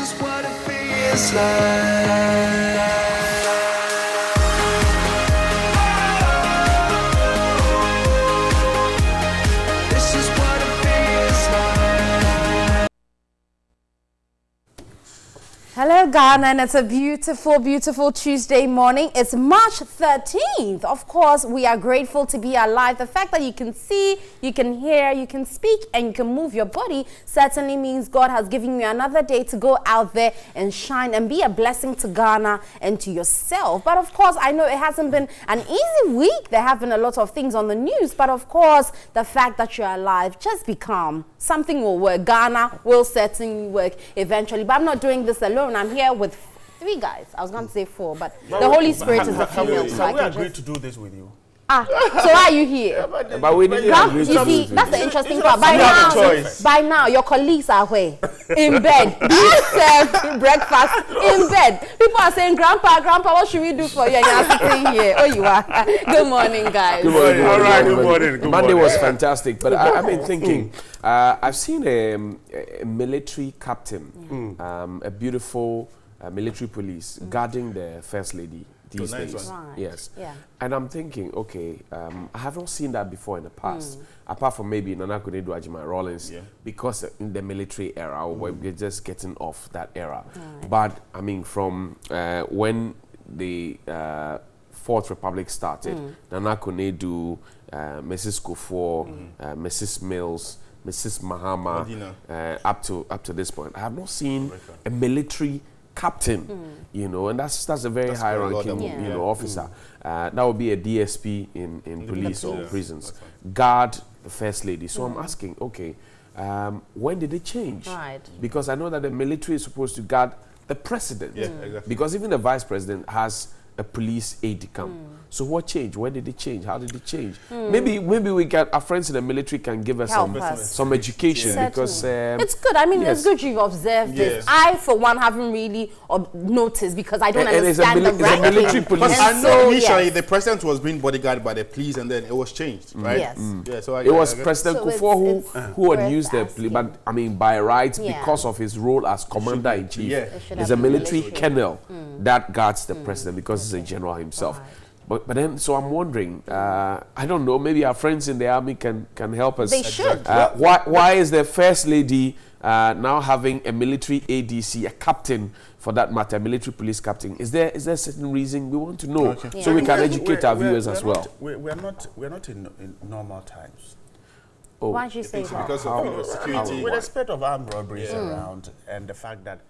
is what it feels like. Hello Ghana, and it's a beautiful, beautiful Tuesday morning. It's March 13th. Of course, we are grateful to be alive. The fact that you can see, you can hear, you can speak, and you can move your body certainly means God has given you another day to go out there and shine and be a blessing to Ghana and to yourself. But of course, I know it hasn't been an easy week. There have been a lot of things on the news, but of course, the fact that you're alive, just be calm. Something will work. Ghana will certainly work eventually. But I'm not doing this alone. I'm here with 3 guys. I was going to say 4, but the Holy Spirit is a female. So we agreed to do this with you. So why are you here? But we didn't agree. You see, that's the interesting part. By now, your colleagues are where? In bed. You serve breakfast in bed. People are saying, Grandpa, what should we do for you? And you're sitting here. Oh, you are. Good morning, guys. Good morning. All right, good morning. Good Monday morning. was fantastic, but I've been thinking, I've seen a military captain, a beautiful military police guarding the First Lady these days. Right. Yes. Yeah. And I'm thinking, okay, I haven't seen that before in the past, apart from maybe Nana Konedu Ajima Rollins, because in the military era, we're just getting off that era. Right. But, I mean, from when the Fourth Republic started, Nana Konedu, Mrs. Kufuor, Mrs. Mills, Mrs. Mahama, up to this point, I have not seen a military captain, you know, and that's a very high-ranking, officer. That would be a DSP in police or prisons. Guard the First Lady. So I'm asking, okay, when did it change? Right. Because I know that the military is supposed to guard the president. Yeah, exactly. Because even the vice president has a police aide-de-camp. So what changed? When did it change? How did it change? Maybe we can, our friends in the military can give us some education, because it's good. I mean, it's good you've observed this. I, for one, haven't really noticed because I don't understand the ranking. Military police. I know initially the president was being bodyguarded by the police, and then it was changed, right? Yes. Yeah, so it was President Kufuor who had used the police, but I mean by rights, because of his role as commander-in-chief. There's a military colonel that guards the president because he's a general himself. But then, so I'm wondering, I don't know, maybe our friends in the army can help us. They should. Why is the First Lady now having a military ADC, a captain for that matter, a military police captain? Is there a certain reason we want to know so we can educate our viewers as well? We're not in normal times. Oh. Why did you say that? Because of security. With the spread of armed robberies around, and the fact that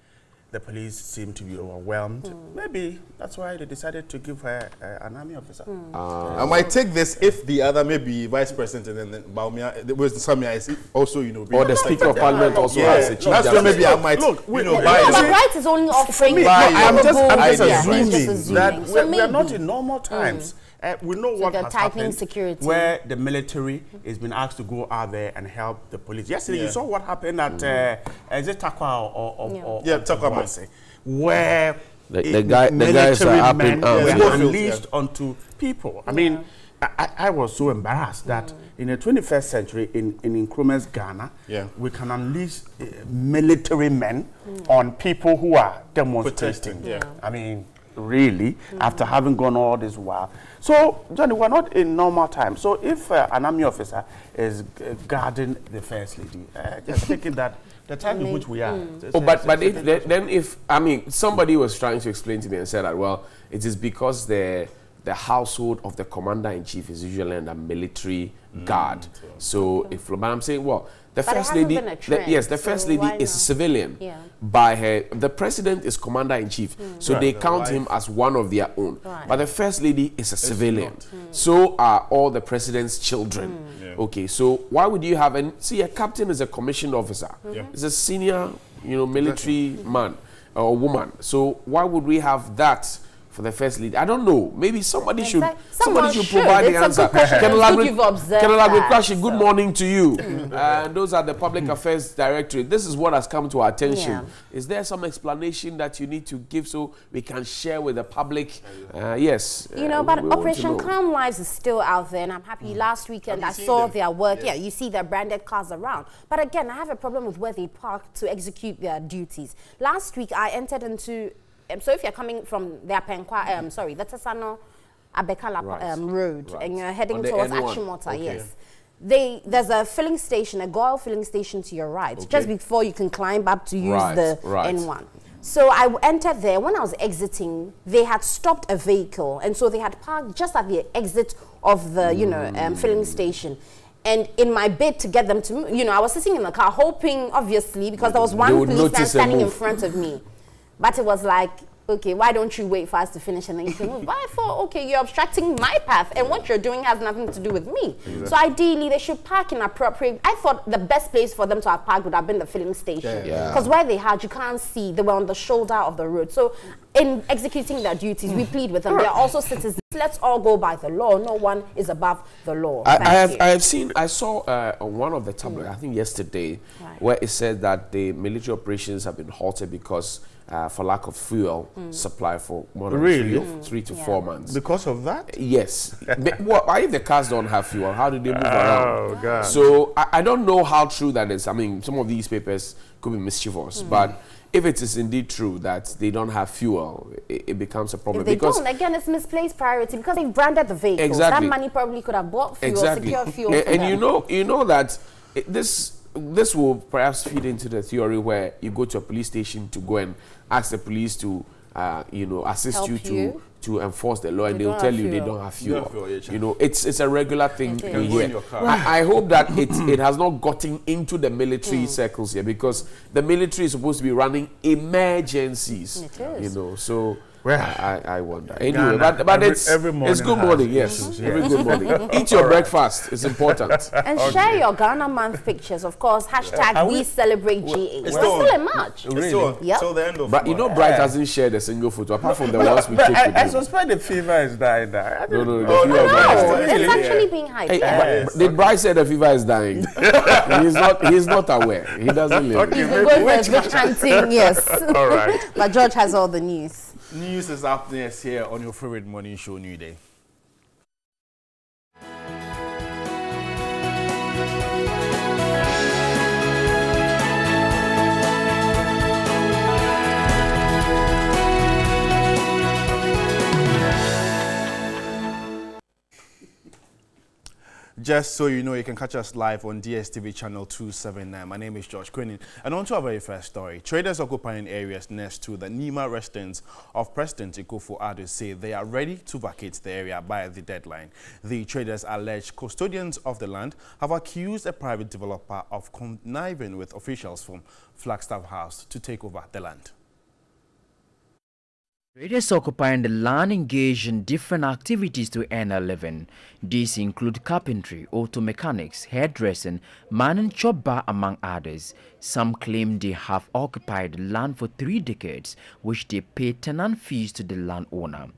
the police seem to be overwhelmed. Maybe that's why they decided to give her an army officer. I might take this if the other maybe vice president and then Baumia, Samia is also, you know, or the Speaker of Parliament also has a chief that's justice. where maybe I might, look, you know, but rights is only offering. I'm just assuming that we're not in normal times. We know what has happened security. where the military is being asked to go out there and help the police. Yesterday, you saw what happened at is it Takwa or Takwa, where the guys are up in arms. were unleashed onto people. I mean, I was so embarrassed that in the 21st century, in Nkrumah's Ghana, we can unleash military men on people who are demonstrating. I mean, really, after having gone all this while. So, Johnny, we're not in normal time. So, if an army officer is guarding the First Lady, just thinking that the time in which we are. Then if, I mean, somebody was trying to explain to me and said that, well, it is because the household of the commander-in-chief is usually under military guard. So, but I'm saying, well, the First Lady, the First Lady is a civilian. By her, the president is commander-in-chief, so they count him as one of their own. But the First Lady is a civilian. So are all the president's children. Okay, so why would you have a captain is a commissioned officer. It's a senior, military man or woman. So why would we have that for the first lead? I don't know. Maybe somebody should Someone should provide the answer. Good morning to you. Those are the Public Affairs Directorate. This is what has come to our attention. Yeah. Is there some explanation that you need to give so we can share with the public? Yes. You know, but Operation Calm Lives is still out there, and I'm happy. Last weekend I saw their work. Yeah, you see their branded cars around. But again, I have a problem with where they park to execute their duties. Last week I entered into, so if you're coming from the the Tesano Abekala road, and you're heading towards Action Water, yes. There's a filling station, a Goil filling station to your right, just before you can climb up to use the N1. So I entered there. When I was exiting, they had stopped a vehicle, and so they had parked just at the exit of the, filling station. And in my bid to get them to, I was sitting in the car hoping, obviously, because there was one policeman standing in front of me. But it was like, okay, why don't you wait for us to finish and then you can move? But I thought, okay, you're obstructing my path, and what you're doing has nothing to do with me. Exactly. So ideally, they should park in appropriate. I thought the best place for them to have parked would have been the filling station. Because where they had, you can't see. They were on the shoulder of the road. So in executing their duties, we plead with them. They are also citizens. Let's all go by the law. No one is above the law. I saw on one of the tabloids, I think yesterday, where it said that the military operations have been halted because for lack of fuel supply for more than 3 to 4 months. Because of that? Yes. Why if the cars don't have fuel? How do they move around? Oh, God. So I don't know how true that is. I mean, some of these papers could be mischievous, but if it is indeed true that they don't have fuel, it becomes a problem. If they don't, again, it's misplaced priority because they branded the vehicles. Exactly. That money probably could have bought fuel, secure fuel. And you know that this will perhaps feed into the theory where you go to a police station to go and ask the police to assist you to enforce the law, and they'll tell you they don't have fuel. It's a regular thing here. I hope that it has not gotten into the military circles here, because the military is supposed to be running emergencies. It is. So I wonder. Anyway, but it's good morning, yes. Every good morning. Eat your breakfast. It's important. And share your Ghana month pictures, of course. Hashtag we celebrate GA. We're still in March. Really? Yep. So the end of But Bright hasn't shared a single photo apart from the ones we took with I him. suspect the fever is dying. No, It's actually being hyped. Did Bright say the fever is dying? He's not aware. He doesn't live. He's been going for a big hunting, yes. All right. But George has all the news. News is up next here on your favorite morning show, New Day. Just so you know, you can catch us live on DSTV channel 279. My name is George Quinnin. And on to our very first story. Traders occupying areas next to the Nima residence of President Akufo-Addo say they are ready to vacate the area by the deadline. The traders alleged custodians of the land have accused a private developer of conniving with officials from Flagstaff House to take over the land. Traders occupying the land engage in different activities to earn a living. These include carpentry, auto mechanics, hairdressing, man and chop bar, among others. Some claim they have occupied the land for 3 decades, which they pay tenant fees to the landowner.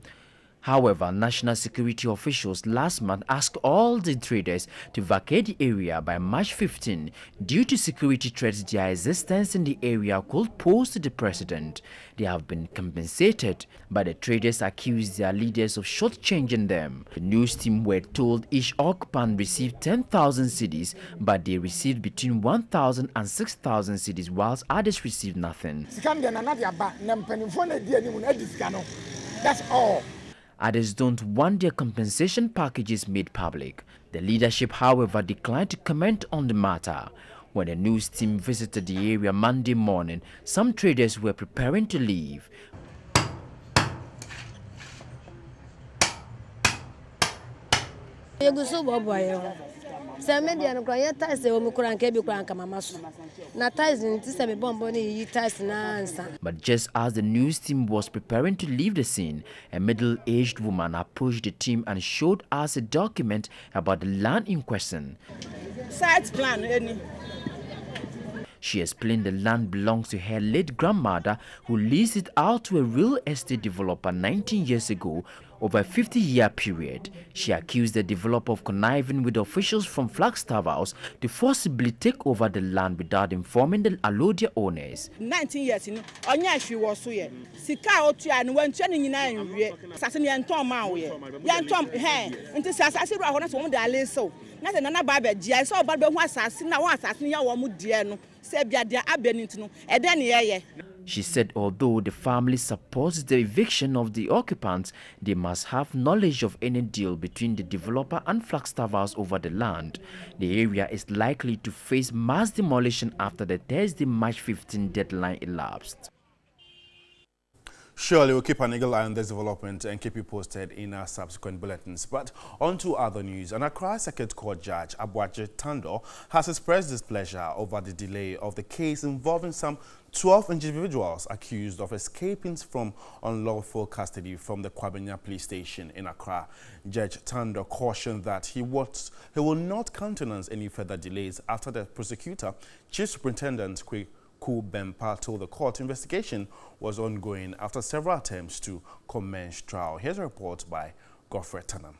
However, national security officials last month asked all the traders to vacate the area by March 15 due to security threats their existence in the area could pose to the president. They have been compensated, but the traders accused their leaders of shortchanging them. The news team were told each occupant received 10,000 cedis, but they received between 1,000 and 6,000 cedis, whilst others received nothing. That's all. Others don't want their compensation packages made public. The leadership, however, declined to comment on the matter. When the news team visited the area Monday morning, some traders were preparing to leave. But just as the news team was preparing to leave the scene, a middle-aged woman approached the team and showed us a document about the land in question. Site plan, any. She explained the land belongs to her late grandmother, who leased it out to a real estate developer 19 years ago over a 50-year period. She accused the developer of conniving with officials from Flagstaff House to forcibly take over the land without informing the Alodia owners. 19 years, onya she was so ye. Sika otu ya no wantua ni nyina enwie. Sase ne enton ma wo ye. Ya enton nti sase ru ahona so mo da leso. Na se nana ba be gia so ba be hu asase na wo asase ya wo mo die no. Se bia dia abeni nti no e de ne ye. She said although the family supports the eviction of the occupants, they must have knowledge of any deal between the developer and Flagstaff House over the land. The area is likely to face mass demolition after the Thursday, March 15 deadline elapsed. Surely we'll keep an eagle eye on this development and keep you posted in our subsequent bulletins. But on to other news. An Accra Circuit Court Judge, Abuaje Tando, has expressed displeasure over the delay of the case involving some 12 individuals accused of escaping from unlawful custody from the Kwabenya police station in Accra. Judge Tando cautioned that he will not countenance any further delays after the prosecutor, Chief Superintendent Bempa, told the court investigation was ongoing after several attempts to commence trial. Here's a report by Godfrey Tanam.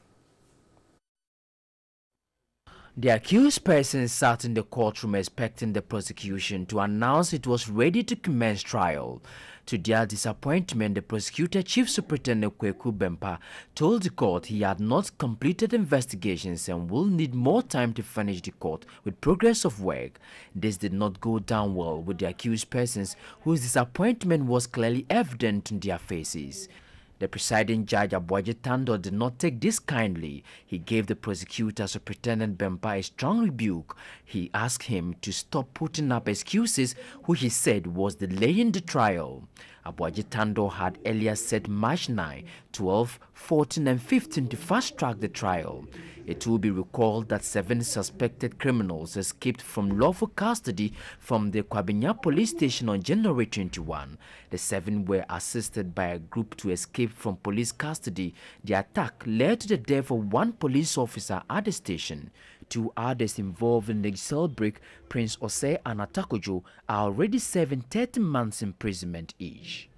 The accused person sat in the courtroom expecting the prosecution to announce it was ready to commence trial. To their disappointment, the prosecutor, Chief Superintendent Bempa, told the court he had not completed investigations and will need more time to furnish the court with progress of work. This did not go down well with the accused persons, whose disappointment was clearly evident in their faces. The presiding judge, Abuaje Tando, did not take this kindly. He gave the prosecutor, Superintendent Bempa, a strong rebuke. He asked him to stop putting up excuses, who he said was delaying the trial. Abuaje Tando had earlier set March 9, 12, 14 and 15 to fast-track the trial. It will be recalled that 7 suspected criminals escaped from lawful custody from the Kwabenya police station on January 21. The 7 were assisted by a group to escape from police custody. The attack led to the death of 1 police officer at the station. 2 others involved in the cell break, Prince Osei and Atakojo, are already serving 30 months imprisonment each.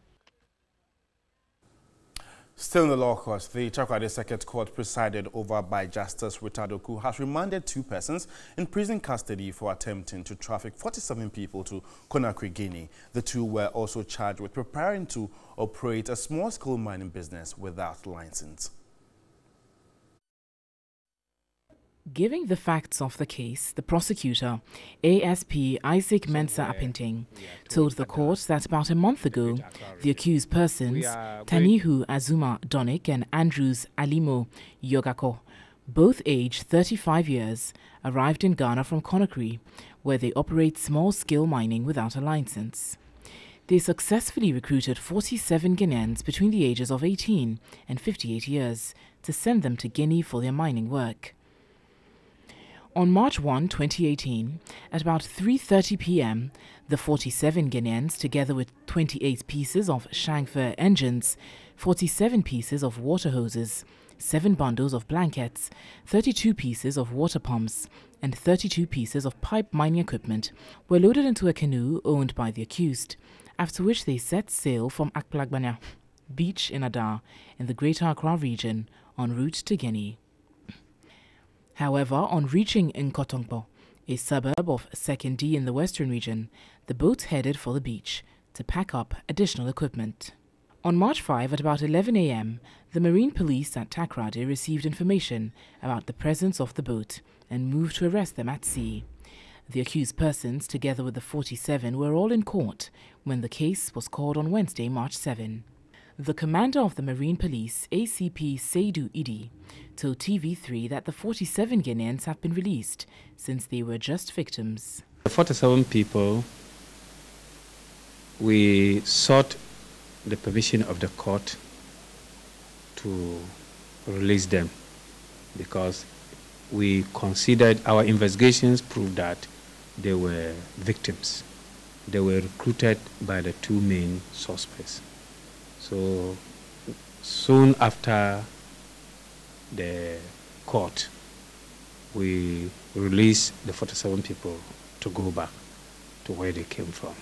Still in the law courts, the Chakwade Circuit Court, presided over by Justice Rita Doku, has remanded 2 persons in prison custody for attempting to traffic 47 people to Conakry, Guinea. The 2 were also charged with preparing to operate a small-scale mining business without license. Giving the facts of the case, the prosecutor, ASP Isaac Mensa Apinting, told the court that about a month ago, the accused persons, Tanihu Azuma Donik and Andrews Alimo Yogako, both aged 35 years, arrived in Ghana from Conakry, where they operate small-scale mining without a license. They successfully recruited 47 Guineans between the ages of 18 and 58 years to send them to Guinea for their mining work. On March 1, 2018, at about 3:30 p.m., the 47 Guineans, together with 28 pieces of Shangfer engines, 47 pieces of water hoses, 7 bundles of blankets, 32 pieces of water pumps, and 32 pieces of pipe mining equipment, were loaded into a canoe owned by the accused, after which they set sail from Akplagbanya Beach in Adar, in the Greater Accra region, en route to Guinea. However, on reaching Nkotongpo, a suburb of Sekondi in the western region, the boat headed for the beach to pack up additional equipment. On March 5 at about 11 a.m., the Marine Police at Takoradi received information about the presence of the boat and moved to arrest them at sea. The accused persons, together with the 47, were all in court when the case was called on Wednesday, March 7. The commander of the Marine Police, ACP Seydou Idi, told TV3 that the 47 Guineans have been released since they were just victims. The 47 people, we sought the permission of the court to release them because we considered our investigations proved that they were victims. They were recruited by the 2 main suspects. So soon after the court, we released the 47 people to go back to where they came from.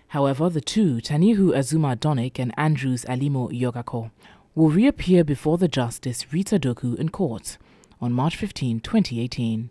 However, the two, Tanihu Azuma Donik and Andrews Alimo Yogako, will reappear before the Justice Rita Doku in court on March 15, 2018.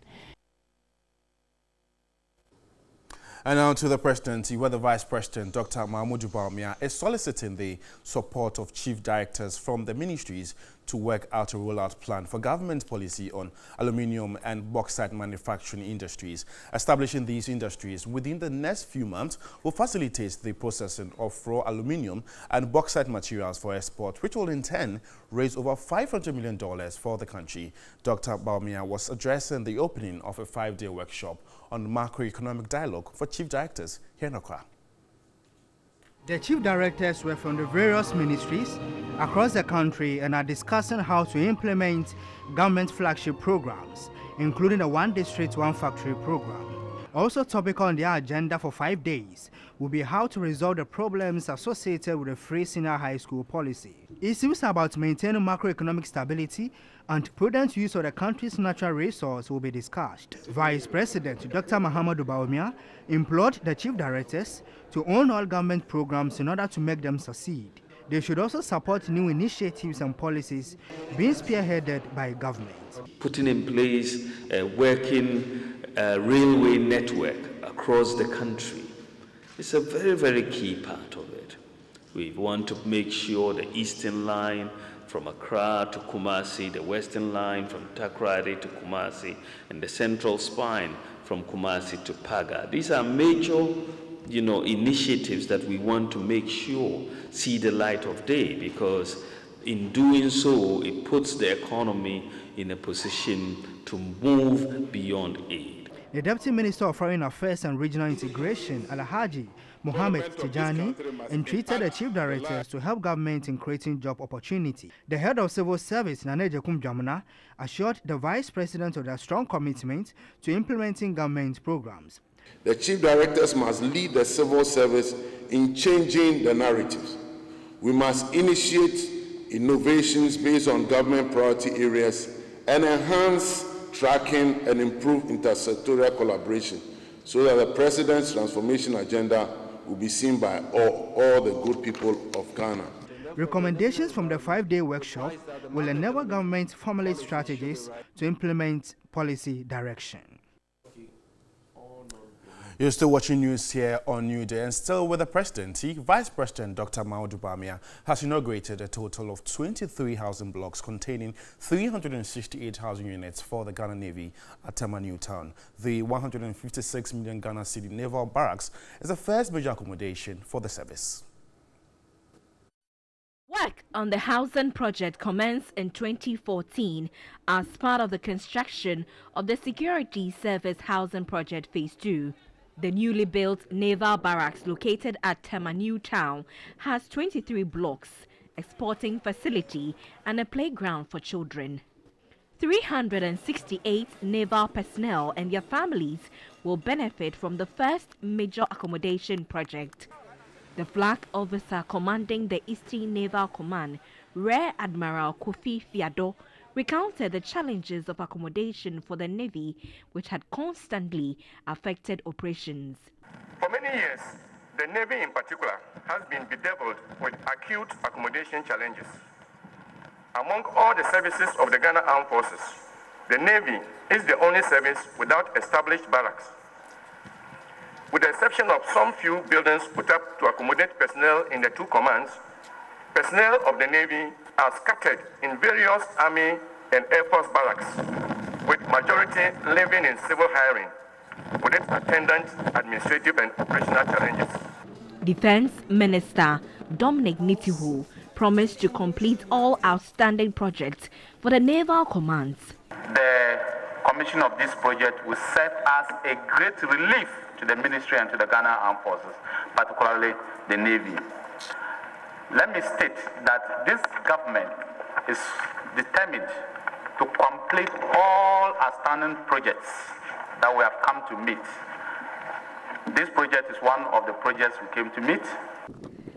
And now to the presidency, where the Vice President, Dr. Mahamudu Bawumia, is soliciting the support of chief directors from the ministries to work out a rollout plan for government policy on aluminium and bauxite manufacturing industries. Establishing these industries within the next few months will facilitate the processing of raw aluminium and bauxite materials for export, which will in turn raise over $500 million for the country. Dr. Bawumia was addressing the opening of a 5-day workshop on macroeconomic dialogue for chief directors here in Accra. The chief directors were from the various ministries across the country and are discussing how to implement government flagship programs, including the One District, One Factory program. Also topical on their agenda for 5 days will be how to resolve the problems associated with the free senior high school policy. Issues about maintaining macroeconomic stability and prudent use of the country's natural resource will be discussed. Vice President Dr. Mahamudu Bawumia implored the chief directors to own all government programs in order to make them succeed. They should also support new initiatives and policies being spearheaded by government. Putting in place a working railway network across the country is a very, very key part of it. We want to make sure the Eastern Line from Accra to Kumasi, the Western Line from Takoradi to Kumasi, and the Central Spine from Kumasi to Paga. These are major, initiatives that we want to make sure see the light of day, because in doing so, it puts the economy in a position to move beyond aid. The Deputy Minister of Foreign Affairs and Regional Integration, Alhaji Mohammed Tijani, entreated the chief directors to help government in creating job opportunity. The head of civil service, Nane Jekum Jamuna, assured the vice president of their strong commitment to implementing government programs. The chief directors must lead the civil service in changing the narratives. We must initiate innovations based on government priority areas and enhance tracking and improve intersectoral collaboration so that the President's transformation agenda will be seen by all the good people of Ghana. Recommendations from the 5-day workshop will enable government to formulate strategies to implement policy direction. You're still watching news here on NewDay, and still with the presidency, Vice President Dr. Mahamudu Bawumia has inaugurated a total of 23 housing blocks containing 368 housing units for the Ghana Navy at Tema New Town. The 156 million Ghana Cedi Naval Barracks is the first major accommodation for the service. Work on the housing project commenced in 2014 as part of the construction of the Security Service Housing Project Phase 2. The newly built Naval Barracks located at Tema New Town has 23 blocks, a sporting facility and a playground for children. 368 naval personnel and their families will benefit from the first major accommodation project. The flag officer commanding the Eastern Naval Command, Rear Admiral Kofi Fiado, recounted the challenges of accommodation for the Navy, which had constantly affected operations. For many years, the Navy in particular has been bedeviled with acute accommodation challenges. Among all the services of the Ghana Armed Forces, the Navy is the only service without established barracks. With the exception of some few buildings put up to accommodate personnel in the two commands, personnel of the Navy are scattered in various Army and Air Force barracks, with majority living in civil hiring, with its attendant administrative and operational challenges. Defense Minister Dominic Nitihu promised to complete all outstanding projects for the naval commands. The commission of this project will serve as a great relief to the ministry and to the Ghana Armed Forces, particularly the Navy. Let me state that this government is determined to complete all outstanding projects that we have come to meet. This project is one of the projects we came to meet.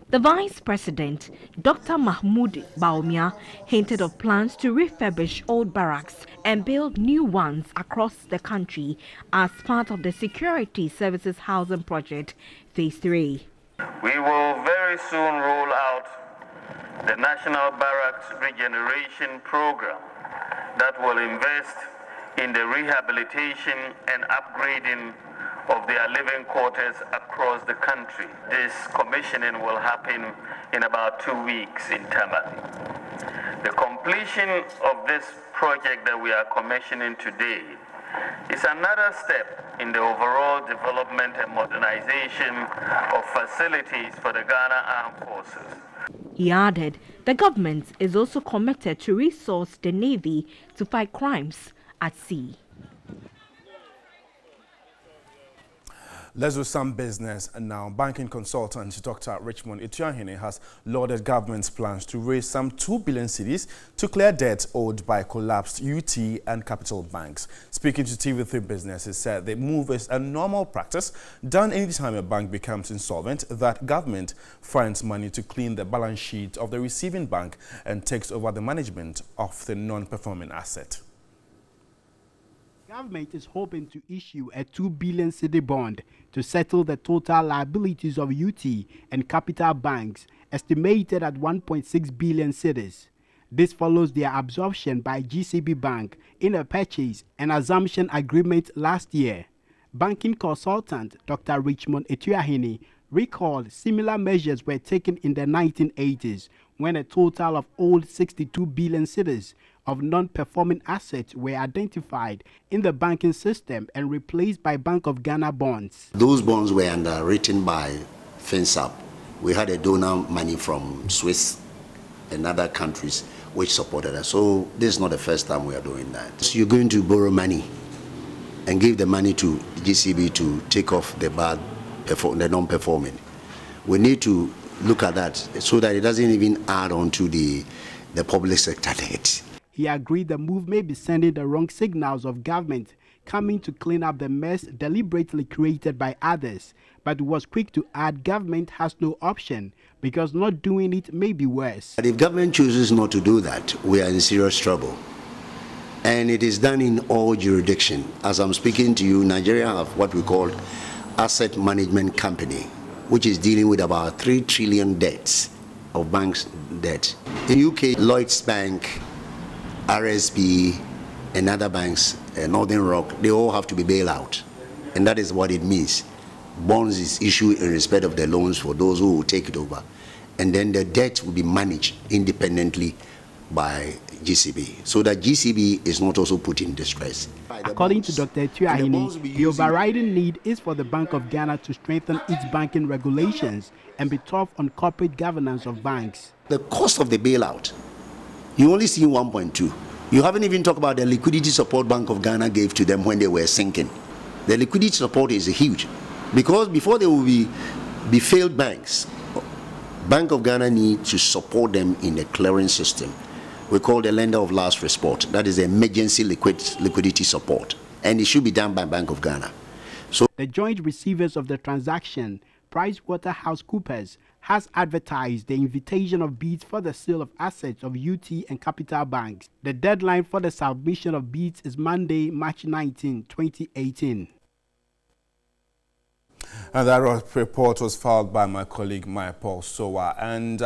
The Vice President, Dr. Mahmoud Baumia, hinted of plans to refurbish old barracks and build new ones across the country as part of the Security Services Housing Project Phase 3. We will very soon roll out the National Barracks Regeneration Program that will invest in the rehabilitation and upgrading of their living quarters across the country. This commissioning will happen in about 2 weeks in Tamale. The completion of this project that we are commissioning today is another step in the overall development and modernization of facilities for the Ghana Armed Forces. He added the government is also committed to resource the Navy to fight crimes at sea. Let's do some business now. Banking consultant Dr. Richmond Ituahene has lauded government's plans to raise some 2 billion cedis to clear debts owed by collapsed UT and Capital banks. Speaking to TV3 Business, he said the move is a normal practice done anytime a bank becomes insolvent, that government finds money to clean the balance sheet of the receiving bank and takes over the management of the non-performing asset. Government is hoping to issue a 2 billion cedi bond to settle the total liabilities of UT and Capital banks, estimated at 1.6 billion cedis. This follows their absorption by GCB Bank in a purchase and assumption agreement last year. Banking consultant Dr. Richmond Ituahene recalled similar measures were taken in the 1980s when a total of old 62 billion cedis of non-performing assets were identified in the banking system and replaced by Bank of Ghana bonds. Those bonds were underwritten by FinSap. We had a donor money from Swiss and other countries which supported us. So this is not the first time we are doing that. So you're going to borrow money and give the money to GCB to take off the the non-performing. We need to look at that so that it doesn't even add on to the public sector debt. He agreed the move may be sending the wrong signals of government coming to clean up the mess deliberately created by others, but was quick to add government has no option because not doing it may be worse. But if government chooses not to do that, we are in serious trouble. And it is done in all jurisdictions. As I'm speaking to you, Nigeria have what we call asset management company, which is dealing with about 3 trillion debts of banks' debt. In UK, Lloyds Bank, RSB, and other banks, Northern Rock, they all have to be bailed out. And that is what it means. Bonds is issued in respect of the loans for those who will take it over. And then the debt will be managed independently by GCB, so that GCB is not also put in distress. According to Dr. Ituahene, the overriding need is for the Bank of Ghana to strengthen its banking regulations and be tough on corporate governance of banks. The cost of the bailout, you only see 1.2. You haven't even talked about the liquidity support Bank of Ghana gave to them when they were sinking. The liquidity support is huge, because before they will be failed banks, Bank of Ghana needs to support them in the clearing system. We call the lender of last resort. That is the emergency liquidity support, and it should be done by Bank of Ghana. So the joint receivers of the transaction, PricewaterhouseCoopers, has advertised the invitation of bids for the sale of assets of UT and Capital banks. The deadline for the submission of bids is Monday, March 19, 2018. And that report was filed by my colleague, Paul Sowa. And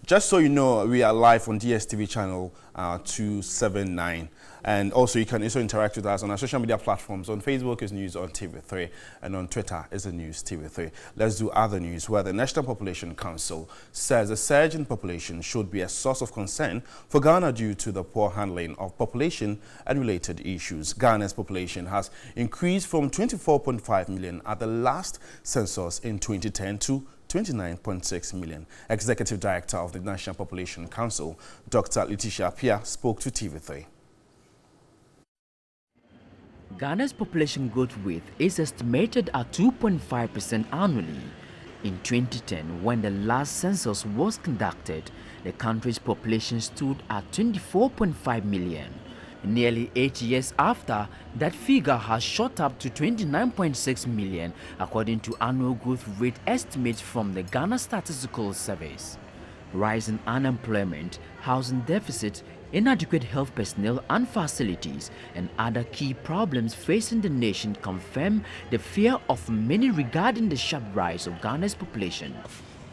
just so you know, we are live on DSTV channel 279. And also, you can also interact with us on our social media platforms. On Facebook is News on TV3, and on Twitter is the News TV3. Let's do other news, where the National Population Council says the surge in population should be a source of concern for Ghana due to the poor handling of population and related issues. Ghana's population has increased from 24.5 million at the last census in 2010 to 29.6 million. Executive Director of the National Population Council, Dr. Letitia Pia, spoke to TV3. Ghana's population growth rate is estimated at 2.5% annually. In 2010, when the last census was conducted, the country's population stood at 24.5 million. Nearly 8 years after, that figure has shot up to 29.6 million, according to annual growth rate estimates from the Ghana Statistical Service. Rising unemployment, housing deficit, inadequate health personnel and facilities, and other key problems facing the nation confirm the fear of many regarding the sharp rise of Ghana's population.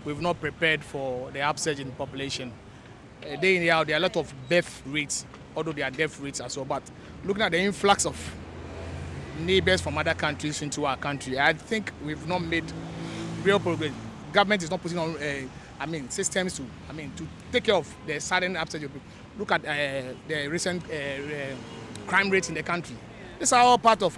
We've not prepared for the upsurge in population. Day in, day out, there are a lot of death rates, although there are death rates as well. But looking at the influx of neighbors from other countries into our country, I think we've not made real progress. Government is not putting on, systems to take care of the sudden upsurge of people. Look at the recent crime rates in the country. These are all part of,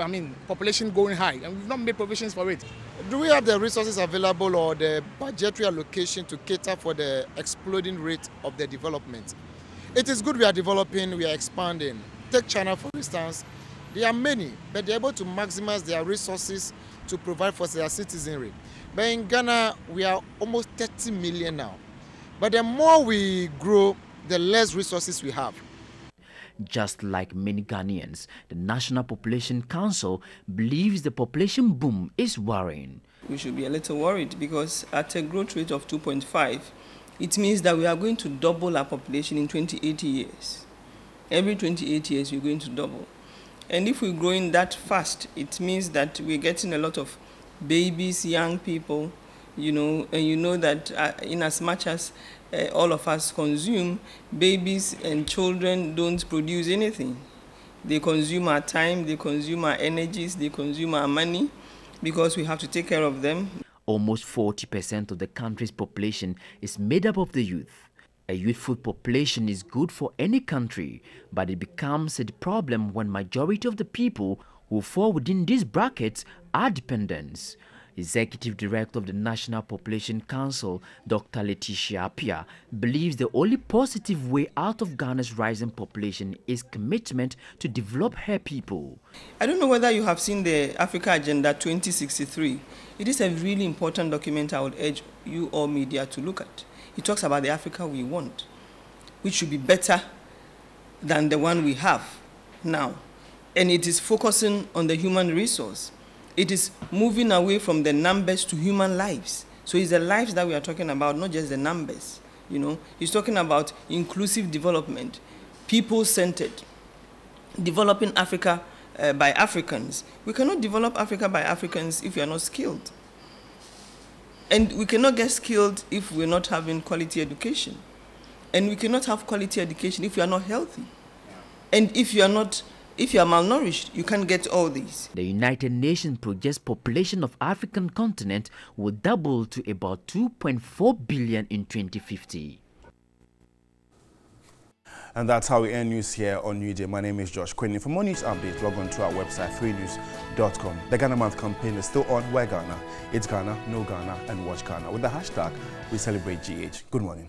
population going high, and we've not made provisions for it. Do we have the resources available or the budgetary allocation to cater for the exploding rate of the development? It is good we are developing, we are expanding. Take China, for instance. There are many, but they're able to maximize their resources to provide for their citizenry. But in Ghana, we are almost 30 million now. But the more we grow, the less resources we have. Just like many Ghanaians, the National Population Council believes the population boom is worrying. We should be a little worried because at a growth rate of 2.5, it means that we are going to double our population in 28 years. Every 28 years, we're going to double. And if we're growing that fast, it means that we're getting a lot of babies, young people, and you know that in as much as all of us consume, babies and children don't produce anything. They consume our time, they consume our energies, they consume our money because we have to take care of them. Almost 40% of the country's population is made up of the youth. A youthful population is good for any country, but it becomes a problem when majority of the people who fall within these brackets are dependents. Executive Director of the National Population Council, Dr. Letitia Apia, believes the only positive way out of Ghana's rising population is commitment to develop her people. I don't know whether you have seen the Africa Agenda 2063. It is a really important document I would urge you all media to look at. It talks about the Africa we want, which should be better than the one we have now. And it is focusing on the human resource. It is moving away from the numbers to human lives. So it's the lives that we are talking about, not just the numbers. It's talking about inclusive development, people-centered, developing Africa by Africans. We cannot develop Africa by Africans if we are not skilled. And we cannot get skilled if we're not having quality education. And we cannot have quality education if we are not healthy. And if you are malnourished, you can't get all these. The United Nations projects population of African continent will double to about 2.4 billion in 2050. And that's how we end news here on NewDay. My name is Josh Quinn. For more news updates, log on to our website, freenews.com. The Ghana Month campaign is still on. Where Ghana? It's Ghana, no Ghana, and watch Ghana. With the hashtag, we celebrate GH. Good morning.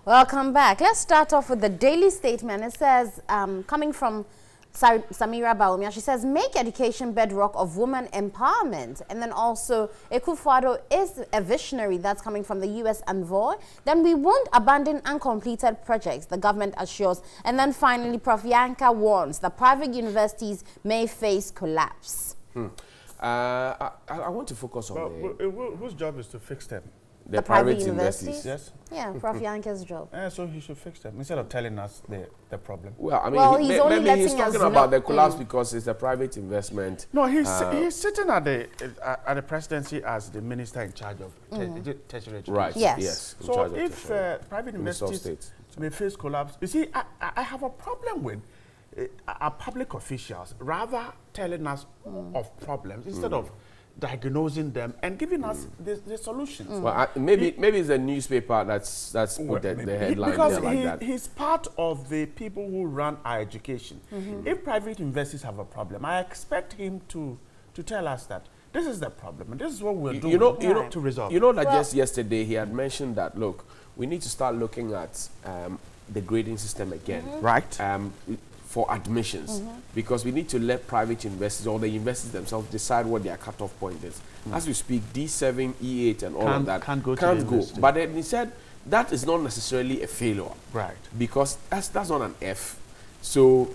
Welcome back. Let's start off with the daily statement. It says, coming from Samira Baumia, she says, make education bedrock of woman empowerment. And then also, Ekufuado is a visionary. That's coming from the U.S. envoy. Then we won't abandon uncompleted projects, the government assures. And then finally, Prof. Yanka warns that private universities may face collapse. I want to focus on whose job is to fix them? The private universities? Yes. Yeah, Prof. Yanka's job. So he should fix them instead of telling us the problem. Well, he's talking about the collapse because it's a private investment. No, he's sitting at the presidency as the minister in charge of tertiary education. Right. Yes. So if private universities may face collapse, you see, I have a problem with our public officials rather telling us of problems instead of diagnosing them and giving us the solutions. Well, maybe it's a newspaper that's put the headline because there like that. He's part of the people who run our education. If private investors have a problem, I expect him to tell us that this is the problem and this is what we're doing to resolve. You know that just yesterday he had mentioned that, look, we need to start looking at the grading system again. Right. for admissions because we need to let private investors or the investors themselves decide what their cutoff point is. As we speak, D7, E8 and all of that can't go. But then he said that is not necessarily a failure. Right. Because that's not an F. So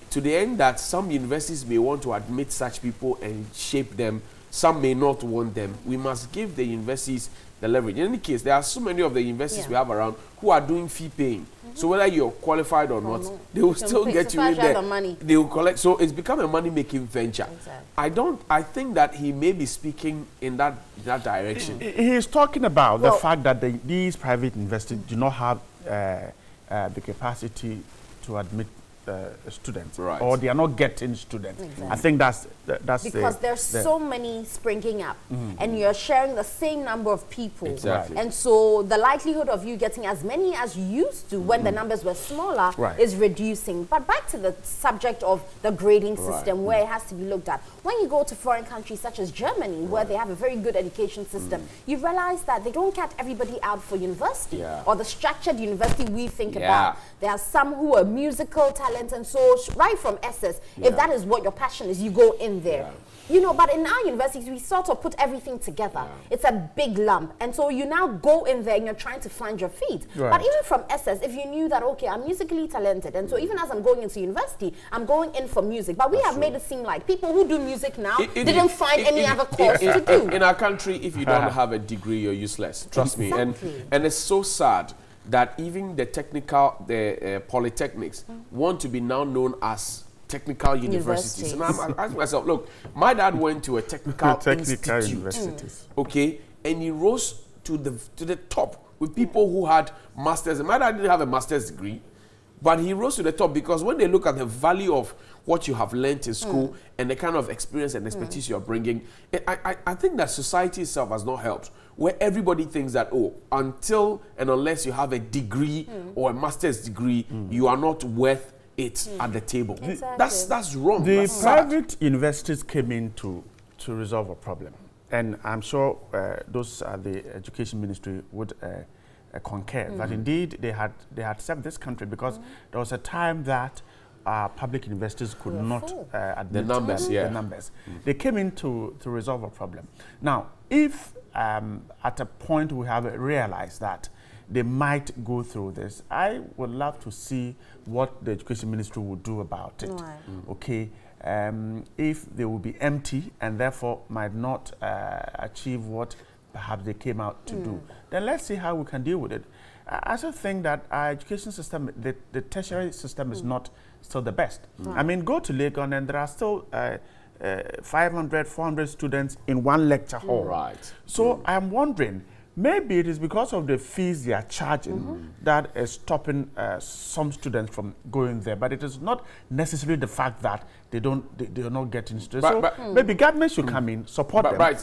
to the end that some universities may want to admit such people and shape them, some may not want them. We must give the universities the leverage. In any case, there are so many of the universities we have around who are doing fee paying. So whether you're qualified or not, they will still get you in there. They will collect. So it's become a money-making venture. Exactly. I think that he may be speaking in that direction. He is talking about the fact that these private investors do not have the capacity to admit students, or they are not getting students. Exactly. I think that's because there's so many springing up, and you're sharing the same number of people, and so the likelihood of you getting as many as you used to when the numbers were smaller is reducing. But back to the subject of the grading system, where it has to be looked at. When you go to foreign countries such as Germany, where they have a very good education system, you realize that they don't cut everybody out for university or the structured university we think about. There are some who are musical talent, and so right from SS, if that is what your passion is, you go in there. You know, but in our universities, we sort of put everything together. It's a big lump. And so you now go in there and you're trying to find your feet. But even from SS, if you knew that, okay, I'm musically talented, and so even as I'm going into university, I'm going in for music. But we have made it seem like people who do music now didn't find any other course to do. In our country, if you don't have a degree, you're useless. Trust me. And it's so sad that even the technical, the polytechnics want to be now known as technical universities. And I'm asking myself, look, my dad went to a technical institute, okay, and he rose to the top with people who had masters. And my dad didn't have a master's degree, but he rose to the top because when they look at the value of what you have learned in school and the kind of experience and expertise you're bringing, I think that society itself has not helped, where everybody thinks that, oh, until and unless you have a degree or a master's degree, you are not worth it at the table. Exactly. That's wrong. The private universities came in to resolve a problem, and I'm sure those at the education ministry would concur that indeed they had served this country, because there was a time that public universities could not admit the numbers. The numbers. They came in to resolve a problem. Now, if at a point we have realized that they might go through this, I would love to see what the education ministry will do about it. Okay, if they will be empty and therefore might not achieve what perhaps they came out to do, then let's see how we can deal with it. I also think that our education system, the tertiary system, is not still the best. I mean, go to Legon and there are still 500, 400 students in one lecture hall. So I'm wondering, maybe it is because of the fees they are charging that is stopping some students from going there. But it is not necessarily the fact that they are not getting students. So maybe government should come in, support them.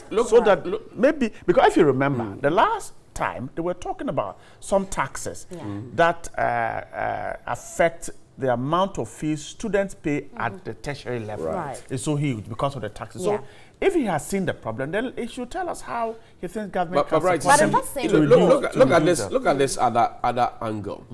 Maybe, because if you remember, the last time they were talking about some taxes that affect the amount of fees students pay at the tertiary level. It's so huge because of the taxes. So if he has seen the problem, then he should tell us how he thinks government can support him. Look at this other angle.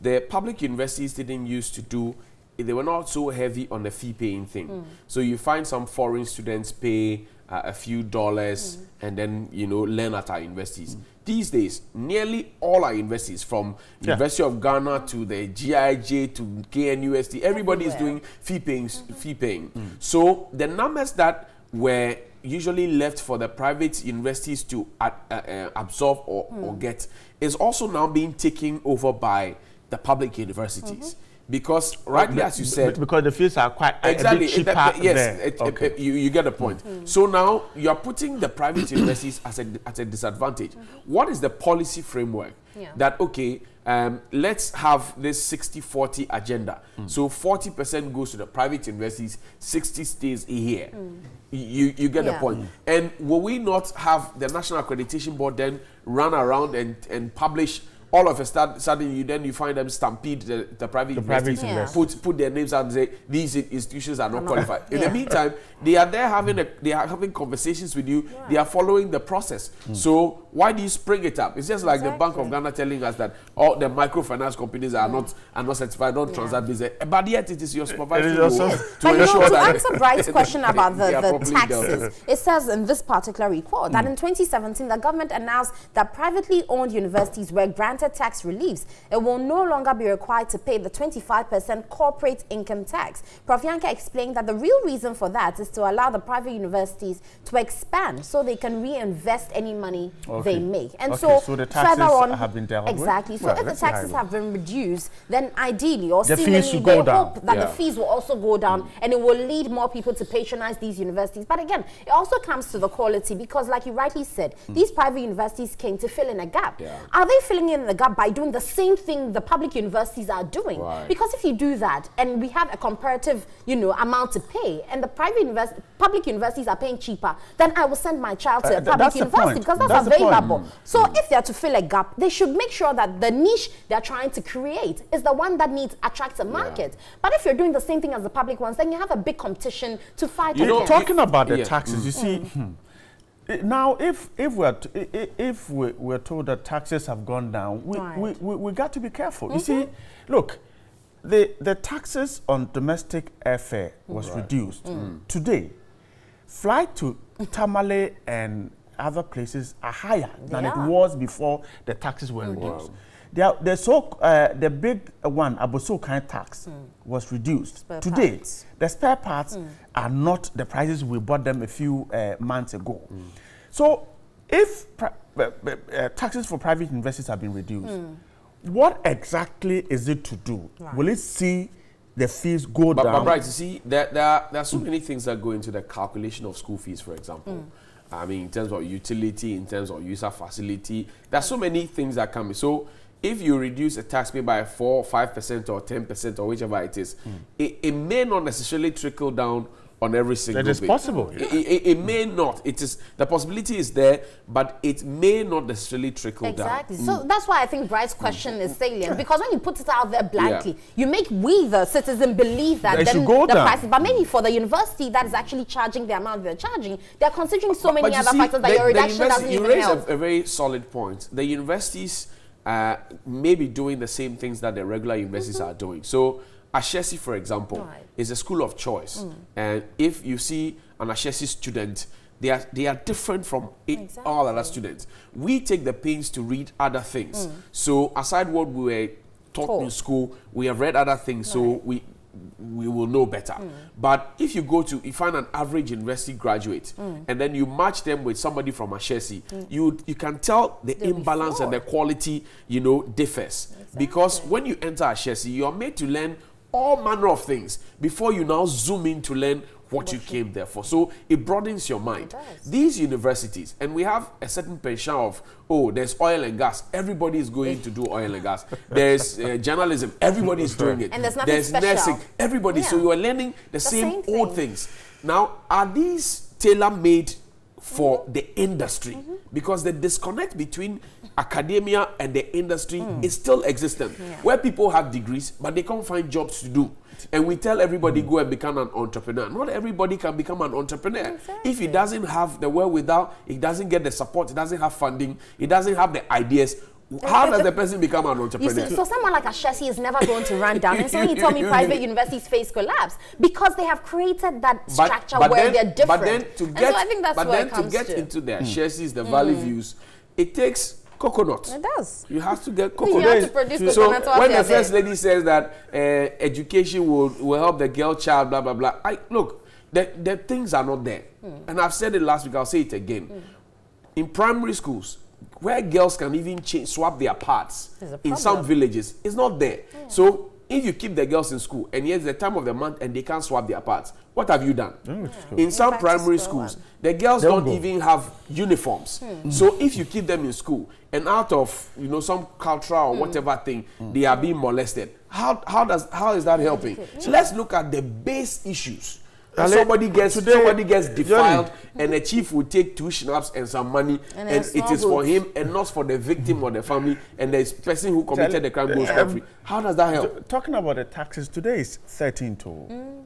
The public universities didn't used to do, they were not so heavy on the fee paying thing. So you find some foreign students pay a few dollars and then, you know, learn at our universities. These days, nearly all our universities, from University of Ghana to the GIJ to KNUST, everybody is doing fee paying. So the numbers that were usually left for the private universities to absorb or get is also now being taken over by the public universities. Because rightly, as you said, because the fees are quite exactly a bit cheaper you get the point. So now you are putting the private universities at a disadvantage. What is the policy framework that let's have this 60-40 agenda? So 40% goes to the private universities, 60 stays here. You get the point. And will we not have the National Accreditation Board then run around and publish all of a sudden you find them stampede the private universities, put their names out and say these institutions are not qualified. In the meantime, they are there having conversations with you. They are following the process. So why do you spring it up? It's just like the Bank of Ghana telling us that all the microfinance companies are not certified, don't transact business. But yet it is your supervisory role to ensure that. To answer Bright's question about the taxes, it says in this particular report that in 2017 the government announced that privately owned universities were granted tax reliefs. It will no longer be required to pay the 25% corporate income tax. Prof. Yanka explained that the real reason for that is to allow the private universities to expand so they can reinvest any money they make. And so the taxes further on, have been dealt with? Exactly. So if the taxes have been reduced, then ideally or the seemingly fees will they go down. hope that the fees will also go down and it will lead more people to patronize these universities. But again, it also comes to the quality because like you rightly said, these private universities came to fill in a gap. Are they filling in the gap by doing the same thing the public universities are doing? Because if you do that and we have a comparative, amount to pay and the public universities are paying cheaper, then I will send my child to a public university because that's available. So if they're to fill a gap, they should make sure that the niche they're trying to create is the one that needs attractive market. But if you're doing the same thing as the public ones, then you have a big competition to fight against. Talking about the taxes, you see, now if we're told that taxes have gone down, we got to be careful. You see, look, the taxes on domestic airfare was reduced. Today, flight to Tamale and other places are higher than it was before the taxes were reduced. The big one, Aboso kind tax, was reduced. Today, the spare parts are not the prices we bought them a few months ago. So, if taxes for private investors have been reduced, what exactly is it to do? Will it see the fees go down? But right, you see, there are so many things that go into the calculation of school fees, for example. I mean, in terms of utility, in terms of user facility, there are so many things that come in. So, if you reduce a tax pay by 4, 5% or 10% or whichever it is, it may not necessarily trickle down on every single That is possible. It may not. It is, the possibility is there, but it may not necessarily trickle down. Exactly. So that's why I think Bright's question is salient, because when you put it out there blankly, you make we the citizen believe that then the prices, but maybe for the university that is actually charging the amount they're charging, they're considering so many other factors that your reduction doesn't even help. You raise a very solid point. The universities may be doing the same things that the regular universities are doing. So Ashesi, for example, is a school of choice. And if you see an Ashesi student, they are different from all other students. We take the pains to read other things. So aside what we were taught in school, we have read other things, so we will know better. But if you find an average university graduate and then you match them with somebody from Ashesi, you can tell the imbalance and the quality, differs. Because when you enter Ashesi, you are made to learn all manner of things before you now zoom in to learn what you came there for. So it broadens your mind. These universities, and we have a certain penchant of, there's oil and gas. Everybody is going to do oil and gas. There's journalism. Everybody is doing it. And there's nursing. Everybody. So you are learning the same old things. Now, are these tailor-made for the industry? Because the disconnect between academia and the industry is still existent, where people have degrees, but they can't find jobs to do. And we tell everybody, go and become an entrepreneur. Not everybody can become an entrepreneur. If he doesn't have the wherewithal, he doesn't get the support, he doesn't have funding, he doesn't have the ideas, how does the person become an entrepreneur? So someone like Ashesi is never going to run down. And so you told me private universities face collapse because they have created that structure where they're different. But then to get, so I think that's where it comes to into their Ashesis, the value views, it takes coconut. It does. You have to get coconut. You have to produce coconut. So when the first lady says that education will help the girl child, blah, blah, blah, look, the things are not there. And I've said it last week, I'll say it again. In primary schools, where girls can even swap their parts in some villages, it's not there. So if you keep the girls in school and yet it's the time of the month and they can't swap their parts, what have you done? In some primary schools, the girls don't even have uniforms. So if you keep them in school and out of some cultural or whatever thing, they are being molested, how is that helping? So let's look at the base issues. Somebody gets defiled and the chief will take 2 schnapps and some money, and it is for him and not for the victim or the family, and the person who committed the crime goes free. How does that help? Talking about the taxes, today is 13 to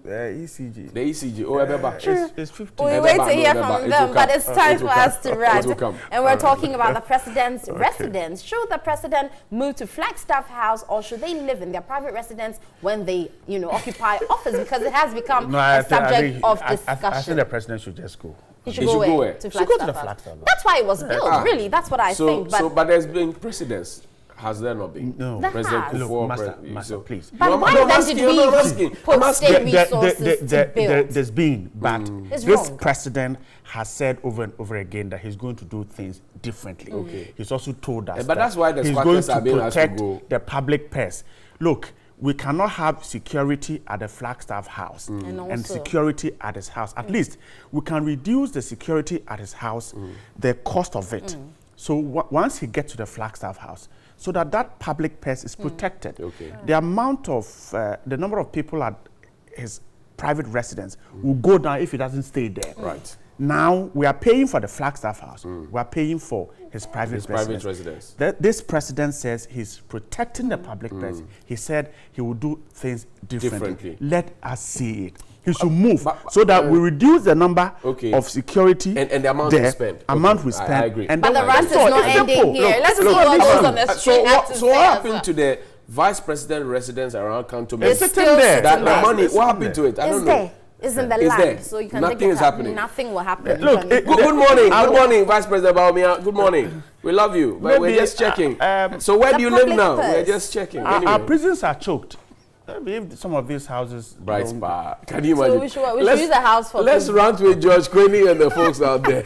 ECG. The ECG, it's 15. We wait to hear from them, but it's time for us to run. And we're talking about the president's residence. Should the president move to Flagstaff House, or should they live in their private residence when they, occupy office? Because it has become a subject of discussion. I think the president should just go. He should go where? To Flagstaff. That's why it was built, really. That's what I think. But there's been precedents. Has there not been? No. President Kufuor, Master, please. But why then did we put state resources to build? There's been, but this president has said over and over again that he's going to do things differently. Okay. He's also told us but that's why the he's going to are being protect the public purse. Look, we cannot have security at the Flagstaff house and security at his house. At least we can reduce the security at his house, the cost of it. So once he gets to the Flagstaff house, so that public purse is protected. The amount of, the number of people at his private residence will go down if he doesn't stay there. Right. Now, we are paying for the Flagstaff house. We are paying for his private residence. This president says he's protecting the public purse. He said he will do things differently. Let us see it. He should move so that we reduce the number of security and the amount we spend. I agree. And but the rant is not ending here. Let's see what goes on the street. So what happened to the vice president residence around Cantonment? It's sitting there. The money, what happened to it? I don't know. It's in the land, so you can nothing take is happening. Nothing will happen. Look, good morning, Vice President Baumia. Good morning. We love you, but we're just checking. So where do you live now? We're just checking. Our prisons are choked. If some of these houses, Bright Spa. Can you imagine? So we should use a house for. Let's rant with George Quinny and the folks out there.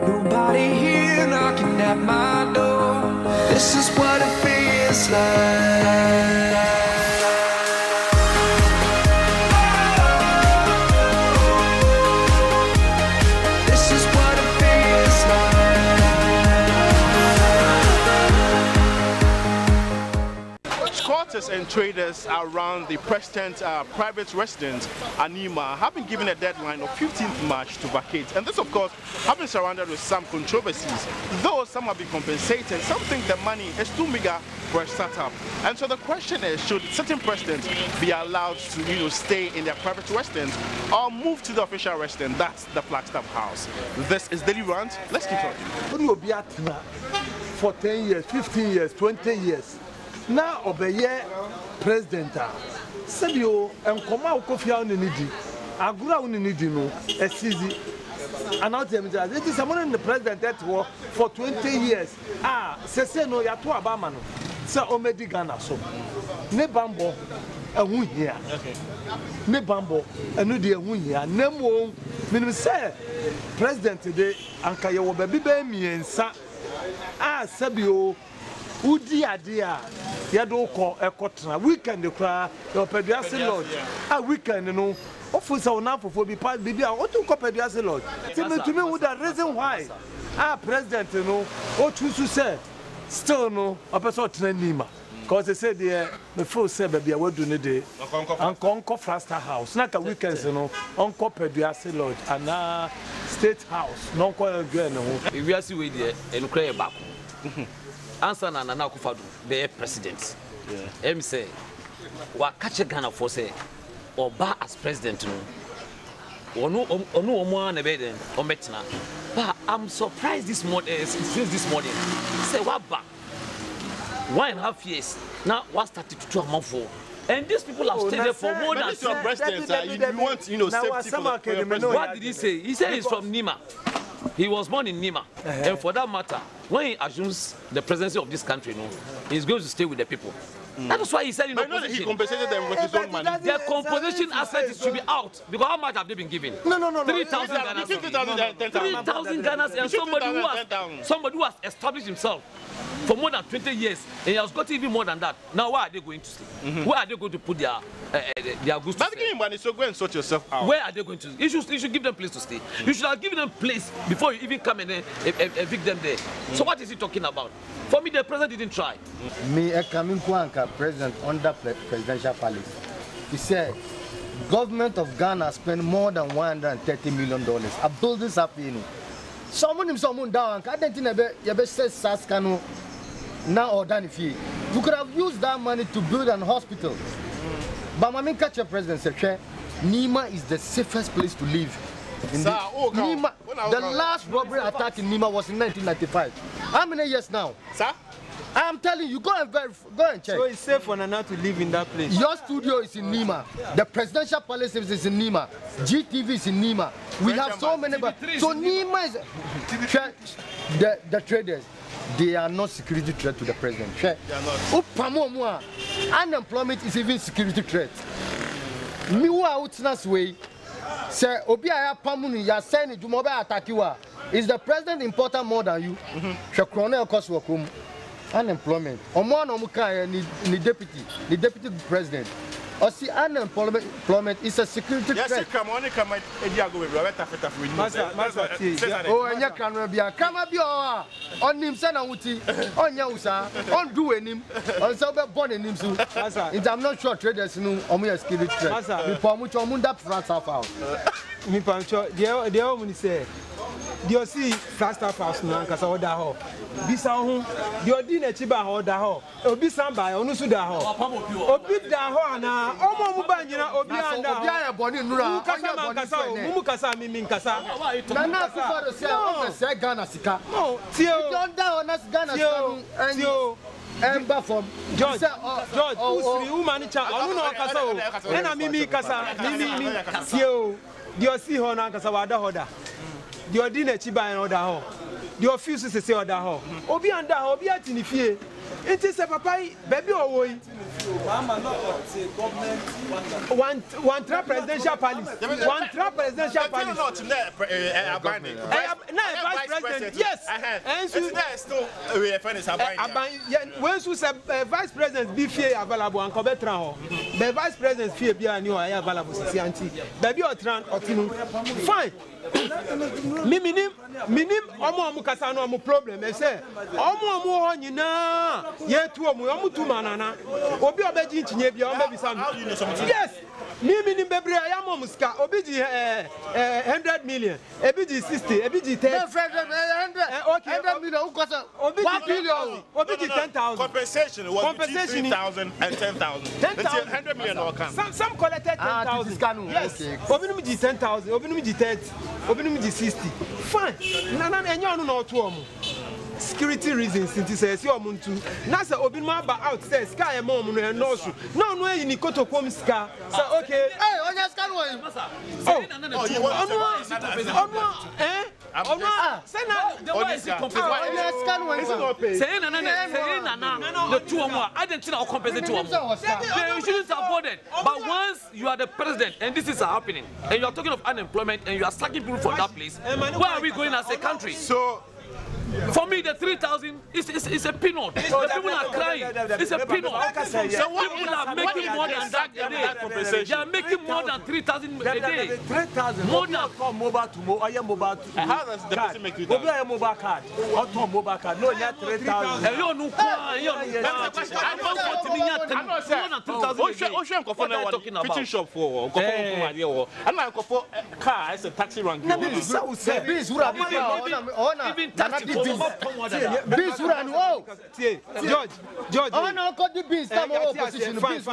Nobody here knocking at my door. This is what it feels like. And traders around the president's private residence, Anima, have been given a deadline of 15th March to vacate. And this, of course, has been surrounded with some controversies. Though some have been compensated, some think the money is too meager for a startup. And so the question is, should certain presidents be allowed to stay in their private residence or move to the official residence? That's the Flagstaff House. This is Daily Rant. Let's keep talking. For 10 years, 15 years, 20 years. Now obey president Sabio and Koma Kofia on the Nidi, Agura on the Nidi no, easy. And I'll tell you that it is someone in the president that war for 20 years. Sese no ya to Abamano. Sa Omedi Ghana so. Ne bambo a wun here. Ne bambo a new dear wun here. Nemo minimum say president today and Kayo baby me and sa Sabio. Udi adia yado ko ekotra weekend kra your peduase lodge weekend no officer ona fofo bi pa bibia o to ko peduase lodge timi would the reason why president no o choose say still no opeso trenima cause they said the full say baby we do ne dey anko Flagstaff house na ka weekends no onko peduase lodge and state house no ko agre no we see we dey enkra e bako answer na Nana Akufo-Addo be president. Em say wa catch Ghana for say oba as president no. Onu omo na be den ometna. But I'm surprised this morning since this morning. Say what back 1.5 years. Now what started to 2 months for. And these people have stayed there for more than your president. You want safety for what did he say? He said he's from Nima. He was born in Nima, and for that matter, when he assumes the presidency of this country, he's going to stay with the people. That is why he said in But opposition. he compensated them with his own money. Their compensation aspect should be out. Because how much have they been given? No. 3,000 Ghana. 3,000 Ghana and somebody who has established himself for more than 20 years and he has got even more than that. Now where are they going to sleep? Where are they going to put their goods to stay? So go and sort yourself out. Where are they going to? You should give them place to stay. You should have given them place before you even come and evict them there. So what is he talking about? For me, the president didn't try. Me, a coming Kwanka president under presidential palace. He said, government of Ghana spent more than $130 million. A buildings up in. Someone down. I don't think you say Saskano now or done if you could have used that money to build an hospital. But my catch your president said, Nima is the safest place to live. Nima, the last robbery attack in Nima was in 1995. How many years now? Sir? I am telling you, go and check. So it's safe for Nana to live in that place? Your studio is in Nima. The presidential palace is in Nima. GTV is in Nima. We have so many. So Nima is... The traders, they are not security threat to the president. Unemployment is even security threat. Me who are out way. Say, Obia Pamuni, you are saying you mobile attack you are. Is the president important more than you? Shakrone cost workum. Unemployment. Omo no muka ni deputy president. Or see unemployment is a security threat. Yes, come on, come on. Oh, and you can be a camabio on him, son, on Yausa, on doing him, on Sober born in him. I'm not sure traders know Omo security threat. Before much Omunda France out. Me pancho, the woman say, do you see faster fast now? Because I ho. Bisa ho, do you dinner chiba ho da ho? Obi samba, onusu da ho. Obi da ho na. Omo mubanyina obi anda. Obi aya boni nura. Mumu kasa mimi nkasa. Nana kufa do say o say Ghana sika. No, tio. Don't da on us Ghana sika. Tio. Ember from George, usri umani cha. Onu no kasa o. Ena mimi kasa. Mimi tio. Do you see ho na kasa wada hoda? Do you dinner chiba and order ho? Do you feel to say order ho? Obi anda ho, obi ati ni fie. It is a papa, baby or boy. One trap presidential palace. One trap presidential palace. Vice president. Yes. And still when you say vice president be fair available and come better ho. The vice president fair be and you are available si anti. Baby or tran otinu. Fine. Minim omo kasa no omo problem e say omo ho nyina ye tu omo tu manana obi obeji ntinye bia omo bisa yes minim bebre ya mom ska obi ji 100 million ebi ji 60 ebi ji 10 100 million kosa obi ji 1 billion obi ji 10,000 compensation was between 3,000 and 10,000 100 million or come some collected 10,000 yes obi no ji 10,000 obi no ji 30 obi no ji 60 fine nana enye onu na otu omo security reasons since says your muntu na say obi ma ba out say sky mom no no so no no e ni kotokom ska say okay hey onya ska no say na the way is compensation say na the two omo I didn't know compensate to omo they shouldn't support it but once you are the president and this is happening and you are talking of unemployment and you are sacking people from that place where are we going as a country? So for me, the 3,000 is a peanut. The people are crying. It's a peanut. So people are making more than that a day. They are making more than 3,000 a day. 3,000. More than mobile to mobile. How does the person make you that? Obi mobile card. Auto mobile card. No, you 3,000. You no I'm not saying more than 3,000 a day. Talking about fitting shop for I'm not for car. It's a taxi rank. Even taxi. George. Oh no, got the beans. Come on, opposition. George.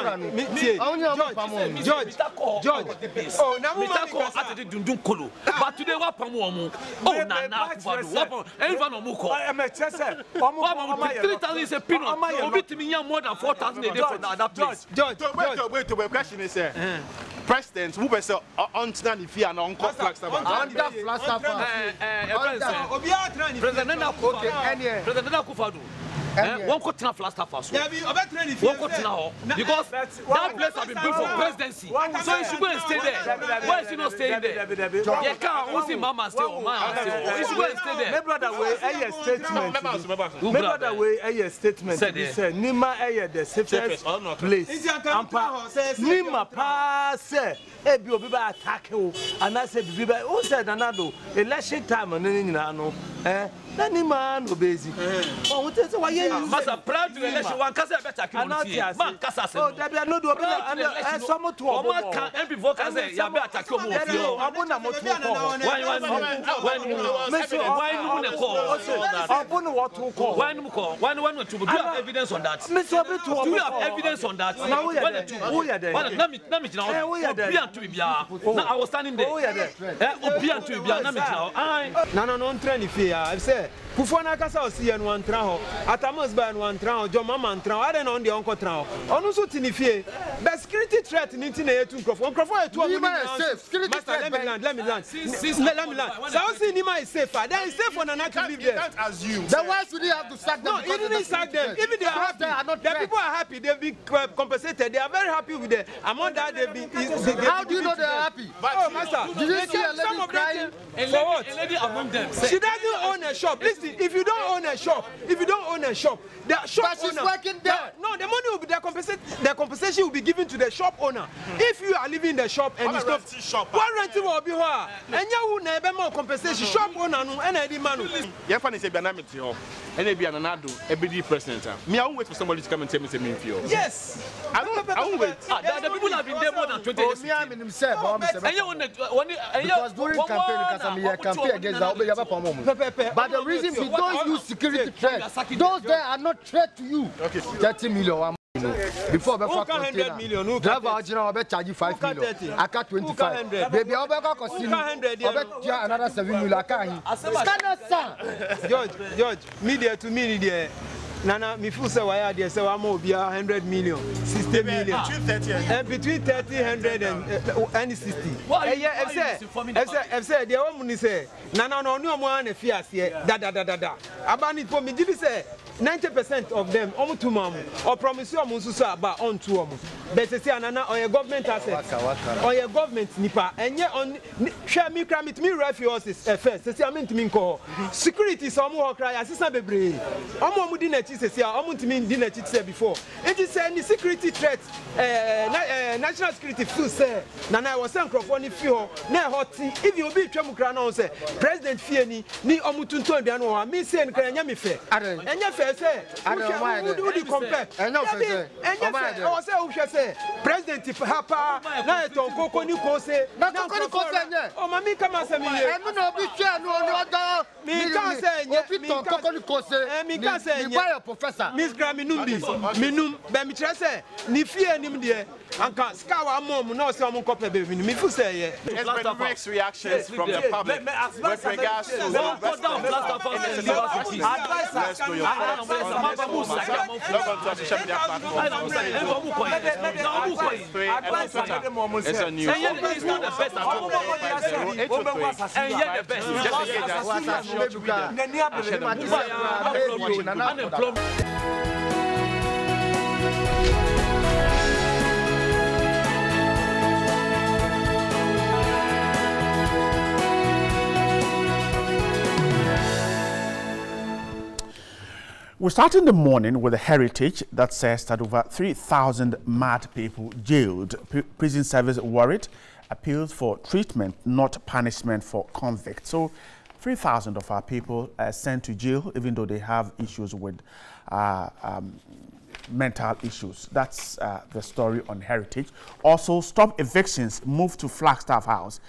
Oh, now Mr. Ko ati dundun kolo. But today what pamu? Oh, na kufadu. What? Everyone omuko. I'm a chese. 3,000 is a peanut. Obi timi more than 4,000 a day for that place. George. Wait. Question is president who be say on stand if and on flag star. President Akufadu One could turn Flagstaff house. One could turn because that place has been built for presidency. So you should go and stay there. Why is he not staying there? You can't see Mama stay or Mama stay. You should go and stay there. My brother, a statement. My brother, a statement. He said, Nima, the safest place. Nima, pass, Ebi Obiba attack you, and I said, who said another election time and then any man who busy. Oh, what is why you Master proud to election one Casa better man Casa. Oh, that are not doing some to a man can every vocal say, you better attack you. I want to have evidence on that. Do you have evidence on that? I was standing there. No, training fear. I say, Kufana Casa see and one trow, Atamas by one trow, John Mamma and trow, I don't know the uncle trow. On also Tinifie, but security threat in Internet to Crawford. Crawford, let me land. So see Nima is safer. That is safe for Nana to live there. Then why should he have to sack them? No, he didn't sack them. Even they are happy. The people are happy. They've been compensated. They are very happy with the amount that they've been. How do you know they are happy? Oh, Master. Did you see a lady crying? A lady among them. She doesn't own a shop. Listen, if you don't own a shop, the shop but she's owner, working there. No, the money will be the compensation will be given to the shop owner. If you are leaving the shop and it's not one renting will be here, and you will never more compensation. Shop owner no and any man. Your fan is a banana here, and they be an anado, a BD president. Me, I won't wait for somebody to come and tell me to me. Yes, I won't wait. The people have been there more than 20 years. Me, I'm in himself. Because during campaign against the but the reason we don't use security threats, those there are not threat to you. Okay. 30 million. Before before 100 million, driver original will charge you 5 million. I got 25. Baby, I'll be another 7 million. I can't. George, media to media. Nana, me feel say why there say I'm be 100 million, 60 million. Between 30, 100 and 60. I've said the woman say, Nana no more than fear here. Da. About it for me, did say 90% of them to mom or promise you about on to them. But they say Nana or your government asset or your government nipa and yet on share me cram it me refugees first. They say I mean to me call security some more cry assistant baby. Before. It is any security threat, national security few say, Nana was sent from few, now hot if you be Chamukrano say, President Fieni, ni Omutunto Biano, me say and Kranyami fair. And your fair say, I don't mind. Who do you compare? And no fair. And your say, President Papa, Nato, Coco Nico say, oh, Mammy, come and say, me, and no be sure, no, me can't say, me can't say, Professor Miss Grammy Minum Bemitrese, Nifia Nimdia, and Scour Mom, no some copy baby. Me for say, mixed reactions from the public with regards to We start in the morning with a heritage that says that over 3,000 mad people jailed. Prison service worried, appeals for treatment, not punishment for convicts. So 3,000 of our people are sent to jail, even though they have issues with mental issues. That's the story on heritage. Also, stop evictions, move to Flagstaff House.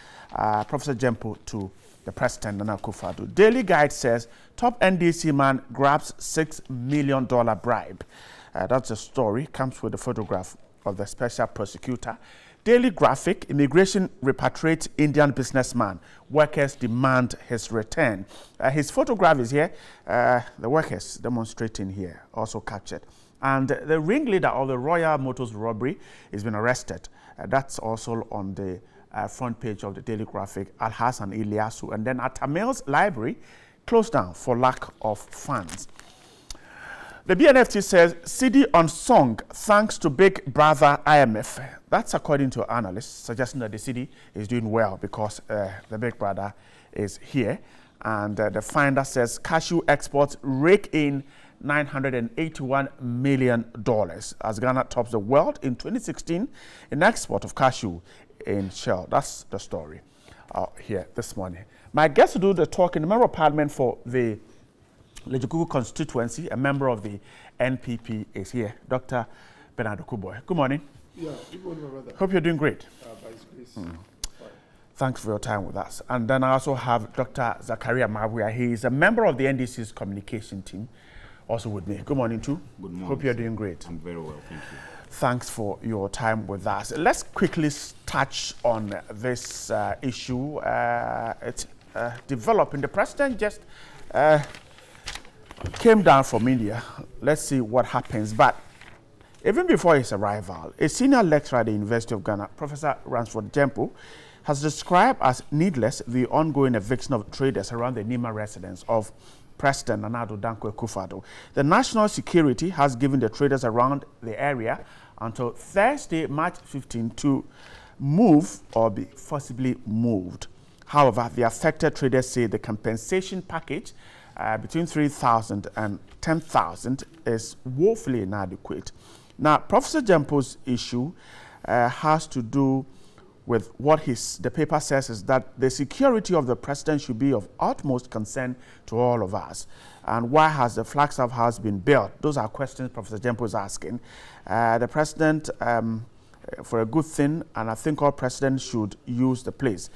Professor Jempo to the President, Nana Akufo-Addo. Daily Guide says top NDC man grabs $6 million bribe. That's a story, comes with a photograph of the special prosecutor. Daily Graphic, immigration repatriates Indian businessman. Workers demand his return. His photograph is here. The workers demonstrating here, also captured. And the ringleader of the Royal Motors robbery has been arrested. That's also on the front page of the Daily Graphic. Al-Hassan Ilyasu. And then at Tamil's library, closed down for lack of funds. The BNFT says cedi on song thanks to Big Brother IMF. That's according to analysts, suggesting that the cedi is doing well because the Big Brother is here. And the finder says cashew exports rake in $981 million as Ghana tops the world in 2016 in export of cashew in Shell. That's the story here this morning. My guest to do the talking, the Member of Parliament for the Lejukuku constituency, a member of the NPP, is here, Dr. Bernard Okuboy. Good morning. Yeah, good morning, my brother. Hope you're doing great. By His grace. Thanks for your time with us. And then I also have Dr. Zakaria Mabuya. He is a member of the NDC's communication team, also with me. Good morning, too. Good morning. Hope you're doing great. I'm very well, thank you. Thanks for your time with us. Let's quickly touch on this issue. It's developing. The president just came down from India. Let's see what happens. But even before his arrival, a senior lecturer at the University of Ghana, Professor Ransford Jempo, has described as needless the ongoing eviction of traders around the Nima residence of President Nana Addo Dankwa Akufo-Addo. The national security has given the traders around the area until Thursday, March 15, to move or be forcibly moved. However, the affected traders say the compensation package between 3,000 and 10,000 is woefully inadequate. Now, Professor Jempo's issue has to do with what the paper says is that the security of the president should be of utmost concern to all of us. And why has the Flagstaff House been built? Those are questions Professor Jempo is asking. The president, for a good thing, and I think all presidents should use the place.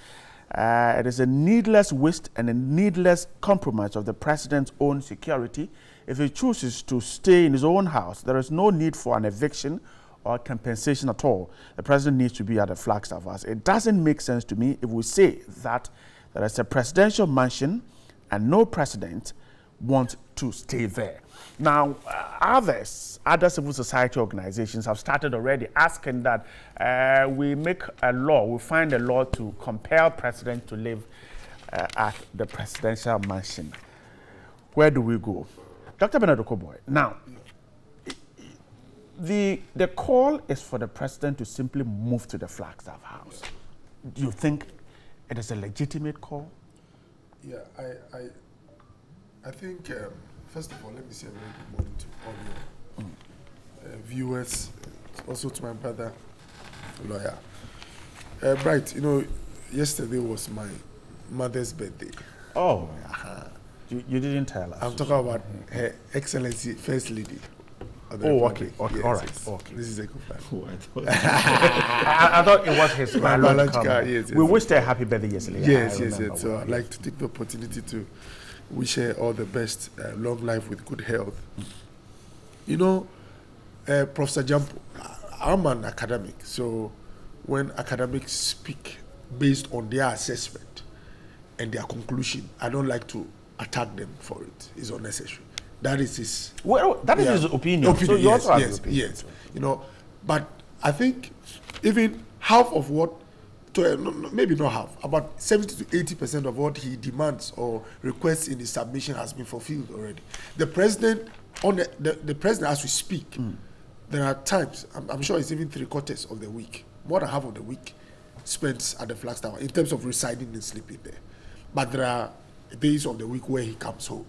It is a needless waste and a needless compromise of the president's own security. If he chooses to stay in his own house, there is no need for an eviction or compensation at all. The president needs to be at the Flagstaff House. It doesn't make sense to me if we say that there is a presidential mansion and no president wants to stay there. Now, other civil society organizations have started already asking that we make a law, we find a law to compel president to live at the presidential mansion. Where do we go? Dr. Bernard Okuboy, now, the call is for the president to simply move to the Flagstaff House. Do you think it is a legitimate call? Yeah, I think, first of all, let me say a very good morning to all your viewers, also to my brother, lawyer. Bright, you know, yesterday was my mother's birthday. Oh, you didn't tell us. I'm talking about Her Excellency First Lady. Oh, okay, yes, all right, yes. Okay. This is a good plan. I thought it was his biological. Yes. We wished her a happy birthday yesterday. Yes. So I'd like to take the opportunity to wish her all the best, long life with good health. You know, Professor Jempo, I'm an academic, so when academics speak based on their assessment and their conclusion, I don't like to attack them for it. It's unnecessary. That is his. Well, that is his opinion. So you also have his opinion. Yes. You know, but I think even half of what, maybe not half, about 70 to 80% of what he demands or requests in his submission has been fulfilled already. The president, the president, as we speak, there are times, I'm sure it's even 3/4 of the week, more than half of the week, spent at the Flagstaff in terms of residing and sleeping there. But there are days of the week where he comes home,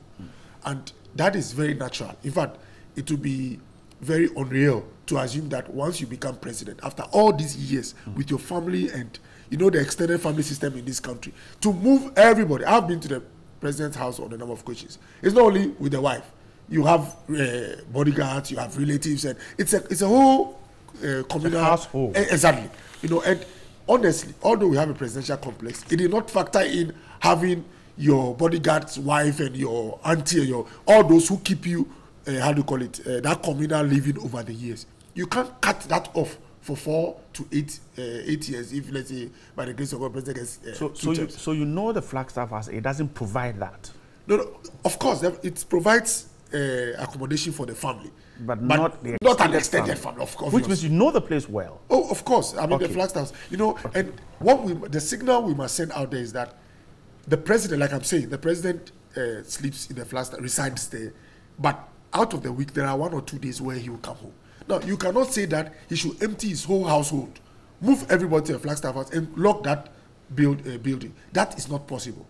and that is very natural. In fact, it would be very unreal to assume that once you become president, after all these years with your family and the extended family system in this country, to move everybody. I've been to the president's house on a number of occasions. It's not only with the wife. You have bodyguards, you have relatives, and it's a whole communal household. Exactly. And honestly, although we have a presidential complex, it did not factor in having your bodyguard's wife and your auntie and all those who keep you, that communal living over the years. You can't cut that off for 4 to 8 years if, let's say, by the grace of God, president gets so you know the Flagstaff House, it doesn't provide that? No, of course, it provides accommodation for the family. But not an extended family, of course. Which means you know the place well. Oh, of course. I mean, the Flagstaff, and the signal we must send out there is that the president, like I'm saying, the president sleeps in the Flagstaff, resides there, but out of the week, there are 1 or 2 days where he will come home. Now, you cannot say that he should empty his whole household, move everybody to a Flagstaff house, and lock that building. That is not possible.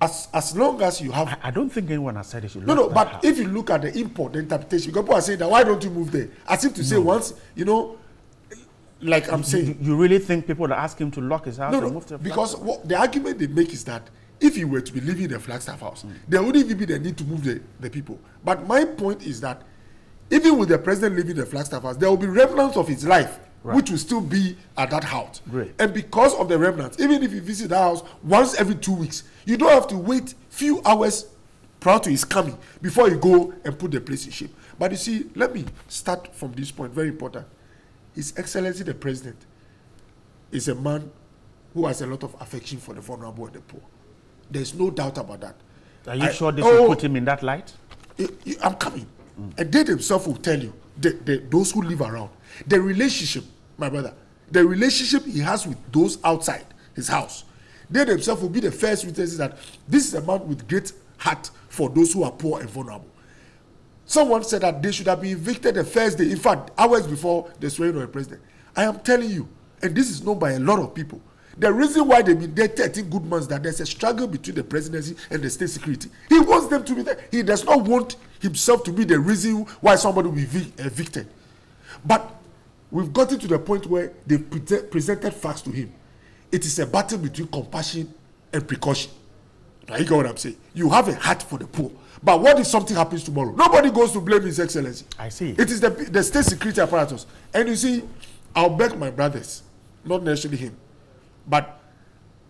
As long as you have... I don't think anyone has said it should. No, but house. If you look at the import, the interpretation, because people are saying that, why don't you move there? As if to say once, you know, like I'm saying... You really think people that ask him to lock his house and move to a because the argument they make is that if he were to be living in a Flagstaff house, there wouldn't even be the need to move the people. But my point is that even with the president living in the Flagstaff house, there will be remnants of his life, which will still be at that house. Great. And because of the remnants, even if you visit that house once every 2 weeks, you don't have to wait few hours prior to his coming before you go and put the place in shape. But you see, let me start from this point, very important. His Excellency the President is a man who has a lot of affection for the vulnerable and the poor. There's no doubt about that. Are you sure this will put him in that light? I'm coming. And they themselves will tell you, those who live around, the relationship, my brother, the relationship he has with those outside his house, they themselves will be the first witnesses that this is a man with great heart for those who are poor and vulnerable. Someone said that they should have been evicted the first day, in fact, hours before the swearing of the president. I am telling you, and this is known by a lot of people, the reason why they've been there 13 good months, that there's a struggle between the presidency and the state security. He wants them to be there. He does not want himself to be the reason why somebody will be evicted. But we've gotten to the point where they presented facts to him. It is a battle between compassion and precaution. Now, you get what I'm saying? You have a heart for the poor. But what if something happens tomorrow? Nobody goes to blame His Excellency. I see. It is the state security apparatus. And you see, I'll beg my brothers, not necessarily him, but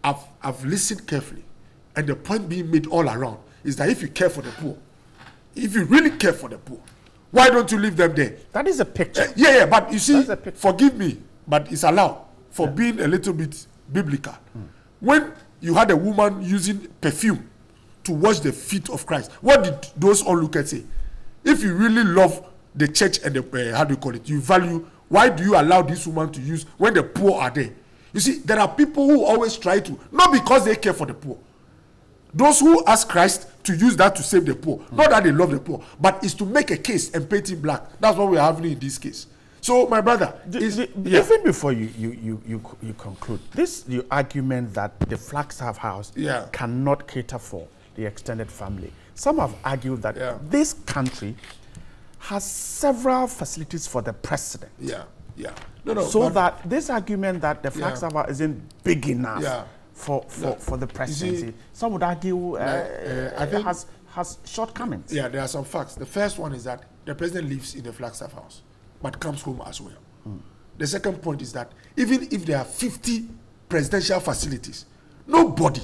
I've listened carefully. And the point being made all around is that if you care for the poor, if you really care for the poor, why don't you leave them there? That is a picture. Yeah, but you see, forgive me, but it's allowed for being a little bit biblical. When you had a woman using perfume to wash the feet of Christ, what did those onlookers say? If you really love the church and the, how do you call it, you value, why do you allow this woman to use when the poor are there? You see, there are people who always try to, not because they care for the poor. Those who ask Christ to use that to save the poor, not that they love the poor, but it's to make a case and paint it black. That's what we're having in this case. So, my brother, even before you conclude, this your argument that the Flagstaff House cannot cater for the extended family. Some have argued that this country has several facilities for the president. So that this argument that the Flagstaff House isn't big enough for the presidency, see, some would argue I think it has shortcomings. Yeah, there are some facts. The first one is that the president lives in the Flagstaff House, but comes home as well. The second point is that even if there are 50 presidential facilities, nobody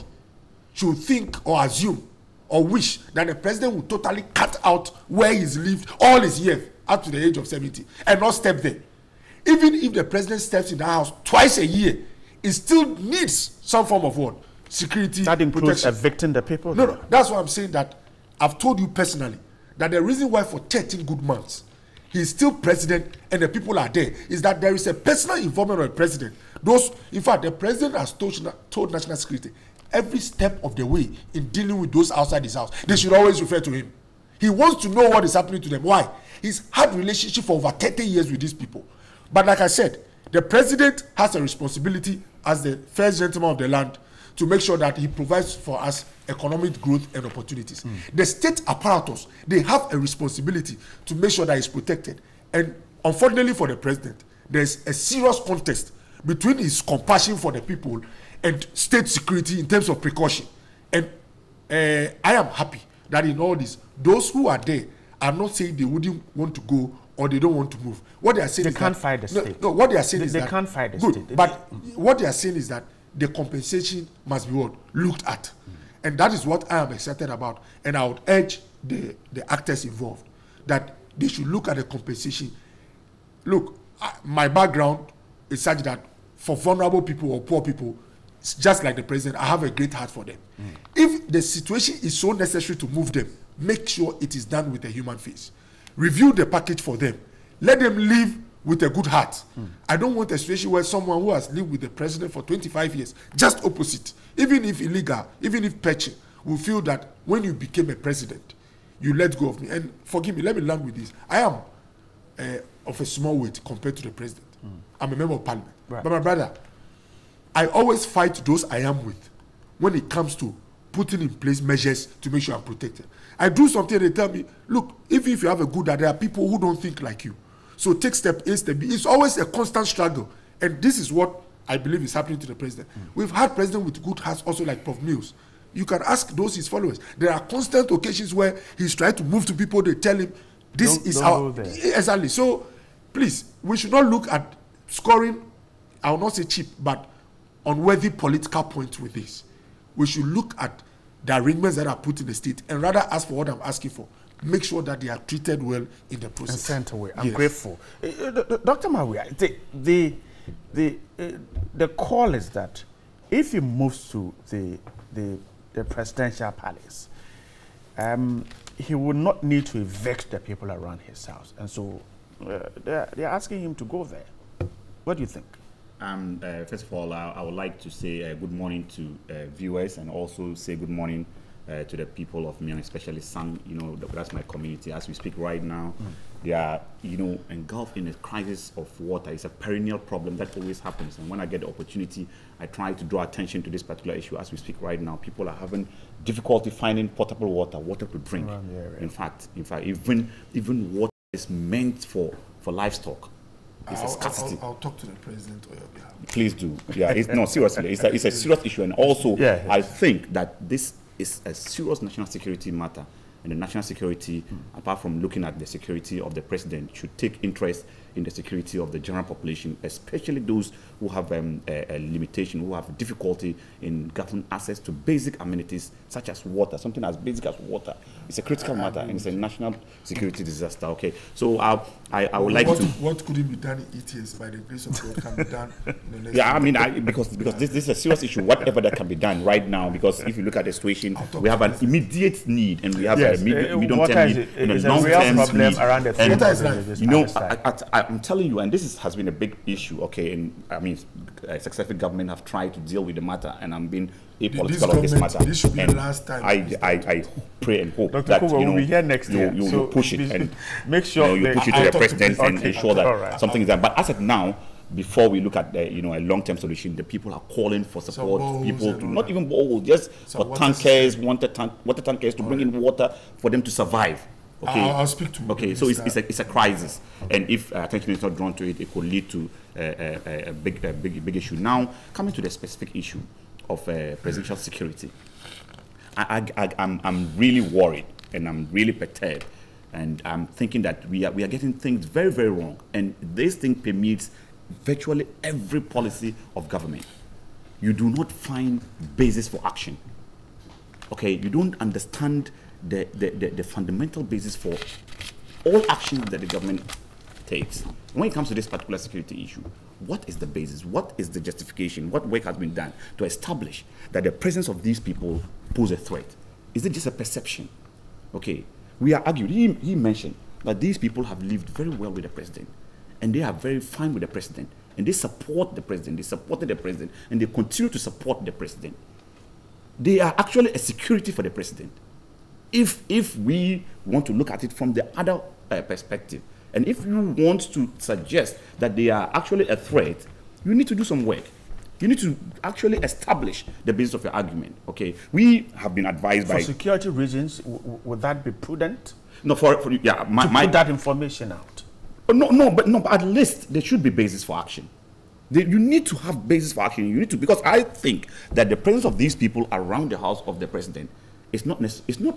should think or assume or wish that the president will totally cut out where he's lived all his years up to the age of 70 and not step there. Even if the president steps in the house twice a year, it still needs some form of what? Security. That includes evicting the people? No, that's why I'm saying that I've told you personally that the reason why for 13 good months he's still president and the people are there is that there is a personal involvement of the president. In fact, the president has told national security every step of the way in dealing with those outside his house, they should always refer to him. He wants to know what is happening to them. Why? He's had relationship for over 30 years with these people. But like I said, the president has a responsibility as the first gentleman of the land to make sure that he provides for us economic growth and opportunities. The state apparatus, they have a responsibility to make sure that it's protected. And unfortunately for the president, there's a serious contest between his compassion for the people and state security in terms of precaution. And I am happy that in all this, those who are there are not saying they wouldn't want to go or they don't want to move. What they are saying is they can't fight the state. No, what they are saying is that they can't fight the state. But what they are saying is that the compensation must be what? Looked at. And that is what I am excited about. And I would urge the actors involved that they should look at the compensation. Look, my background is such that for vulnerable people or poor people, just like the president, I have a great heart for them. If the situation is so necessary to move them, make sure it is done with a human face. Review the package for them. Let them live with a good heart. I don't want a situation where someone who has lived with the president for 25 years, just opposite, even if illegal, even if patchy, will feel that when you became a president, you let go of me. And forgive me, let me land with this. I am of a small weight compared to the president. I'm a member of parliament. Right. But my brother, I always fight those I am with when it comes to putting in place measures to make sure I'm protected. I do something, they tell me, look, even if you have a good idea, there are people who don't think like you. So take step A, step B. It's always a constant struggle. And this is what I believe is happening to the president. We've had president with good hearts also like Prof. Mills. You can ask those his followers. There are constant occasions where he's trying to move to people, they tell him, this is our... Exactly. So, please, we should not look at scoring, I will not say cheap, but unworthy political points with this. We should look at the arrangements that are put in the state and rather ask for what I'm asking for. Make sure that they are treated well in the process. And sent away. I'm grateful. Dr. Maria, the call is that if he moves to the presidential palace, he will not need to evict the people around his house. And so they're asking him to go there. What do you think? First of all, I would like to say good morning to viewers and also say good morning to the people of Miami, especially San, that's my community. As we speak right now, they are, engulfed in a crisis of water. It's a perennial problem that always happens. And when I get the opportunity, I try to draw attention to this particular issue. As we speak right now, people are having difficulty finding potable water to drink. In fact, even water is meant for livestock. It's a scarcity. I'll talk to the president on your behalf. Please do. Yeah, seriously, it's a serious issue. And also, I think that this is a serious national security matter. And the national security, apart from looking at the security of the president, should take interest in the security of the general population, especially those who have a limitation, who have difficulty in getting access to basic amenities such as water, something as basic as water. It's a critical matter and it's a national security disaster. Okay, so I would like to... What could be done in ETS by the grace of God can be done in the next because this is a serious issue, whatever that can be done right now, because if you look at the situation, we have an immediate need and we have a medium-term need and a long-term need. Around I'm telling you, and this has been a big issue, okay, and I mean, successive government have tried to deal with the matter, and I'm being apolitical of this matter. This should be the last time. I pray and hope Dr. that Kubo will be here next year. You push it and make sure you push it to the president and ensure that something is done. But as of now, before we look at a long-term solution, the people are calling for support. People to not even bowl, just for tankers, water tankers to bring in water for them to survive. Okay. I'll speak to. Okay, so it's a crisis, and if attention is not drawn to it, it could lead to a big issue. Now, coming to the specific issue of presidential security, I'm really worried and I'm really perturbed, and I'm thinking that we are getting things very, very wrong, and this thing permeates virtually every policy of government. You do not find basis for action. Okay, you don't understand the fundamental basis for all actions that the government takes. When it comes to this particular security issue, what is the basis? What is the justification? What work has been done to establish that the presence of these people pose a threat? Is it just a perception? Okay, we are arguing. He mentioned that these people have lived very well with the president, and they are very fine with the president, and they support the president. They supported the president, and they continue to support the president. They are actually a security for the president. If we want to look at it from the other perspective, and if you want to suggest that they are actually a threat, you need to do some work. You need to actually establish the basis of your argument. Okay, we have been advised for security reasons. Would that be prudent? No, to put that information out. But at least there should be basis for action. You need to have basis for action. You need to, because I think that the presence of these people around the house of the president it's not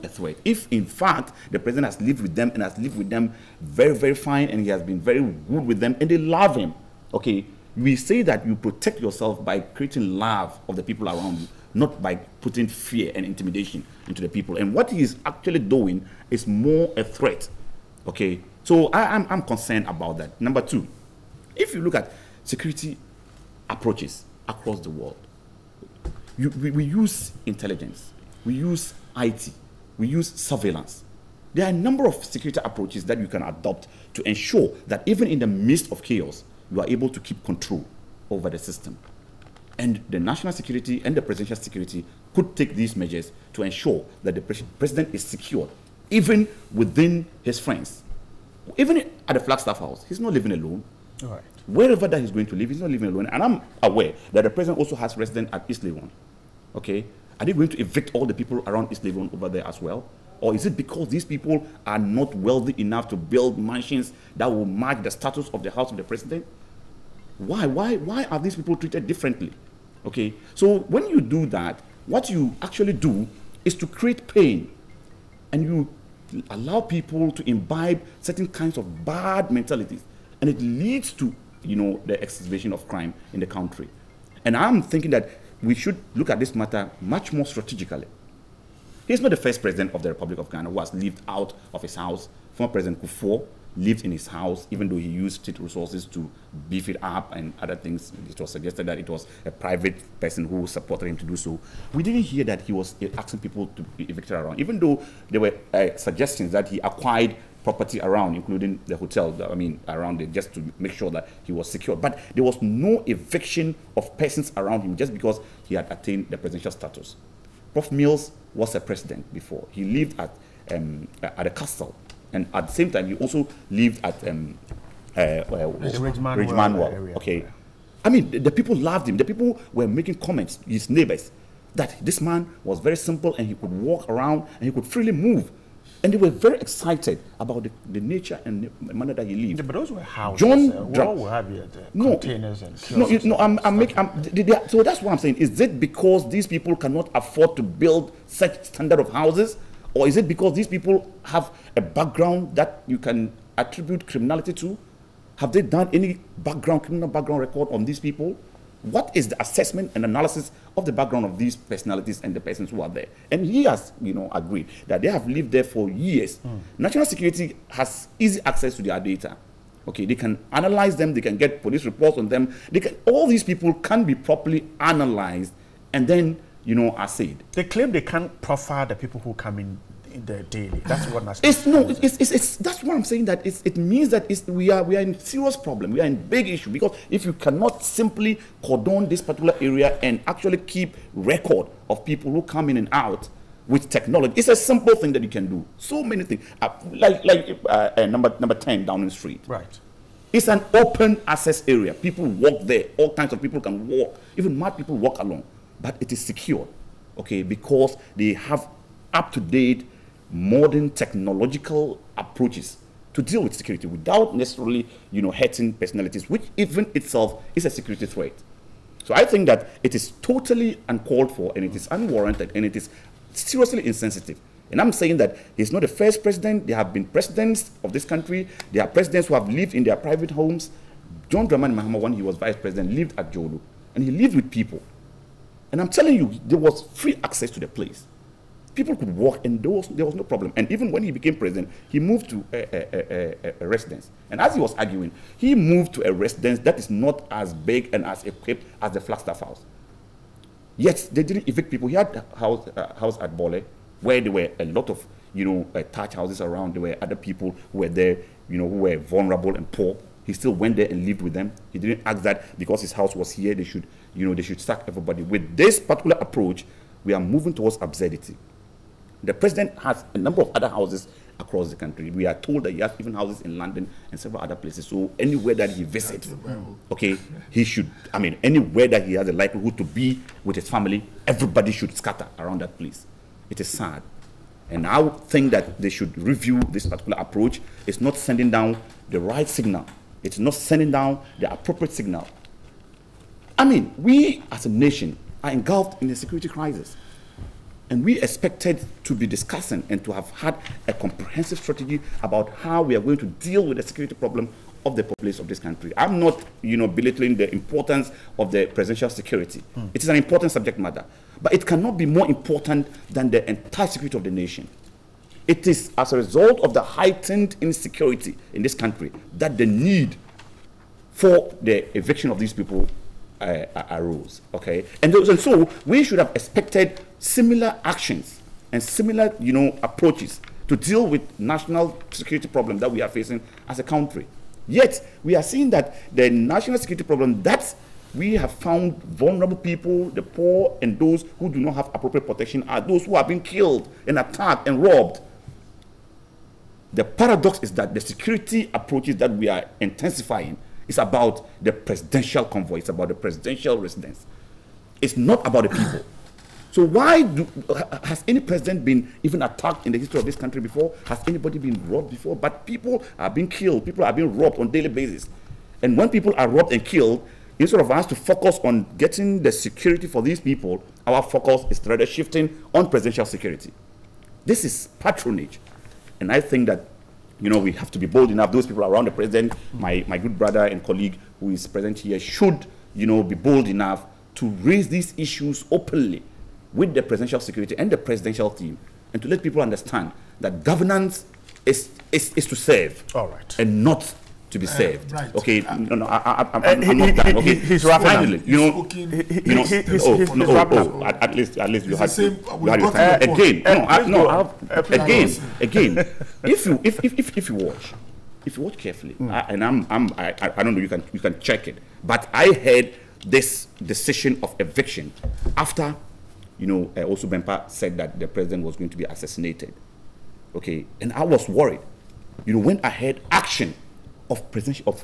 a threat. If in fact the president has lived with them and has lived with them very, very fine, and he has been very good with them and they love him, okay, we say that you protect yourself by creating love of the people around you, not by putting fear and intimidation into the people. And what he is actually doing is more a threat, okay? So I'm concerned about that. Number two, if you look at security approaches across the world, we use intelligence, we use IT, we use surveillance. There are a number of security approaches that you can adopt to ensure that even in the midst of chaos, you are able to keep control over the system. And the national security and the presidential security could take these measures to ensure that the president is secured even within his friends. Even at the Flagstaff House, he's not living alone. All right. Wherever that he's going to live, he's not living alone. And I'm aware that the president also has residents at East Legon. Okay? Are they going to evict all the people around East Legon over there as well? Or is it because these people are not wealthy enough to build mansions that will match the status of the house of the president? Why are these people treated differently? Okay? So when you do that, what you actually do is to create pain, and you allow people to imbibe certain kinds of bad mentalities, and it leads to, you know, the exacerbation of crime in the country. And I'm thinking that we should look at this matter much more strategically. He's not the first president of the Republic of Ghana who has lived out of his house. Former President Kufuor lived in his house, even though he used state resources to beef it up and other things. It was suggested that it was a private person who supported him to do so. We didn't hear that he was asking people to be evicted around, even though there were suggestions that he acquired property around, including the hotel, around it, just to make sure that he was secure. But there was no eviction of persons around him just because he had attained the presidential status. Prof. Mills was a president before. He lived at a castle, and at the same time, he also lived at Ridgemont. Okay, I mean, the people loved him. The people were making comments, his neighbors, that this man was very simple and he could walk around and he could freely move. And they were very excited about the nature and the manner that he lived. Yeah, but those were houses. John will have containers and kiosks. So that's what I'm saying. Is it because these people cannot afford to build such standard of houses? Or is it because these people have a background that you can attribute criminality to? Have they done any criminal background record on these people? What is the assessment and analysis of the background of these personalities and the persons who are there? And he has, agreed that they have lived there for years. National security has easy access to their data. Okay, they can analyze them, they can get police reports on them. All these people can be properly analyzed and then, assayed. They claim they can't profile the people who come in the daily. That's what that's what I'm saying, that it means that we are in serious problem. We are in big issue, because if you cannot simply cordon this particular area and actually keep record of people who come in and out with technology, it's a simple thing that you can do. So many things, number 10 Downing Street. Right. It's an open access area. People walk there. All kinds of people can walk. Even mad people walk along. But it is secure, okay, because they have up-to-date modern technological approaches to deal with security without necessarily, hurting personalities, which even itself is a security threat. So I think that it is totally uncalled for, and it is unwarranted, and it is seriously insensitive. And I'm saying that he's not the first president. There have been presidents of this country. There are presidents who have lived in their private homes. John Dramani Mahama, when he was vice president, lived at Jolo, and he lived with people. And I'm telling you, there was free access to the place. People could walk, and there was no problem. And even when he became president, he moved to a residence. And as he was arguing, he moved to a residence that is not as big and as equipped as the Flagstaff House. Yet they didn't evict people. He had a house at Bole, where there were a lot of thatch houses around. There were other people who were there, who were vulnerable and poor. He still went there and lived with them. He didn't ask that because his house was here, they should sack everybody. With this particular approach, we are moving towards absurdity. The president has a number of other houses across the country. We are told that he has even houses in London and several other places. So anywhere that he visits, okay, he should, anywhere that he has a likelihood to be with his family, everybody should scatter around that place. It is sad. And I would think that they should review this particular approach. It's not sending down the right signal. It's not sending down the appropriate signal. We as a nation are engulfed in a security crisis. And we expected to be discussing and to have had a comprehensive strategy about how we are going to deal with the security problem of the population of this country. I'm not, belittling the importance of the presidential security. It is an important subject matter. But it cannot be more important than the entire security of the nation. It is as a result of the heightened insecurity in this country that the need for the eviction of these people arose, okay? And so we should have expected similar actions and similar, approaches to deal with national security problems that we are facing as a country. Yet, we are seeing that the national security problem that we have found vulnerable people, the poor, and those who do not have appropriate protection are those who have been killed and attacked and robbed. The paradox is that the security approaches that we are intensifying is about the presidential convoy, it's about the presidential residence. It's not about the people. So why has any president been even attacked in the history of this country before? Has anybody been robbed before? But people are being killed, people are being robbed on a daily basis. And when people are robbed and killed, instead of us to focus on getting the security for these people, our focus is rather shifting on presidential security. This is patronage. And I think that, you know, we have to be bold enough. Those people around the president, my good brother and colleague who is present here, should, you know, be bold enough to raise these issues openly with the presidential security and the presidential team, and to let people understand that governance is to serve, and not to be served. Right. Okay, I'm not done. Okay, he's wrapping up. At least you had again. If you watch carefully, I don't know, you can check it, but I heard this decision of eviction after, you know, also Bempa said that the president was going to be assassinated. Okay, and I was worried. You know, when I heard action of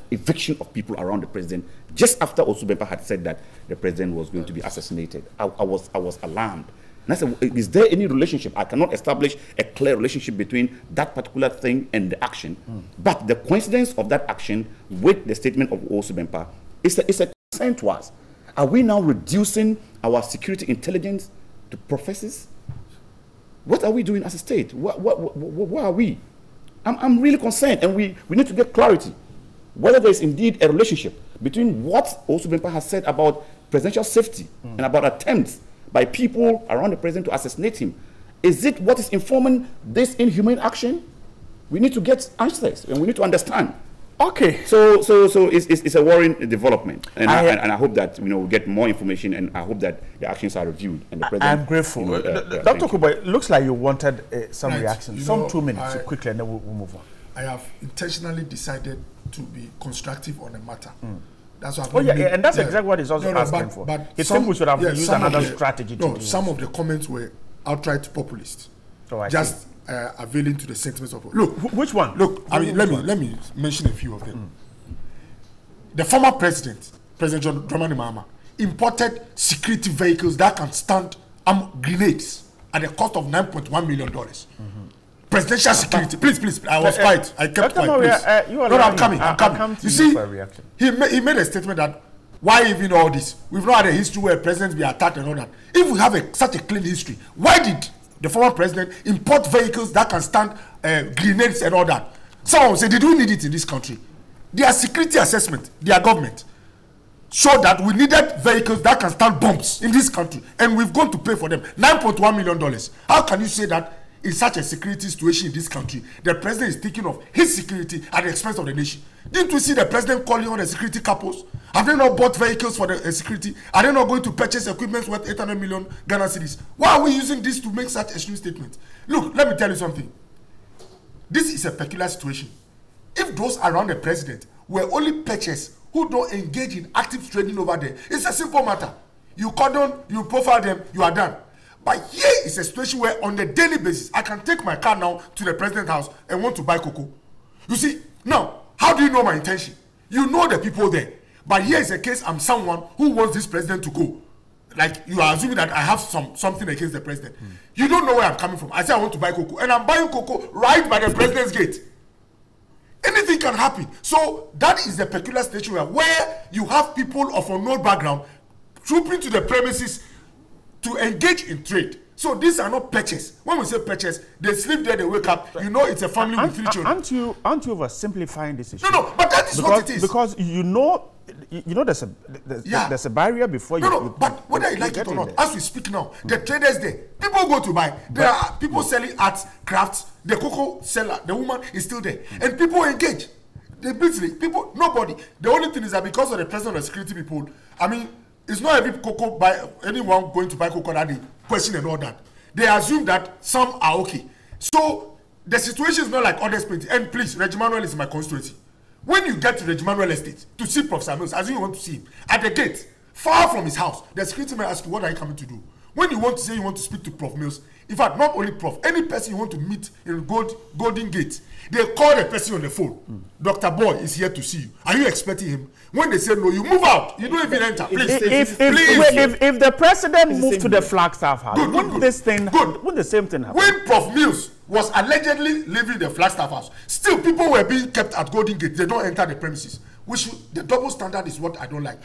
eviction of people around the president just after also Bempa had said that the president was going to be assassinated, I was alarmed. And I said, is there any relationship? I cannot establish a clear relationship between that particular thing and the action. But the coincidence of that action with the statement of also Bempa is a concern to us. Are we now reducing our security intelligence to prophecies? What are we doing as a state? Where are we? I'm really concerned, and we need to get clarity whether there is indeed a relationship between what also Bempa has said about presidential safety and about attempts by people around the president to assassinate him. Is it what is informing this inhumane action? We need to get answers, and we need to understand. Okay. So it's a worrying development, and I hope that, you know, we get more information, and I hope that the actions are reviewed. And the president, I'm grateful. You know, Dr. Kubo, it looks like you wanted some reaction. Some 2 minutes, quickly, and then we'll move on. I have intentionally decided to be constructive on the matter. That's what. And that's exactly what he's also asking for. But he think we should have used another strategy to do some of the comments were outright populist. Oh, just availing to the sentiments of. Look, which one? Look, I mean, let me mention a few of them. The former president, President John Dramani Mahama, imported security vehicles that can stand grenades at the cost of $9.1 million. Presidential security. Please. I was quiet. I kept quiet. I'm coming. You see, he made a statement that why even all this? We've not had a history where presidents be attacked and all that. If we have such a clean history, why did the former president import vehicles that can stand grenades and all that? Someone say, did we need it in this country? Their security assessment, their government, showed that we needed vehicles that can stand bombs in this country, and we've gone to pay for them $9.1 million. How can you say that in such a security situation in this country, the president is thinking of his security at the expense of the nation? Didn't we see the president calling on the security couples? Have they not bought vehicles for the security? Are they not going to purchase equipment worth 800 million Ghana cedis? Why are we using this to make such extreme statements? Look, let me tell you something. This is a peculiar situation. If those around the president were only purchased who don't engage in active trading over there, it's a simple matter. You cordon, you profile them, you are done. But here is a situation where on a daily basis, I can take my car now to the president's house and want to buy cocoa. You see, now, how do you know my intention? You know the people there. But here is a case, I'm someone who wants this president to go. Like, you are assuming that I have something against the president. You don't know where I'm coming from. I say I want to buy cocoa, and I'm buying cocoa right by the president's gate. Anything can happen. So that is the peculiar situation where you have people of unknown background trooping to the premises to engage in trade. So these are not purchase. When we say purchase, they sleep there, they wake up. You know it's a family with 3 children. Aren't you oversimplifying this issue? No, but that is what it is. Because you know there's a barrier before you. But whether you like it or not, as we speak now, the traders there, people go to buy. There are people selling arts, crafts. The cocoa seller, the woman is still there, and people engage. They busy. People, nobody. The only thing is that because of the presence of the security people, I mean, it's not every cocoa by anyone going to buy cocoa that they question and all that. They assume that some are okay. So the situation is not like others. And please, Reggie Manuel is my constituency. When you get to Reggie Manuel Estate to see Prof. Samuels, as you want to see him, at the gate, far from his house, the security man asks you, what are you coming to do? When you want to say you want to speak to Prof. Mills, In fact, not only Prof, any person you want to meet in Golden Gate, they call the person on the phone. Dr. Boy is here to see you. Are you expecting him? When they say no, you move out. You don't even enter. Please, If the president moved to the Flagstaff House, wouldn't the same thing happen? When Prof Mills was allegedly leaving the Flagstaff House, still people were being kept at Golden Gate. They don't enter the premises. The double standard is what I don't like.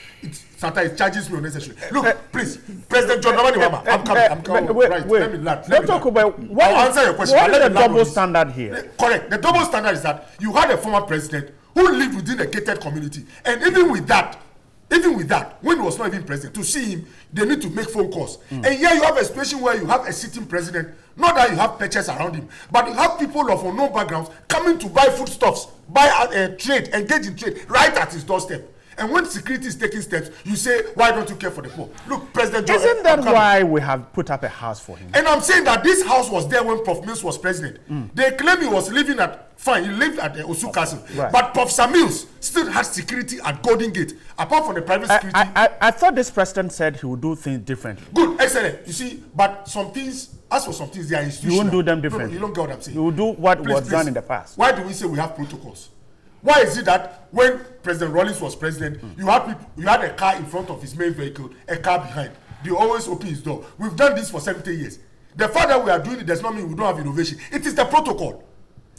Sometimes it charges me unnecessarily. Look, please, President John Dramani Mahama, I'm coming. Right, let me land. Don't talk about I'll answer your question. What is the double standard here? Correct. The double standard is that you had a former president who lived within a gated community, and even with that, when he was not even president, to see him, they need to make phone calls. And here you have a situation where you have a sitting president, not that you have purchase around him, but you have people of unknown backgrounds coming to buy foodstuffs, buy trade, engage in trade, right at his doorstep. And when security is taking steps, you say, why don't you care for the poor? Look, President John... Isn't that why we have put up a house for him? And I'm saying that this house was there when Prof Mills was president. They claim he was living at... Fine, he lived at the Osu Castle. Right. But Prof Mills still had security at Golden Gate, apart from the private security. I thought this president said he would do things differently. Good, excellent. You see, but some things, as for some things, they are institutional. You won't do them differently. No, you don't get what I'm saying. You will do what was done in the past. Why do we say we have protocols? Why is it that when President Rawlings was president, you had a car in front of his main vehicle, a car behind? They always open his door. We've done this for 70 years. The fact that we are doing it does not mean we don't have innovation. It is the protocol.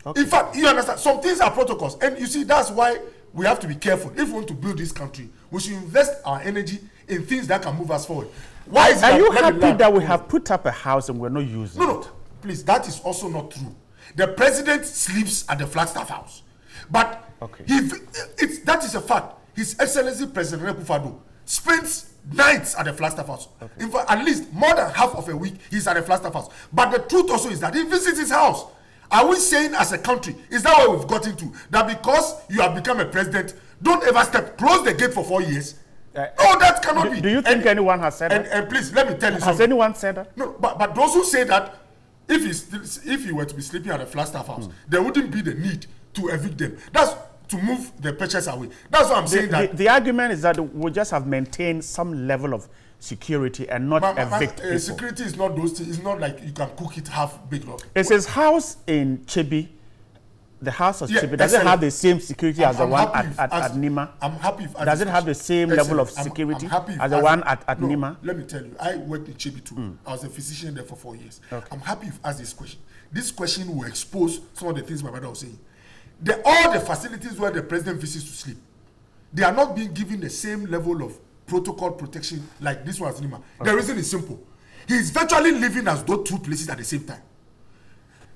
Okay. In fact, you understand, some things are protocols. And you see, that's why we have to be careful. If we want to build this country, we should invest our energy in things that can move us forward. Why is Are you happy that we have put up a house and we're not using it? No, please, that is also not true. The president sleeps at the Flagstaff House. But that is a fact. His Excellency President Akufo-Addo spends nights at the Flagstaff House. In fact, at least more than half of a week, he's at the Flagstaff House. But the truth also is that he visits his house. Are we saying as a country, is that what we've gotten to? That because you have become a president, don't ever close the gate for 4 years? No, that cannot be. Do you think anyone has said that? And please, let me tell you something. Has anyone said that? No, but those who say that, if he were to be sleeping at the Flagstaff House, there wouldn't be the need to evict them. That's to move the purchase away. That's what I'm saying. The argument is that we just have maintained some level of security and not evict people. Security is not those things. It's not like you can cook it half big. It's his house in Chibi. The house of Chibi, does it have the same security as the one at Nima? I'm happy. Does it have the same level of security as the one at Nima? Let me tell you, I worked in Chibi too. I was a physician there for 4 years. Okay. I'm happy you've asked this question. This question will expose some of the things my brother was saying. All the facilities where the president visits to sleep, they are not being given the same level of protocol protection like this one at Nima. Okay. The reason is simple. He is virtually living as those two places at the same time.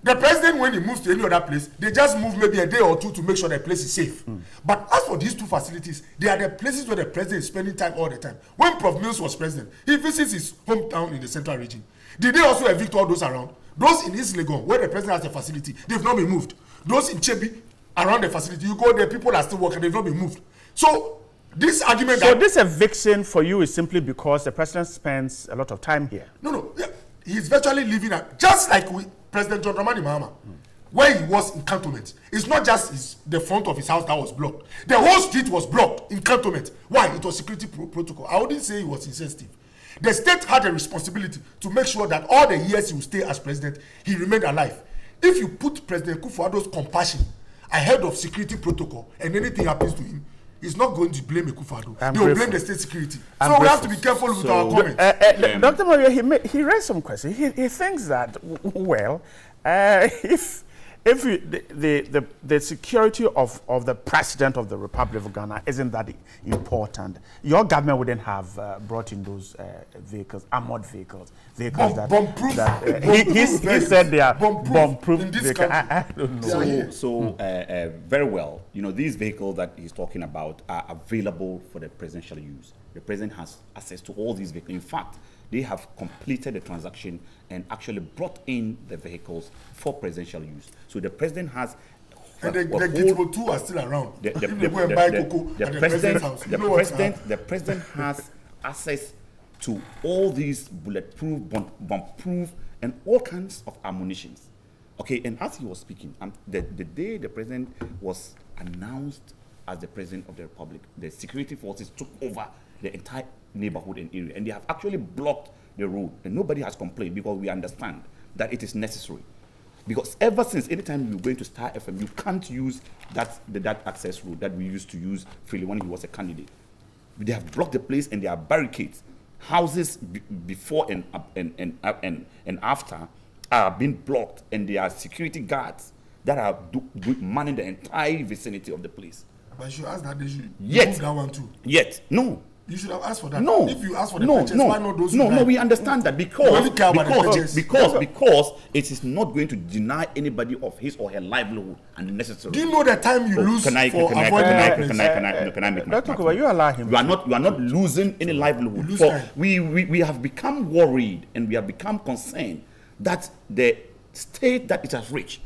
The president, when he moves to any other place, they just move maybe a day or two to make sure the place is safe. But as for these two facilities, they are the places where the president is spending time all the time. When Prof Mills was president, he visits his hometown in the central region. Did they also evict all those around? Those in East Legon, where the president has a facility, they've not been moved. Those in Chebi, around the facility, you go there, people are still working, they've not been moved. So this argument... So this eviction for you is simply because the president spends a lot of time here? No. Yeah, he's virtually living just like President John Dramani Mahama, where he was in cantonment. It's not just the front of his house that was blocked. The whole street was blocked in cantonment. Why? It was security protocol. I wouldn't say he was insensitive. The state had a responsibility to make sure that all the years he would stay as president, he remained alive. If you put President Akufo-Addo's compassion ahead of security protocol and anything happens to him, he's not going to blame Akufo-Addo. They will blame the state security. So we have to be careful with our comments. Dr. Mario, he raised some questions. He thinks that, well, if the security of the president of the Republic of Ghana isn't that important, your government wouldn't have brought in those vehicles, armored vehicles he said they are bomb-proof vehicles. I don't know. Very well, these vehicles that he's talking about are available for the presidential use. The president has access to all these vehicles. In fact, they have completed the transaction and actually brought in the vehicles for presidential use. So the president has... And the Gitmo 2 are still around. The president has access to all these bulletproof, bomb-proof, and all kinds of ammunitions. Okay, and as he was speaking, the day the president was announced as the president of the Republic, the security forces took over the entire neighborhood and area, and they have actually blocked the road, and nobody has complained because we understand that it is necessary. Because ever since, anytime you're going to Star FM, you can't use that access route that we used to use freely when he was a candidate. They have blocked the place and there are barricades. Houses before and after are being blocked, and there are security guards that are manning the entire vicinity of the place. But you should ask that they should Yet, that one too. Yet, no. You should have asked for that. No. If you ask for the purchase, why not those? No, we understand that because it is not going to deny anybody of his or her livelihood unnecessarily. Do you know the time you lose for avoiding? Can I make my point? You allow him. You are not losing any livelihood. We have become worried and we have become concerned that the state that it has reached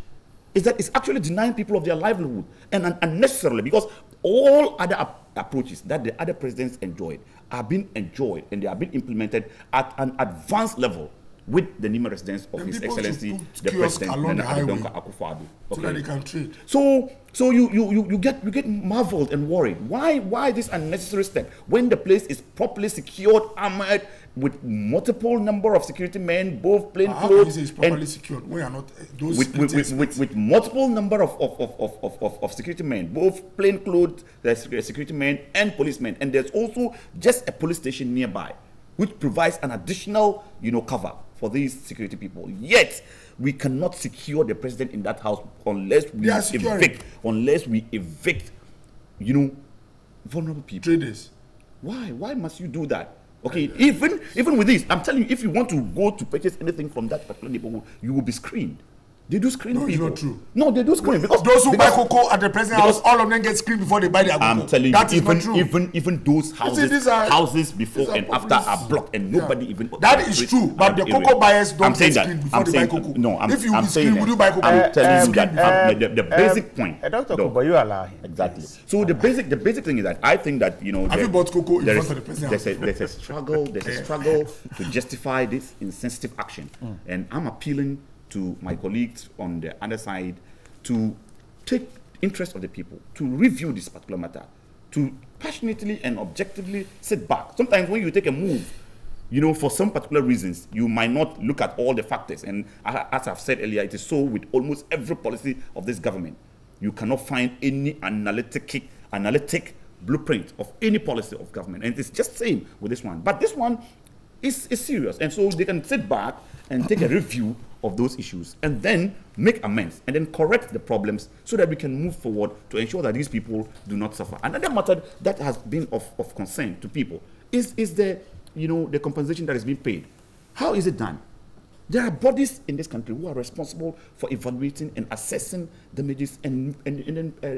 is that it's actually denying people of their livelihood, and unnecessarily, because all other approaches that the other presidents enjoyed are being enjoyed and they are being implemented at an advanced level with the Nima residents of His Excellency the President Nana Adonka Akufo-Addo. So that they can trade. So you get marveled and worried. Why this unnecessary step when the place is properly secured, armored, with multiple number of security men, both plain clothes, it's properly secured. We are not those with multiple number of security men, both plain clothes, security men and policemen, and there's also just a police station nearby, which provides an additional cover for these security people. Yet we cannot secure the president in that house unless we evict vulnerable people. Traders. Why must you do that? Okay, even with this, I'm telling you, if you want to go to purchase anything from that particular neighborhood, you will be screened. They do screen people. No, it's not true. No, they do screen because those who buy cocoa at the president house, all of them get screened before they buy their cocoa. I'm telling that you, is even those houses before and after are blocked, and nobody even. That is true, but the cocoa buyers don't get screened before they buy cocoa. No, if you screen, would you buy cocoa? I'm telling you that the basic point. Dr. Kuba, you allow him. Exactly. So the basic thing is that I think that have you bought cocoa in front of the president? There's a struggle to justify this insensitive action, and I'm appealing to my colleagues on the other side to take interest of the people, to review this particular matter, to passionately and objectively sit back. Sometimes when you take a move, for some particular reasons, you might not look at all the factors. And as I've said earlier, it is so with almost every policy of this government. You cannot find any analytic blueprint of any policy of government. And it's just the same with this one. But this one is serious. And so they can sit back and take a review of those issues and then make amends and then correct the problems so that we can move forward to ensure that these people do not suffer. Another matter that has been of concern to people is the the compensation that is being paid. How is it done? There are bodies in this country who are responsible for evaluating and assessing damages and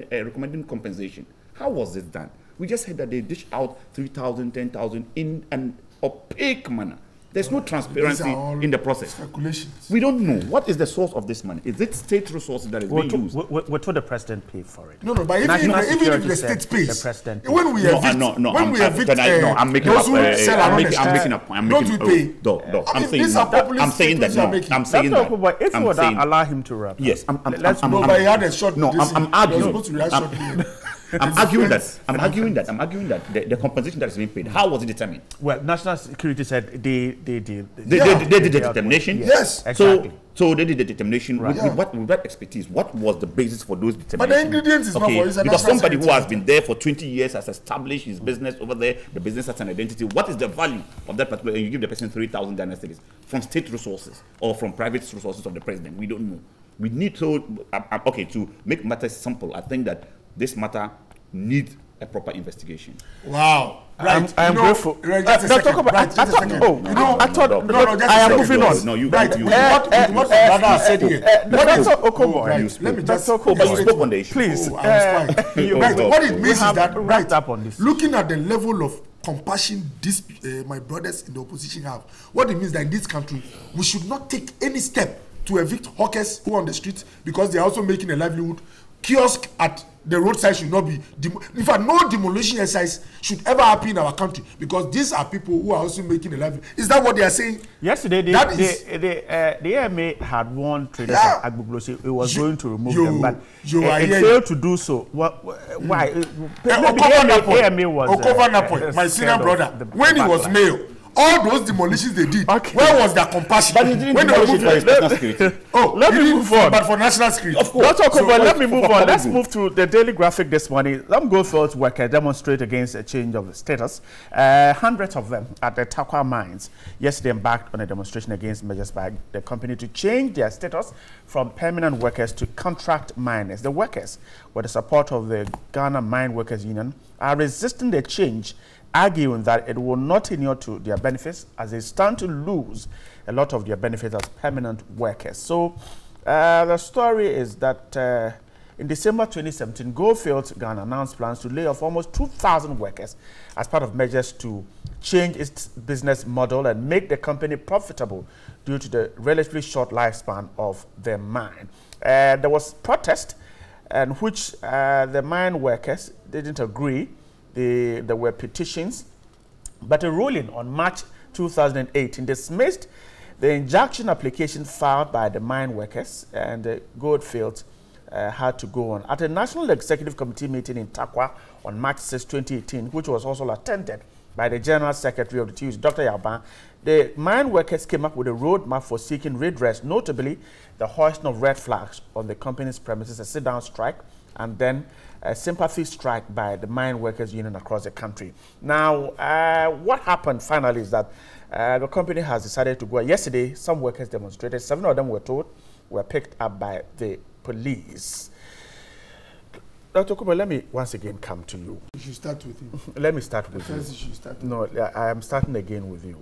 recommending compensation. How was this done? We just heard that they dish out 3,000, 10,000 in an opaque manner. There's no transparency in the process. Speculations. We don't know. What is the source of this money? Is it state resources that is being used? What will the president pay for it? No, but even if the state pays, the president when we evict, I'm making those who sell around the I'm making a point. Don't we pay? No, I'm saying that. I'm saying that. If you would allow him to wrap, yes, but he had a short. No, I'm arguing. Supposed to react shortly. I'm arguing that the compensation that is being paid. How was it determined? Well, national security said they did the determination. Yes, exactly. So they did the determination with what expertise? What was the basis for those determinations? But the ingredients is not for it. Because somebody who has been there for 20 years has established his business over there. The business has an identity. What is the value of that particular? And you give the person 3,000 Ghana cedis from state resources or from private resources of the president. We don't know. We need to to make matters simple. I think that this matter needs a proper investigation. Wow. Right. I am grateful. I am moving on. No, you. Right. What brother said here. Let me just talk about. You spoke on the issue. Please. What it means is that right up on this. Looking at the level of compassion my brothers in the opposition have, what it means that in this country we should not take any step to evict hawkers who are on the streets because they are also making a livelihood. Kiosk at the roadside should not be. In fact, no demolition exercise should ever happen in our country because these are people who are also making a livelihood. Is that what they are saying? Yesterday, the AMA had warned traders at Agboglosi it was going to remove them, but it failed to do so. Why? Okova Napoy, my senior brother, when he was mayor, all those demolitions they did, where was their compassion? But he didn't when demolish it for his personal security. security. Oh, let me move on. But for national security. Of course. Dr. Kobo, let me move on. Let's move to the Daily Graphic this morning. Some goldfields workers demonstrate against a change of status. Hundreds of them at the Takwa mines yesterday embarked on a demonstration against measures by the company to change their status from permanent workers to contract miners. The workers, with the support of the Ghana Mine Workers Union, are resisting the change, arguing that it will not inure to their benefits as they stand to lose a lot of their benefits as permanent workers. So the story is that in December 2017, Goldfields Ghana announced plans to lay off almost 2,000 workers as part of measures to change its business model and make the company profitable due to the relatively short lifespan of the mine. There was protest in which the mine workers didn't agree. There were petitions, but a ruling on March 2018 dismissed the injunction application filed by the mine workers, and the Goldfields had to go on. At a National Executive Committee meeting in Takwa on March 6, 2018, which was also attended by the General Secretary of the TUC, Dr. Yaban, the mine workers came up with a roadmap for seeking redress, notably the hoisting of red flags on the company's premises, a sit-down strike, and then a sympathy strike by the mine workers union across the country. Now, what happened finally is that the company has decided to go. Yesterday, some workers demonstrated. 7 of them were told were picked up by the police. Dr. Kuba, let me once again come to you. You should start with him. Let me start with you. First, you should start. No, I am starting again with you.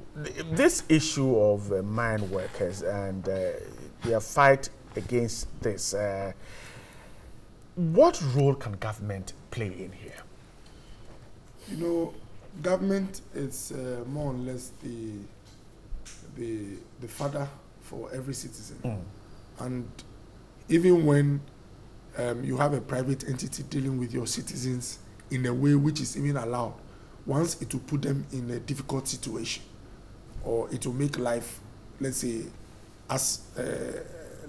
This issue of mine workers and their fight against this, what role can government play in here? You know, government is more or less the father for every citizen. And even when you have a private entity dealing with your citizens in a way which is even allowed, once it will put them in a difficult situation, or it will make life, let's say, as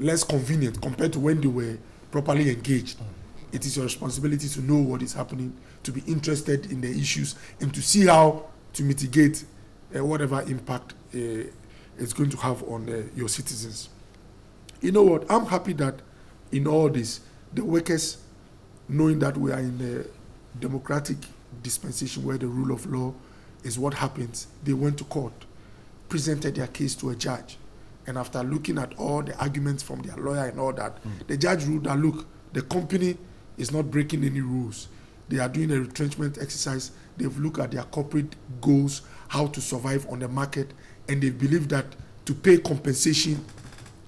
less convenient compared to when they were properly engaged. It is your responsibility to know what is happening, to be interested in the issues, and to see how to mitigate whatever impact it's going to have on your citizens. You know what? I'm happy that in all this, the workers, knowing that we are in a democratic dispensation where the rule of law is what happens, they went to court, presented their case to a judge, and after looking at all the arguments from their lawyer and all that, the judge ruled that, look, the company is not breaking any rules. They are doing a retrenchment exercise. They've looked at their corporate goals, how to survive on the market, and they believe that to pay compensation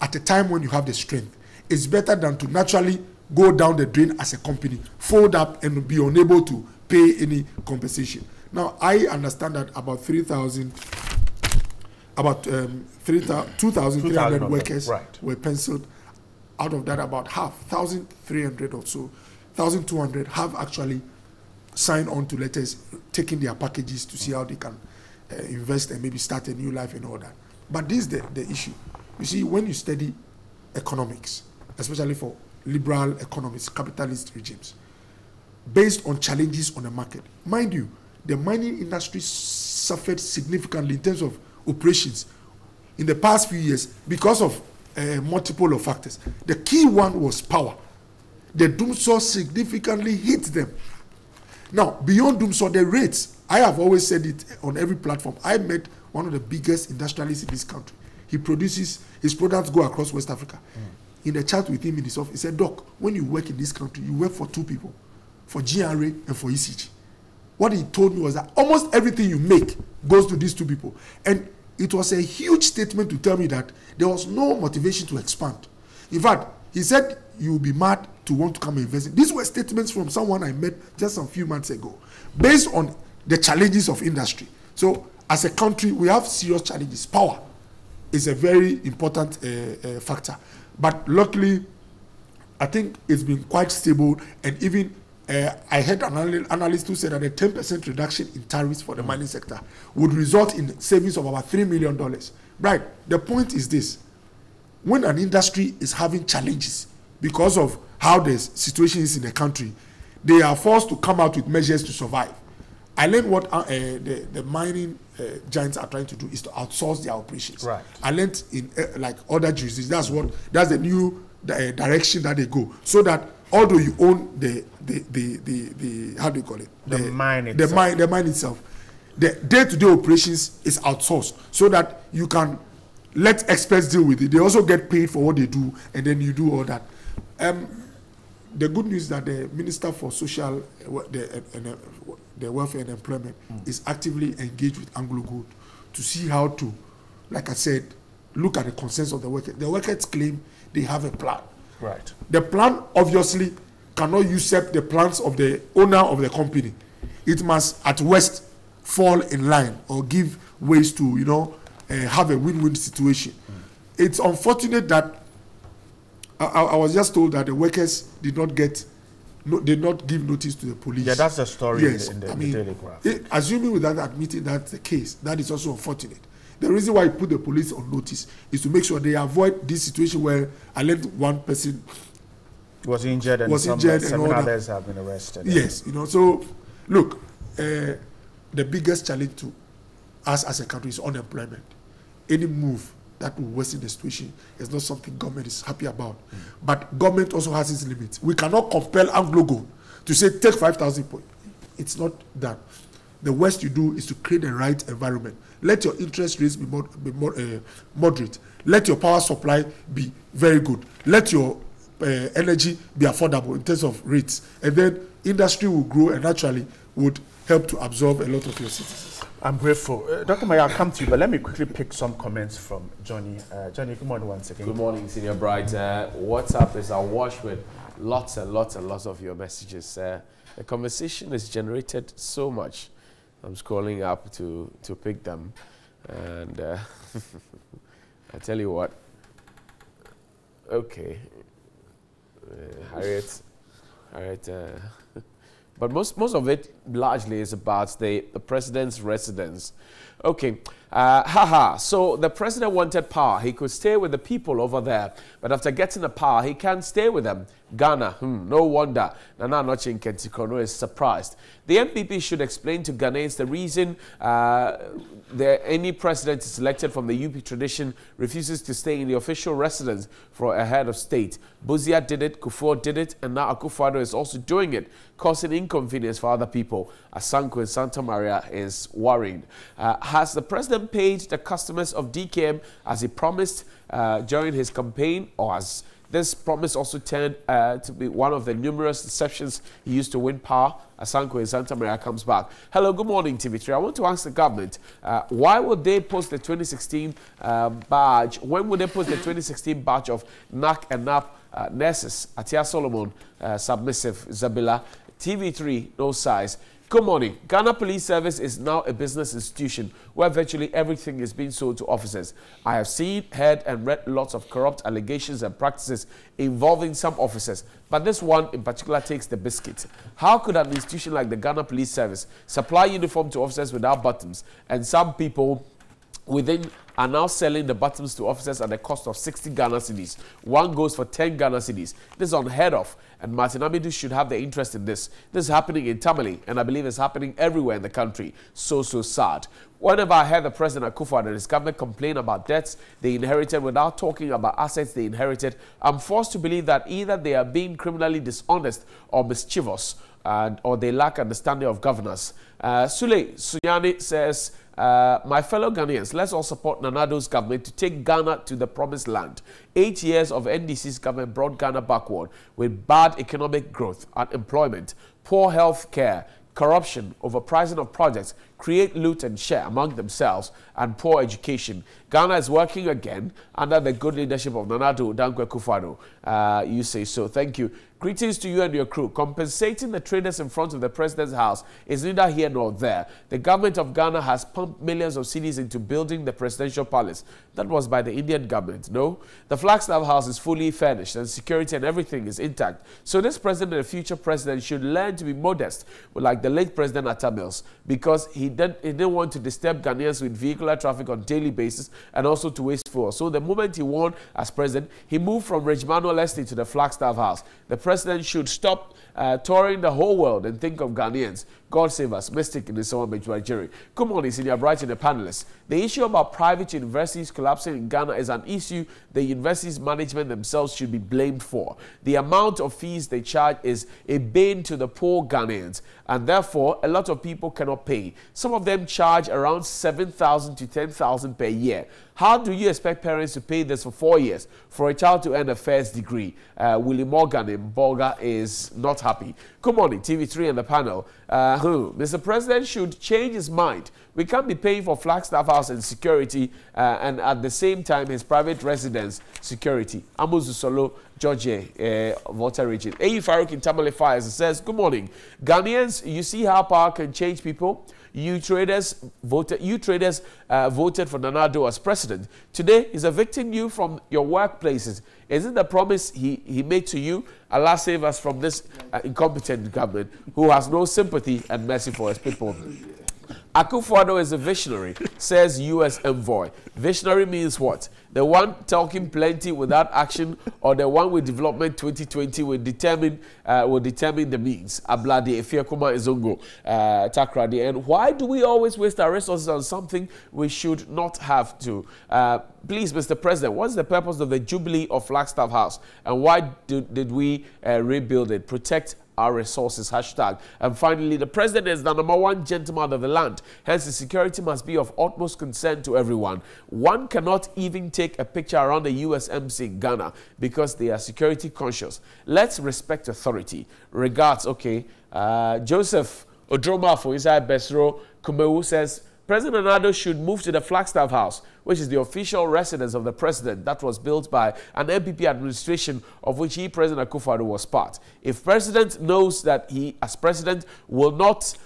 at a time when you have the strength is better than to naturally go down the drain as a company, fold up and be unable to pay any compensation. Now, I understand that about 2,300 workers were penciled. Out of that, about half, 1,300 or so, 1,200 have actually signed on to letters, taking their packages to see how they can invest and maybe start a new life and all that. But this is the issue. You see, when you study economics, especially for liberal economists, capitalist regimes, based on challenges on the market, mind you, the mining industry suffered significantly in terms of operations in the past few years because of multiple of factors. The key one was power. The doomsaw significantly hit them. Now, beyond doomsaw, the rates, I have always said it on every platform. I met one of the biggest industrialists in this country. He produces, his products go across West Africa. In the chat with him in his office, he said, Doc, when you work in this country, you work for two people, for GRA and for ECG. What he told me was that almost everything you make goes to these two people. And it was a huge statement to tell me that there was no motivation to expand. In fact, he said, you will be mad to want to come and invest. These were statements from someone I met just a few months ago, based on the challenges of industry. So, as a country, we have serious challenges. Power is a very important factor. But luckily, I think it's been quite stable, and even I heard an analyst who said that a 10% reduction in tariffs for the mining sector would result in savings of about $3 million. Right. The point is this. When an industry is having challenges because of how the situation is in the country, they are forced to come out with measures to survive. I learned what the mining giants are trying to do is to outsource their operations. Right. I learned in like other jurisdictions, that's the new direction that they go, so that although you own the how do you call it, the mine itself. the mine itself, the day-to-day operations is outsourced, so that you can let experts deal with it. They also get paid for what they do, and then you do all that. The good news is that the Minister for Social, the Welfare and Employment is actively engaged with Anglo Gold to see how to, like I said, look at the concerns of the workers. The workers claim they have a plan. Right. The plan obviously cannot usurp the plans of the owner of the company. It must at worst fall in line or give ways to, have a win-win situation. It's unfortunate that I was just told that the workers did not give notice to the police. Yeah, that's the story yes, in the Daily Graph. Assuming without admitting that's the case, that is also unfortunate. The reason why I put the police on notice is to make sure they avoid this situation where I let one person was injured and seven others have been arrested. Yes, so look, the biggest challenge to us as a country is unemployment. Any move that will worsen the situation is not something government is happy about. But government also has its limits. We cannot compel Anglo Gold to say take 5,000 points. It's not that. The worst you do is to create the right environment. Let your interest rates be moderate. Let your power supply be very good. Let your energy be affordable in terms of rates. And then industry will grow and naturally would help to absorb a lot of your citizens. I'm grateful. Dr. Maya, I'll come to you, but let me quickly pick some comments from Johnny. Johnny, good morning once again. Good morning, Senior Bright. WhatsApp is awash with lots and lots and lots of your messages. The conversation is generated so much. I'm scrolling up to pick them. And I tell you what. Okay. Harriet. But most of it largely is about the president's residence. Okay, so the president wanted power. He could stay with the people over there. But after getting the power, he can't stay with them. Ghana, no wonder. Nana Anochie Nkentikono is surprised. The MPP should explain to Ghanaians the reason any president is elected from the UP tradition refuses to stay in the official residence for a head of state. Buzia did it, Kufuor did it, and now Akufo-Addo is also doing it, causing inconvenience for other people. Asanko in Santa Maria is worried. Has the president paid the customers of DKM as he promised during his campaign, or has this promise also turned to be one of the numerous deceptions he used to win power? Asanko in Santa Maria comes back. Hello, good morning, TV3. I want to ask the government, why would they post the 2016 badge? When would they post the 2016 badge of NAC and NAP nurses? Atia Solomon, submissive, Zabila, TV3, no size. Good morning. Ghana Police Service is now a business institution where virtually everything is being sold to officers. I have seen, heard and read lots of corrupt allegations and practices involving some officers, but this one in particular takes the biscuit. How could an institution like the Ghana Police Service supply uniform to officers without buttons, and some people within are now selling the buttons to officers at the cost of 60 Ghana cedis. One goes for 10 Ghana cedis. This is unheard of, and Martin Amidu should have the interest in this. This is happening in Tamale, and I believe it's happening everywhere in the country. So sad. Whenever I hear the President Akufo-Addo and his government complain about debts they inherited without talking about assets they inherited, I'm forced to believe that either they are being criminally dishonest or mischievous, or they lack understanding of governance. Sule Sunyani says, my fellow Ghanaians, let's all support Nana Addo's government to take Ghana to the promised land. 8 years of NDC's government brought Ghana backward with bad economic growth, unemployment, poor health care, corruption, overpricing of projects, create loot and share among themselves, and poor education. Ghana is working again under the good leadership of Nana Addo Dankwa Akufo-Addo. You say so. Thank you. Greetings to you and your crew. Compensating the traders in front of the president's house is neither here nor there. The government of Ghana has pumped millions of cedis into building the presidential palace. That was by the Indian government, no? The Flagstaff House is fully furnished and security and everything is intact. So this president and the future president should learn to be modest, like the late President Atta Mills, because he he didn't want to disturb Ghanaians with vehicular traffic on a daily basis and also to waste fuel. So the moment he won as president, he moved from Regimano Estate to the Flagstaff House. The president should stop touring the whole world and think of Ghanaians. God save us. Mystic in the summer Nigeria. Come on, Senior Bright and the panelists. The issue about private universities collapsing in Ghana is an issue the universities management themselves should be blamed for. The amount of fees they charge is a bane to the poor Ghanaians, and therefore a lot of people cannot pay. Some of them charge around 7,000 to 10,000 per year. How do you expect parents to pay this for 4 years for a child to earn a first degree? Willie Morgan in Bolga is not happy. Come on, TV3 and the panel. Mr. President should change his mind. We can't be paying for Flagstaff House and security and at the same time his private residence security. Amuzu Solo, George, Volta region. A. Farouk in Tamale Fires says, good morning. Ghanaians, you see how power can change people? You traders voted for Nana Addo as president. Today, he's evicting you from your workplaces. Is it the promise he made to you? Allah save us from this incompetent government who has no sympathy and mercy for his people. Akufo-Addo is a visionary, says U.S. envoy. Visionary means what? The one talking plenty without action, or the one with development 2020 will determine the means. Ablade Efiakuma Izongo Takradi. And why do we always waste our resources on something we should not have to? Please, Mr. President, what's the purpose of the Jubilee of Flagstaff House? And why did we rebuild it? Protect our resources, hashtag. And finally, the president is the #1 gentleman of the land. Hence, the security must be of utmost concern to everyone. One cannot even take a picture around the US Embassy in Ghana because they are security conscious. Let's respect authority. Regards, okay. Joseph Odroma for Isaiah Besro Kumewu says, President Addo should move to the Flagstaff House, which is the official residence of the president that was built by an MPP administration of which he, President Akufo-Addo, was part. If president knows that he, as president, will not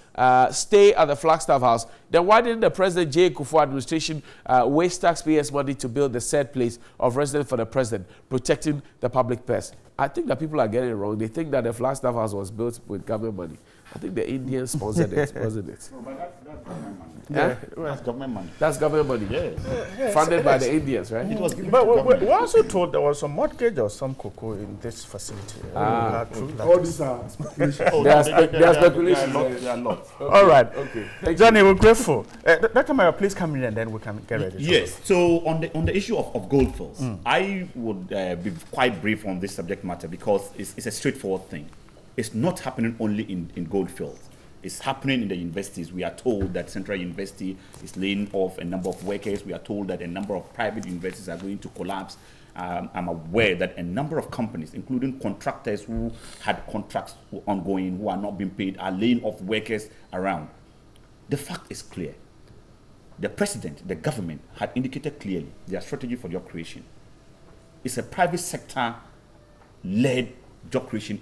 stay at the Flagstaff House, then why didn't the President J. Akufo administration waste taxpayers' money to build the said place of residence for the president, protecting the public purse? I think that people are getting it wrong. They think that the Flagstaff House was built with government money. I think the Indians sponsored it, wasn't it? No, but that's government money. Yeah? That's government money. That's government money. Yes. Funded by the Indians, right? It was given but we're also told there was some mortgage or some cocoa in this facility. All these are speculations. There are speculations. There are lots. Okay. All right. Okay. Johnny, we're grateful. Dr. Mayor, please come in and then we can get ready. Yes. So on the issue of Goldfields, I would be quite brief on this subject matter because it's a straightforward thing. It's not happening only in Goldfields. It's happening in the universities. We are told that Central University is laying off a number of workers. We are told that a number of private universities are going to collapse. I'm aware that a number of companies, including contractors who had contracts ongoing, who are not being paid, are laying off workers around. The fact is clear. The president, the government, had indicated clearly their strategy for job creation. It's a private sector-led job creation,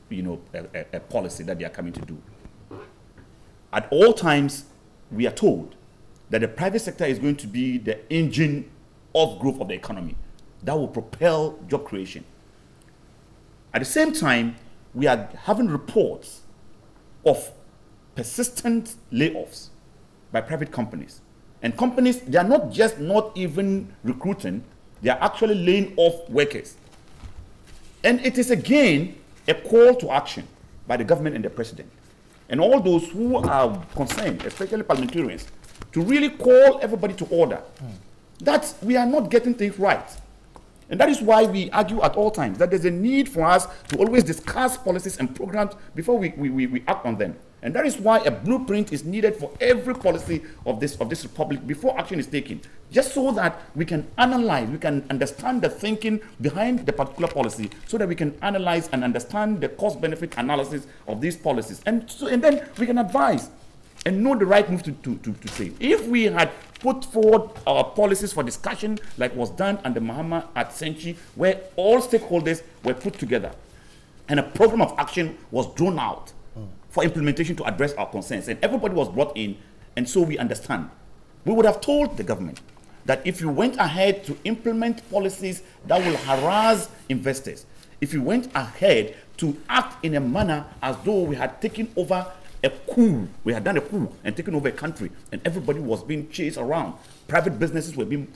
a policy that they are coming to do. At all times, we are told that the private sector is going to be the engine of growth of the economy that will propel job creation. At the same time, we are having reports of persistent layoffs by private companies. And companies, they are not just not even recruiting, they are actually laying off workers. And it is again a call to action by the government and the president and all those who are concerned, especially parliamentarians, to really call everybody to order that we are not getting things right. And that is why we argue at all times that there's a need for us to always discuss policies and programs before we act on them. And that is why a blueprint is needed for every policy of this republic before action is taken, just so that we can analyze, we can understand the thinking behind the particular policy, so that we can analyze and understand the cost-benefit analysis of these policies, and then we can advise and know the right move to take. If we had put forward our policies for discussion, like was done under Mahama at Senchi, where all stakeholders were put together, and a program of action was drawn out for implementation to address our concerns, and everybody was brought in, and so we understand. We would have told the government that if you went ahead to implement policies that will harass investors, if you went ahead to act in a manner as though we had taken over a coup. We had done a coup and taken over a country, and everybody was being chased around. Private businesses were being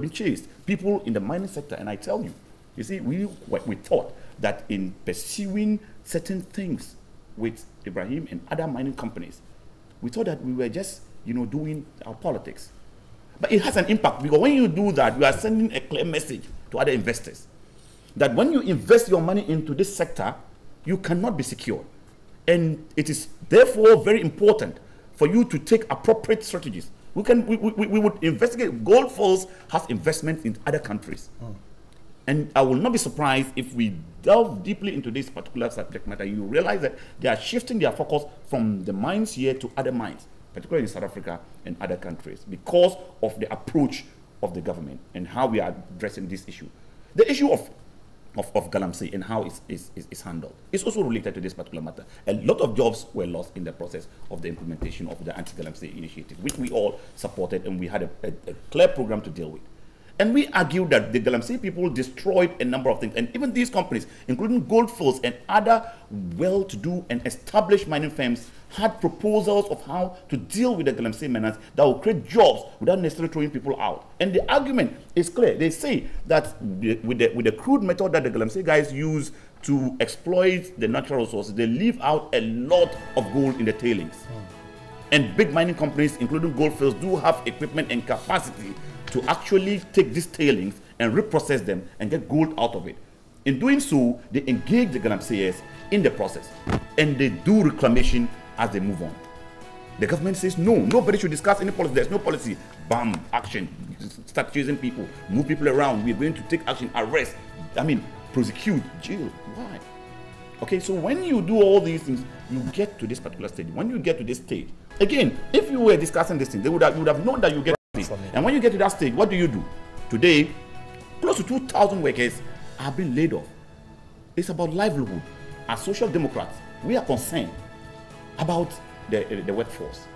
chased. People in the mining sector, and I tell you, you see, we thought that in pursuing certain things with Ibrahim and other mining companies, we thought that we were just, doing our politics. But it has an impact, because when you do that, you are sending a clear message to other investors that when you invest your money into this sector, you cannot be secure. And it is therefore very important for you to take appropriate strategies. We would investigate. Gold Fields has investment in other countries. And I will not be surprised if we delve deeply into this particular subject matter. You realize that they are shifting their focus from the mines here to other mines, particularly in South Africa and other countries, because of the approach of the government and how we are addressing this issue. The issue of Galamsey and how it's handled is also related to this particular matter. A lot of jobs were lost in the process of the implementation of the anti-Galamsey initiative, which we all supported, and we had a clear program to deal with. And we argued that the Galamsey people destroyed a number of things, and even these companies, including Gold Fields and other well-to-do and established mining firms, had proposals of how to deal with the Galamsey miners that will create jobs without necessarily throwing people out. And the argument is clear. They say that with the crude method that the Galamsey guys use to exploit the natural resources, they leave out a lot of gold in the tailings. And big mining companies, including Gold Fields, do have equipment and capacity to actually take these tailings and reprocess them and get gold out of it. In doing so, they engage the Galamseyers in the process, and they do reclamation as they move on. The government says no, nobody should discuss any policy. There's no policy. Bam, action. Start chasing people, move people around. We're going to take action, arrest, prosecute, jail. Why? Okay, so when you do all these things, you get to this particular stage. When you get to this stage, again, if you were discussing this thing, you would have known that you get to this. And when you get to that stage, what do? Today, close to 2,000 workers are being laid off. It's about livelihood. As social democrats, we are concerned about the workforce.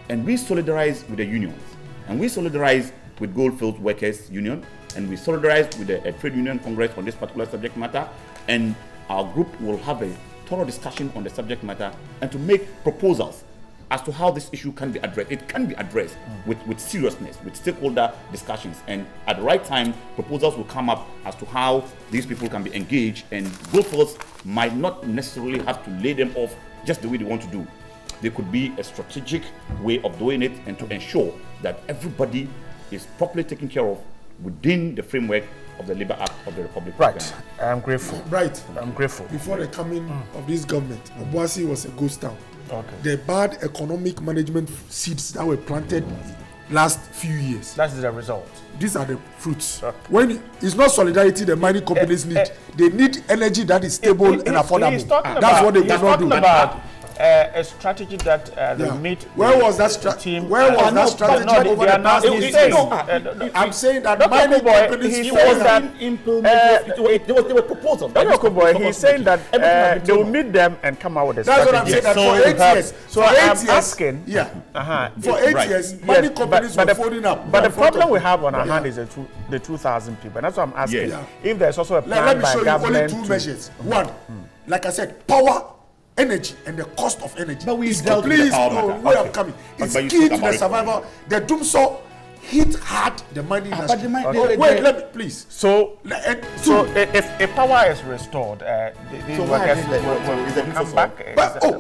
And we solidarize with the unions. And we solidarize with Gold Fields Workers Union. And we solidarize with the Trade Union Congress on this particular subject matter. And our group will have a thorough discussion on the subject matter and to make proposals as to how this issue can be addressed. It can be addressed with seriousness, with stakeholder discussions. And at the right time, proposals will come up as to how these people can be engaged. And Gold Fields might not necessarily have to lay them off just the way they want to do. There could be a strategic way of doing it and to ensure that everybody is properly taken care of within the framework of the Labour Act of the Republic of Ghana. I'm grateful. Right. I'm grateful. Before the coming of this government, Obuasi was a ghost town. Okay. The bad economic management seeds that were planted last few years. That is the result. These are the fruits. When it's not solidarity the mining companies need, they need energy that is stable and affordable. That's what they cannot do. A strategy that they meet. Where was that strategy? Where was that strategy over the past years? I'm saying that mining companies they were proposals. He's saying that they will meet them and come out with a strategy. That's what I'm saying. That for 8 years. So I'm asking. For 8 years, mining companies were folding up. But the problem we have on our hand is the 2,000 people. That's what I'm asking. If there's also a plan by government. Let me show you only 2 measures. One, like I said, power, energy, and the cost of energy. But we dealt with the power matter. Where I'm coming. It's key to the survival. The Doomsaw hit hard the mining industry. Wait, let me please. So if power is restored, these workers will come back.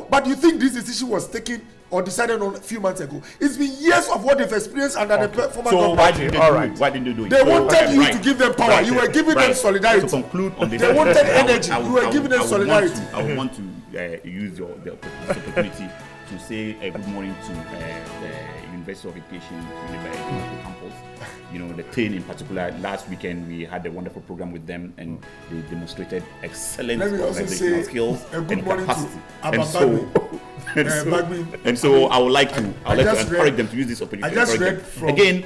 But you think this decision was taken or decided on a few months ago? It's been years of what they've experienced under the former government. Why didn't they do it? They wanted you to give them power. You were giving them solidarity. To conclude on this, they wanted energy. You were giving them solidarity. I want to use the opportunity to say good morning to the University of Education campus. You know, the TAIN in particular. Last weekend we had a wonderful program with them, and they demonstrated excellent organizational skills and capacity. And so I would like to encourage them to use this opportunity. I just read from again,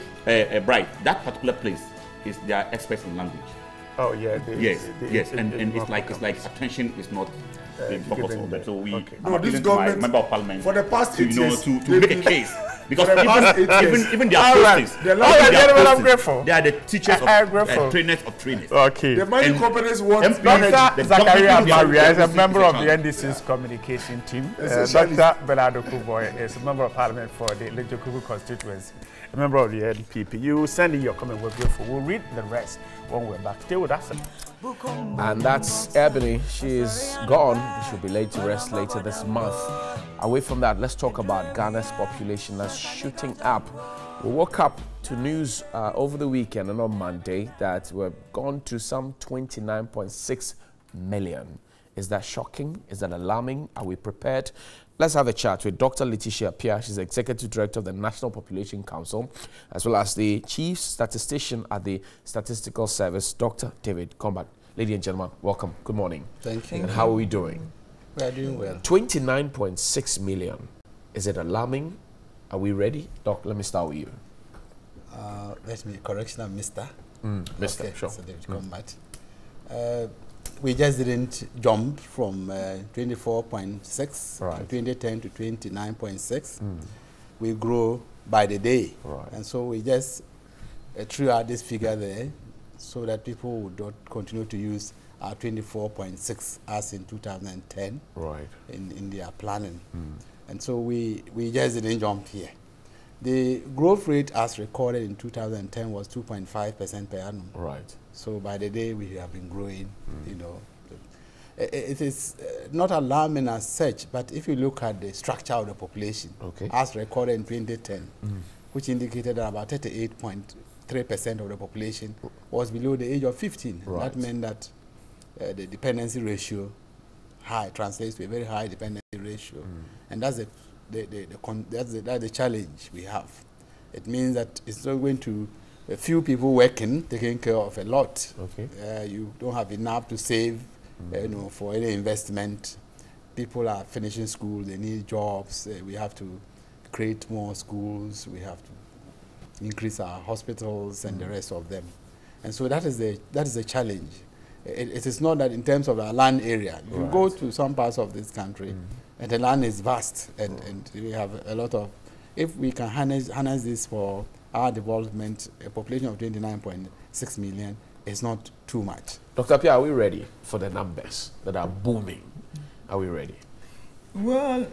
Bright. That particular place is they are experts in language. Oh yeah. Yes, and it's like attention is not being focused on that. So we this government member of parliament for the past 8 years to make a case Because For the past 8 years. even their All right. postings, All right, gentlemen, I'm postings, grateful. they are the teachers I'm of grateful. trainers of trainers. Okay. The mining companies want MPs, Dr. the Zachariah government Maria is a is member of the challenge. NDC's communication team. Essentially. Dr. Bernardo Kuboy is a member of parliament for the Lejokubu constituency, a member of the NPP. You send in your comment, we're grateful. We'll read the rest when we're back. Stay with us. And that's Ebony. She's gone. She'll be laid to rest later this month. Away from that, let's talk about Ghana's population that's shooting up. We woke up to news over the weekend and on Monday that we've gone to some 29.6 million. Is that shocking? Is that alarming? Are we prepared? Let's have a chat with Dr. Letitia Pia. She's Executive Director of the National Population Council, as well as the Chief Statistician at the Statistical Service, Dr. David Combat. Ladies and gentlemen, welcome. Good morning. Thank you. And how are we doing? We are doing well. 29.6 million. Is it alarming? Are we ready? Doc, let me start with you. Let me correction, Mr. Mr. Okay, Sure. so David Combat. We just didn't jump from 24.6 Right. to 2010 to 29.6. We grow by the day. Right. And so we just threw out this figure there so that people would not continue to use our 24.6 as in 2010 right. in their planning. And so we just didn't jump here. The growth rate as recorded in 2010 was 2.5% per annum. Right. So by the day we have been growing, you know. It is not alarming as such, but if you look at the structure of the population, as recorded in 2010, which indicated that about 38.3% of the population was below the age of 15. Right. That meant that the dependency ratio translates to a very high dependency ratio. And that's the challenge we have. It means that it's not going to a few people working, taking care of a lot. You don't have enough to save, you know, for any investment. People are finishing school, they need jobs. We have to create more schools. We have to increase our hospitals and the rest of them. And so that is the challenge. It is not that in terms of our land area. You go to some parts of this country, and the land is vast, and we have a lot of. If we can harness this for our development, a population of 29.6 million is not too much. Dr. Pia, are we ready for the numbers that are booming? Are we ready? Well,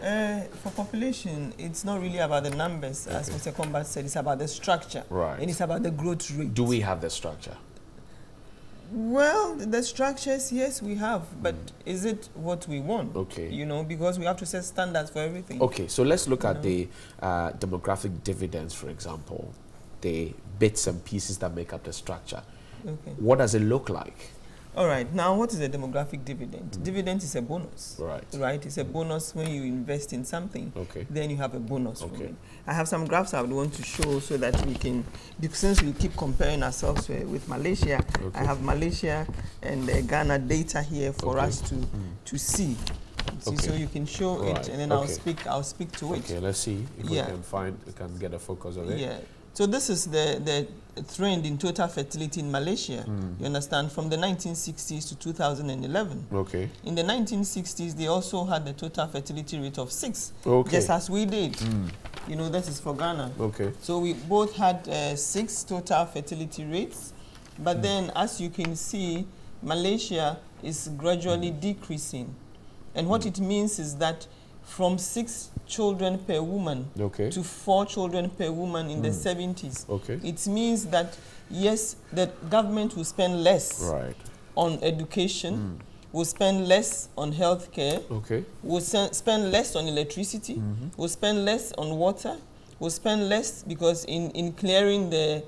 for population, it's not really about the numbers, as Mr. Combat said. It's about the structure, and it's about the growth rate. Do we have the structure? Well, the structures, yes, we have, but is it what we want? You know, because we have to set standards for everything. Okay, so let's look at the demographic dividends, for example, the bits and pieces that make up the structure. What does it look like? All right, now what is a demographic dividend? Dividend is a bonus. Right, it's a bonus when you invest in something. Then you have a bonus from it. I have some graphs I would want to show so that we can, since we keep comparing ourselves with Malaysia, I have Malaysia and Ghana data here for us to see. So you can show it, and then I'll speak to it. Okay, let's see if we can get a focus of it. Yeah. So this is the trend in total fertility in Malaysia, you understand, from the 1960s to 2011. In the 1960s, they also had the total fertility rate of 6, just as we did. You know, that is for Ghana. So we both had 6 total fertility rates, but then, as you can see, Malaysia is gradually decreasing. And what it means is that from 6 children per woman to 4 children per woman in the 70s. It means that, yes, the government will spend less on education, will spend less on healthcare, will spend less on electricity, will spend less on water, will spend less because in clearing the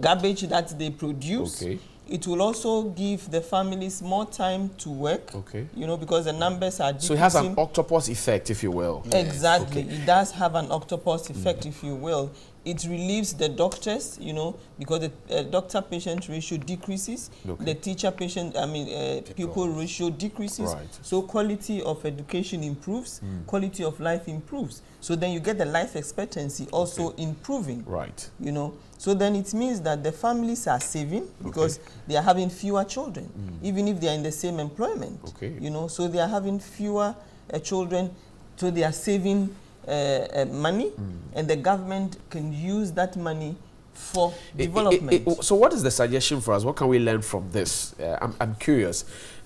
garbage that they produce. It will also give the families more time to work, you know, because the numbers are decreasing. So it has an octopus effect, if you will. Exactly. It does have an octopus effect, if you will. It relieves the doctors, you know, because the doctor-patient ratio decreases, the teacher-patient, pupil ratio decreases, so quality of education improves, quality of life improves. So then you get the life expectancy also improving, you know. So then it means that the families are saving because they are having fewer children, even if they are in the same employment, you know. So they are having fewer children, so they are saving money, and the government can use that money for development. So what is the suggestion for us? What can we learn from this? I'm curious,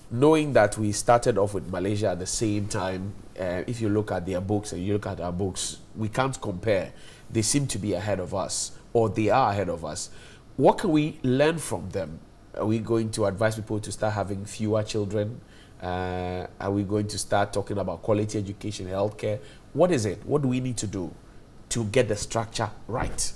knowing that we started off with Malaysia at the same time. If you look at their books and you look at our books, we can't compare. They seem to be ahead of us, or they are ahead of us. What can we learn from them? Are we going to advise people to start having fewer children? Are we going to start talking about quality education, healthcare? What is it? What do we need to do to get the structure right?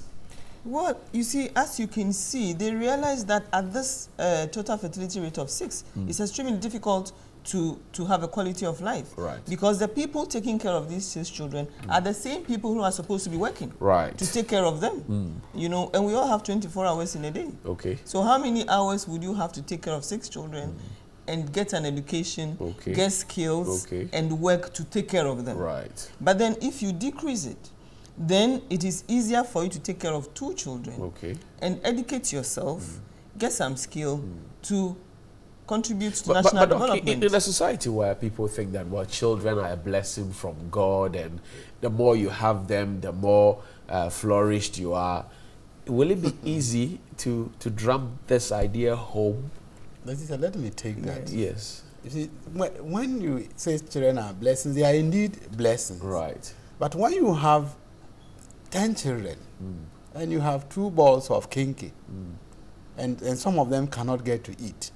Well, you see, as you can see, they realize that at this total fertility rate of 6, it's extremely difficult to have a quality of life. Right. Because the people taking care of these 6 children are the same people who are supposed to be working. Right. To take care of them. You know, and we all have 24 hours in a day. Okay. So how many hours would you have to take care of 6 children and get an education, get skills, and work to take care of them? Right. But then if you decrease it, then it is easier for you to take care of 2 children and educate yourself, get some skill to contribute to national development. In a society where people think that, well, children are a blessing from God, and the more you have them, the more flourished you are, will it be easy to drum this idea home? Let me take that. Yes. You see, when you say children are blessings, they are indeed blessings. Right. But when you have 10 children and you have 2 balls of kinky, and some of them cannot get to eat,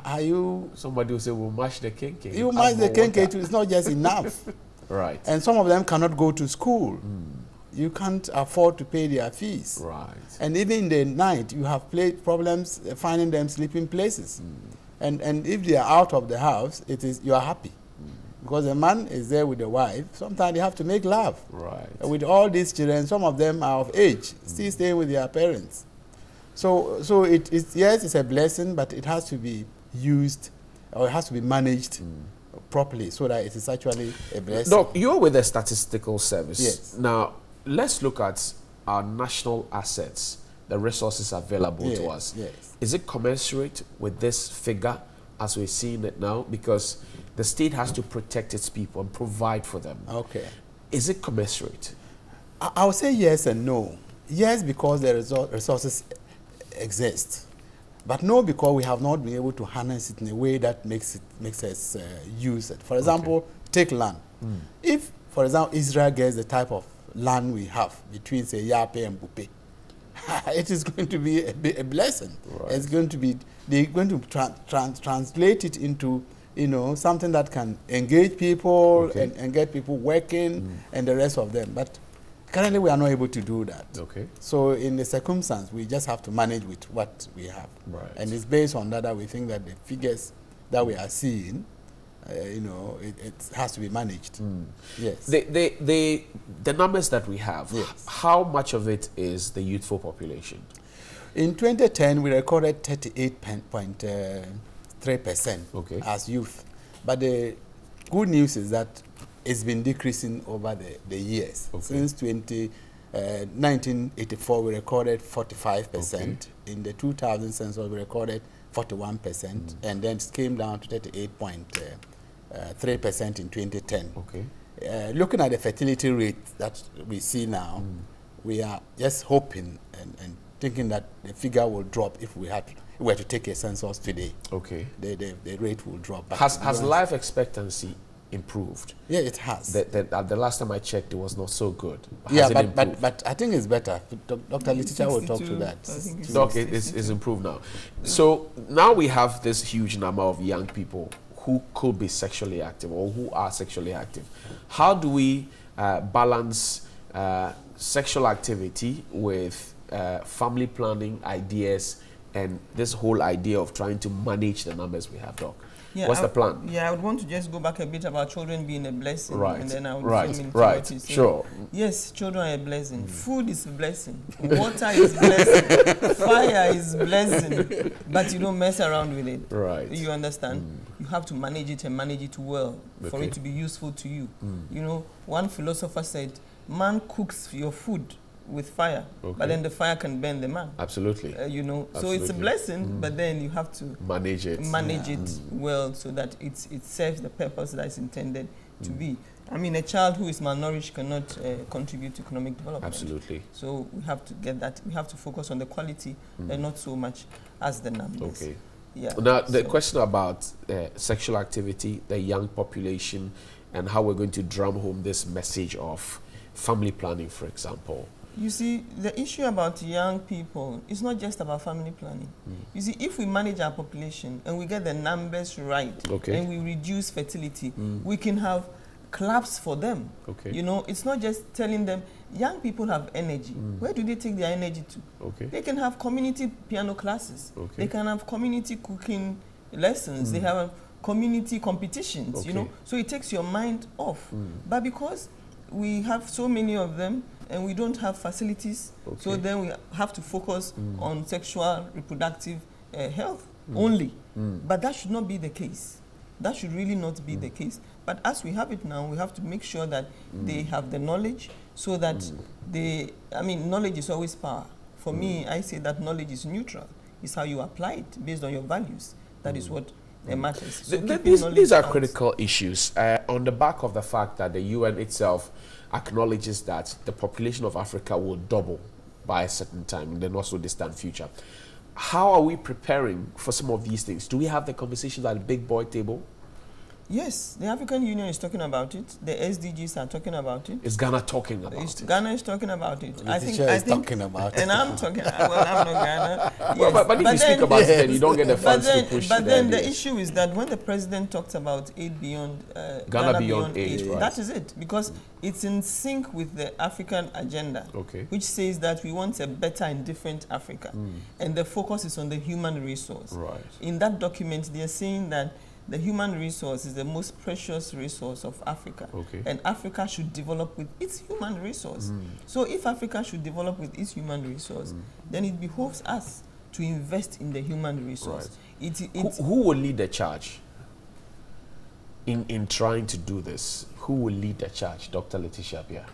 are you... Somebody will say, we'll mash the kinky. You mash the kinky too. It's not just enough. Right. And some of them cannot go to school. You can't afford to pay their fees. Right. And even in the night, you have problems finding them sleeping places. And if they are out of the house, you are happy. Because the man is there with the wife. Sometimes they have to make love. Right. With all these children, some of them are of age, still staying with their parents. So yes, it's a blessing, but it has to be used, or it has to be managed properly so that it is actually a blessing. Doc, you're with the Statistical Service. Yes. Now, let's look at our national assets, the resources available to us. Yes. Is it commensurate with this figure as we're seeing it now? Because the state has to protect its people and provide for them. Okay. Is it commensurate? I would say yes and no. Yes, because the resources exist. But no, because we have not been able to harness it in a way that makes us use it. For example, take land. If, for example, Israel gets the type of land we have between, say, Yape and Bupe, it is going to be a blessing. Right. It's going to be, they're going to translate it into, you know, something that can engage people and get people working and the rest of them. But currently, we are not able to do that. Okay. So in the circumstance, we just have to manage with what we have. Right. And it's based on that we think that the figures that we are seeing, you know, it has to be managed. Yes. The numbers that we have, how much of it is the youthful population? In 2010, we recorded 38.3% as youth. But the good news is that it's been decreasing over the years. Since 1984, we recorded 45%. In the 2000 census, we recorded 41%. And then it came down to 38.3% in 2010. Looking at the fertility rate that we see now, we are just hoping and thinking that the figure will drop if we were to take a census today. The rate will drop. But has life expectancy improved? Yeah, it has. The last time I checked, it was not so good. But I think it's better. Dr. Letitia will talk to that. Doc, it's improved now. So now we have this huge number of young people who could be sexually active or who are sexually active. How do we balance sexual activity with family planning ideas and this whole idea of trying to manage the numbers we have, Doc? Yeah, what's the plan? Yeah, I would want to just go back a bit about children being a blessing. Right. And then I would Right. Sure. Yes, children are a blessing. Food is a blessing. Water is blessing. Fire is blessing. But you don't mess around with it. Right. You understand? You have to manage it and manage it well for it to be useful to you. You know, one philosopher said, man cooks your food with fire, but then the fire can burn the man. Absolutely. You know, so it's a blessing, but then you have to manage it well so that it serves the purpose that it's intended to be. I mean, a child who is malnourished cannot contribute to economic development. Absolutely. So we have to get that. We have to focus on the quality and not so much as the numbers. Okay. Yeah. Now, the question about sexual activity, the young population, and how we're going to drum home this message of family planning, for example. You see, the issue about young people is not just about family planning. You see, if we manage our population and we get the numbers right, and we reduce fertility, we can have clubs for them. You know, it's not just telling them, young people have energy. Where do they take their energy to? They can have community piano classes. They can have community cooking lessons. They have community competitions, you know. So it takes your mind off. But because we have so many of them and we don't have facilities, so then we have to focus on sexual reproductive health only. But that should not be the case. That should really not be the case. But as we have it now, we have to make sure that they have the knowledge so that they, I mean, knowledge is always power. For me, I say that knowledge is neutral. It's how you apply it based on your values. That is what matters. So these are critical issues on the back of the fact that the UN itself acknowledges that the population of Africa will double by a certain time in the not so distant future. How are we preparing for some of these things? Do we have the conversations at the big boy table? Yes, the African Union is talking about it. The SDGs are talking about it. Is Ghana talking about it? Ghana is talking about it. I think talking about it. And I'm talking, well, I'm not Ghana. Yes. Well, but if you speak about it, then you don't get the funds to push. But then the issue is that when the president talks about aid beyond, Ghana beyond aid, right. That is it. Because it's in sync with the African agenda, which says that we want a better and different Africa. And the focus is on the human resource. Right. In that document, they are saying that the human resource is the most precious resource of Africa. And Africa should develop with its human resource. So if Africa should develop with its human resource, then it behoves us to invest in the human resource. Right. Who will lead the charge in trying to do this? Who will lead the charge, Dr. Letitia Bia?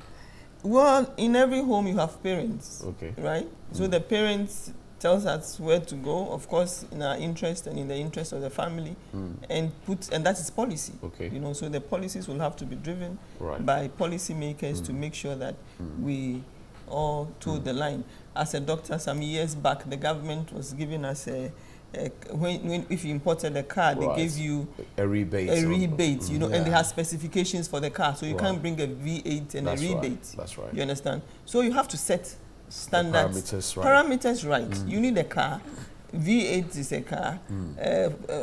Well, in every home you have parents, right? So the parents tells us where to go, of course, in our interest and in the interest of the family, and that is policy. You know, so the policies will have to be driven by policy makers to make sure that we all toe the line. As a doctor, some years back, the government was giving us if you imported a car, they gave you a rebate. You know, and they have specifications for the car, so you can't bring a V8 and a rebate. That's right. You understand? So you have to set standards, parameters right. You need a car. V8 is a car.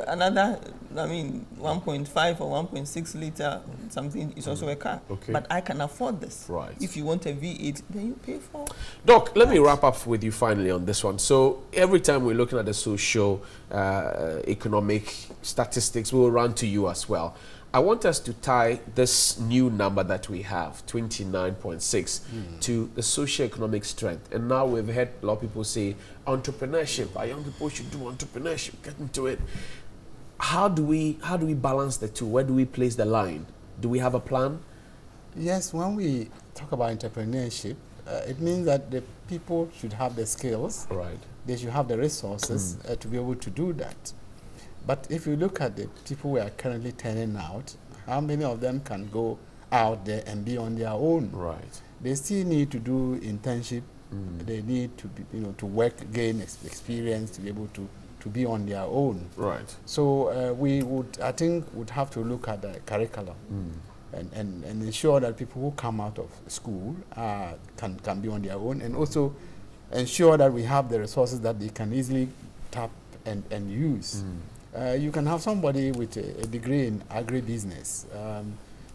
Another, I mean, 1.5 or 1.6 liter something is also a car. But I can afford this. Right. If you want a V8, then you pay for. Doc, let me wrap up with you finally on this one. So every time we're looking at the social, economic statistics, we'll run to you as well. I want us to tie this new number that we have, 29.6, to the socio-economic strength. And now we've heard a lot of people say entrepreneurship. Our young people should do entrepreneurship, get into it. How do we balance the two? Where do we place the line? Do we have a plan? Yes, when we talk about entrepreneurship, it means that the people should have the skills. Right. They should have the resources to be able to do that. But if you look at the people we are currently turning out, how many of them can go out there and be on their own? Right. They still need to do internship. They need to be, to work, gain experience to be able to be on their own. Right. So we would, I think, would have to look at the curriculum and ensure that people who come out of school can be on their own, and also ensure that we have the resources that they can easily tap and use. You can have somebody with a degree in agribusiness.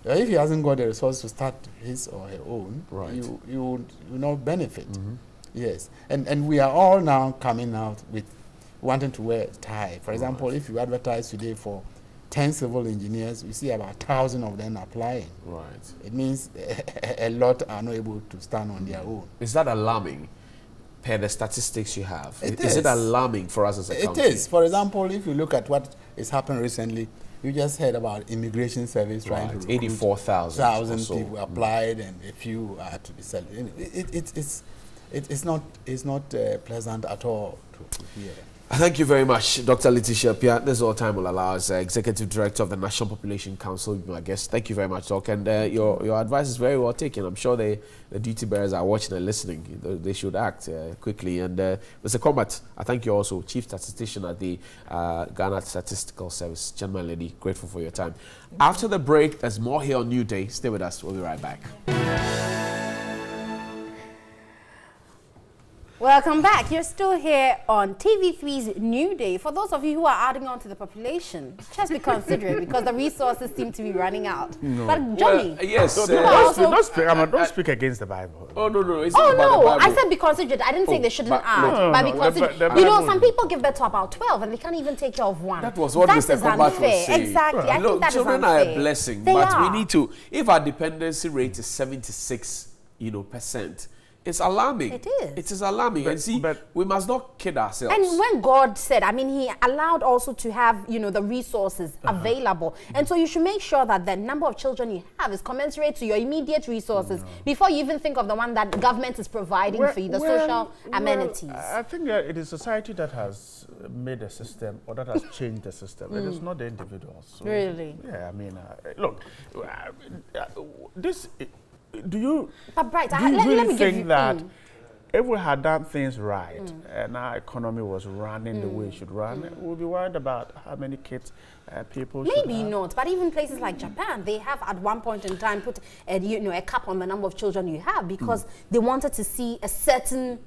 If he hasn't got the resources to start his or her own, you will not benefit. Yes, and we are all now coming out with wanting to wear a tie. For example, if you advertise today for 10 civil engineers, we see about 1,000 of them applying. Right. It means a lot are not able to stand on their own. Is that alarming? Per the statistics you have, is it alarming for us as a country? It is. For example, if you look at what has happened recently, you just heard about immigration service trying to recruit 84,000 people applied, and a few are to be selected. It's not pleasant at all to hear. Thank you very much, Dr. Letitia Pia. This is all time will allow us, Executive Director of the National Population Council, my guest. Thank you very much, Doc. And your advice is very well taken. I'm sure the duty bearers are watching and listening. They should act quickly. And Mr. Combat, I thank you also, Chief Statistician at the Ghana Statistical Service. Gentleman, lady, grateful for your time. After the break, there's more here on New Day. Stay with us. We'll be right back. Welcome back. You're still here on TV3's New Day. For those of you who are adding on to the population, just be considerate because the resources seem to be running out. No. But Johnny, well, yes, don't speak against the Bible. Oh no, it's oh not no, about the Bible. I said be considerate. I didn't say they shouldn't add, but be considerate. You know, some people give birth to about 12 and they can't even take care of one. That was what Mr. Combat was saying. Exactly. I think that is children unfair. are a blessing, but we need to. If our dependency rate is 76%, it's alarming. It is. It is alarming. And see, we must not kid ourselves. And when God said, I mean, he allowed also to have, the resources available. And so you should make sure that the number of children you have is commensurate to your immediate resources before you even think of the one that the government is providing for you, the social amenities. I think that it is society that has made a system or that has changed the system. It is not the individuals. So, really? Yeah, I mean, look, this... Do you really let me think that if we had done things right and our economy was running the way it should run, we'll be worried about how many kids people should Maybe have. not, but even places like Japan, they have at one point in time put a cap on the number of children you have because they wanted to see a certain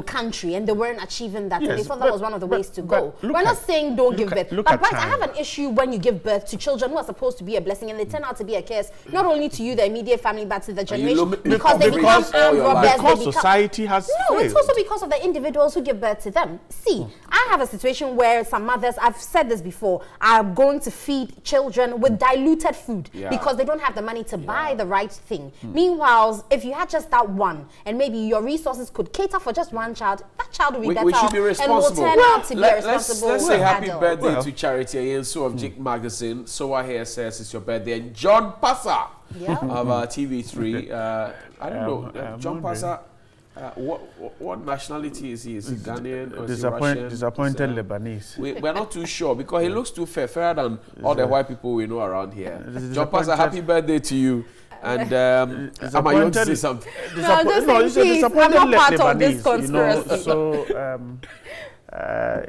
country, and they weren't achieving that. Yes, and they thought that was one of the ways to go. We're not saying don't give birth. But I have an issue when you give birth to children who are supposed to be a blessing, and they turn out to be a curse, not only to you, the immediate family, but to the generation, because they become armed robbers. Because society has No, failed. it's also because of the individuals who give birth to them. See, I have a situation where some mothers, I've said this before, are going to feed children with diluted food because they don't have the money to buy the right thing. Meanwhile, if you had just that one, and maybe your resources could cater for just one child, that child will be better. We should be responsible. And will turn out to be a responsible let's say happy adult. birthday to Charity Ayensu of Jig Magazine. So I hear says it's your birthday. And John Passa of TV3. I don't know. John Passa, what nationality is he? Is he Ghanaian or is he Russian? Disappointed Lebanese. We're not too sure because he looks too fair, fairer than all the white people we know around here. John Passa, happy birthday to you. And am I going to say something? He's a disappointed Lebanese, so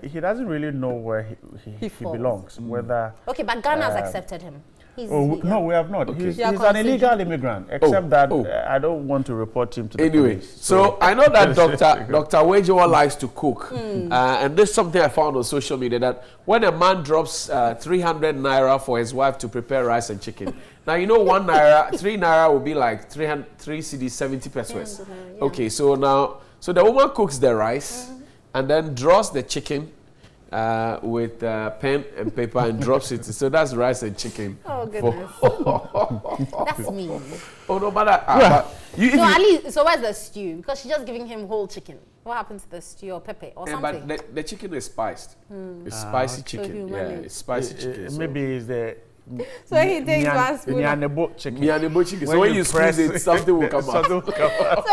he doesn't really know where he belongs. Whether okay, but Ghana has accepted him. No, we have not. Okay. He's an illegal immigrant, except that I don't want to report him to the police. So I know that Dr. Wejowa likes to cook. And this is something I found on social media, that when a man drops 300 naira for his wife to prepare rice and chicken, now you know 1 naira, 3 naira will be like 3 cedis, 70 pesos. Okay, so the woman cooks the rice and then draws the chicken with pen and paper and drops it. So that's rice and chicken. Oh goodness. That's mean. Oh no, but at least, so where's the stew? Because she's just giving him whole chicken. What happens to the stew or pepper or something? But the chicken is spiced. It's spicy chicken. So it's spicy chicken. Maybe it's the... So he takes one spoon. Mianebo chicken. Mianebo chicken. So when you squeeze it, something will come out. So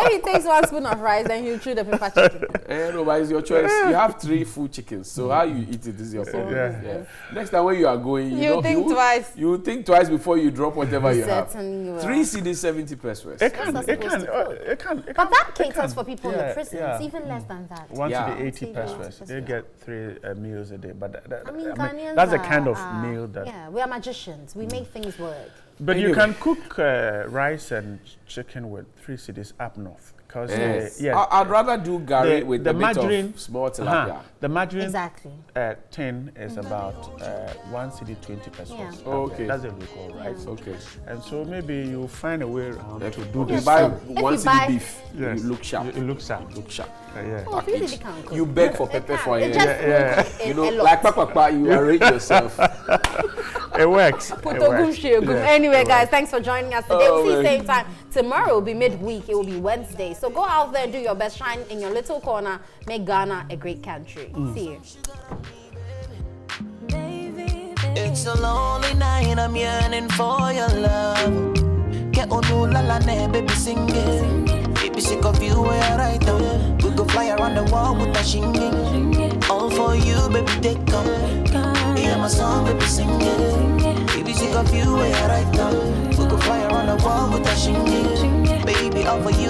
he takes 1 spoon of rice and he'll chew the pepper chicken. No, but it's your choice. You have 3 full chickens. So how you eat it is your problem. Yeah. Next time when you are going, you think twice. You think twice before you drop whatever you have. 3 cedis, 70 pesos. It can. But that caters for people in the prisons, even less than that. 1 to the 80 pesos. They get 3 meals a day. But that's the kind of meal that... Yeah, we are magicians. We make things work. But you can cook rice and chicken with 3 cedis up north. Because I'd rather do Gary with the margarine, small tilapia. The margarine tin is about 1 cedi 20 pesos. Yeah. Okay, that's a recall, right? Okay, and so maybe you find a way around to do this. This. Buy 1 cedi beef. You look sharp. You look sharp. Look sharp. You beg for pepper for it. You know, like Papa, you arrange yourself. It works. Anyway, guys, thanks for joining us today. We'll see you same time. Tomorrow will be midweek. It will be Wednesday. So go out there and do your best. Shine in your little corner. Make Ghana a great country. See you. It's a lonely night. I'm yearning for your love. Get on la la ne, baby, sing it. Baby, sick of you, where right away. We go fly around the world with a shinging. All for you. baby, take come. Yeah, my song, baby, sing it. Baby, sick of you, where I write down. We could fly around the world with a shingle. Baby, all for you,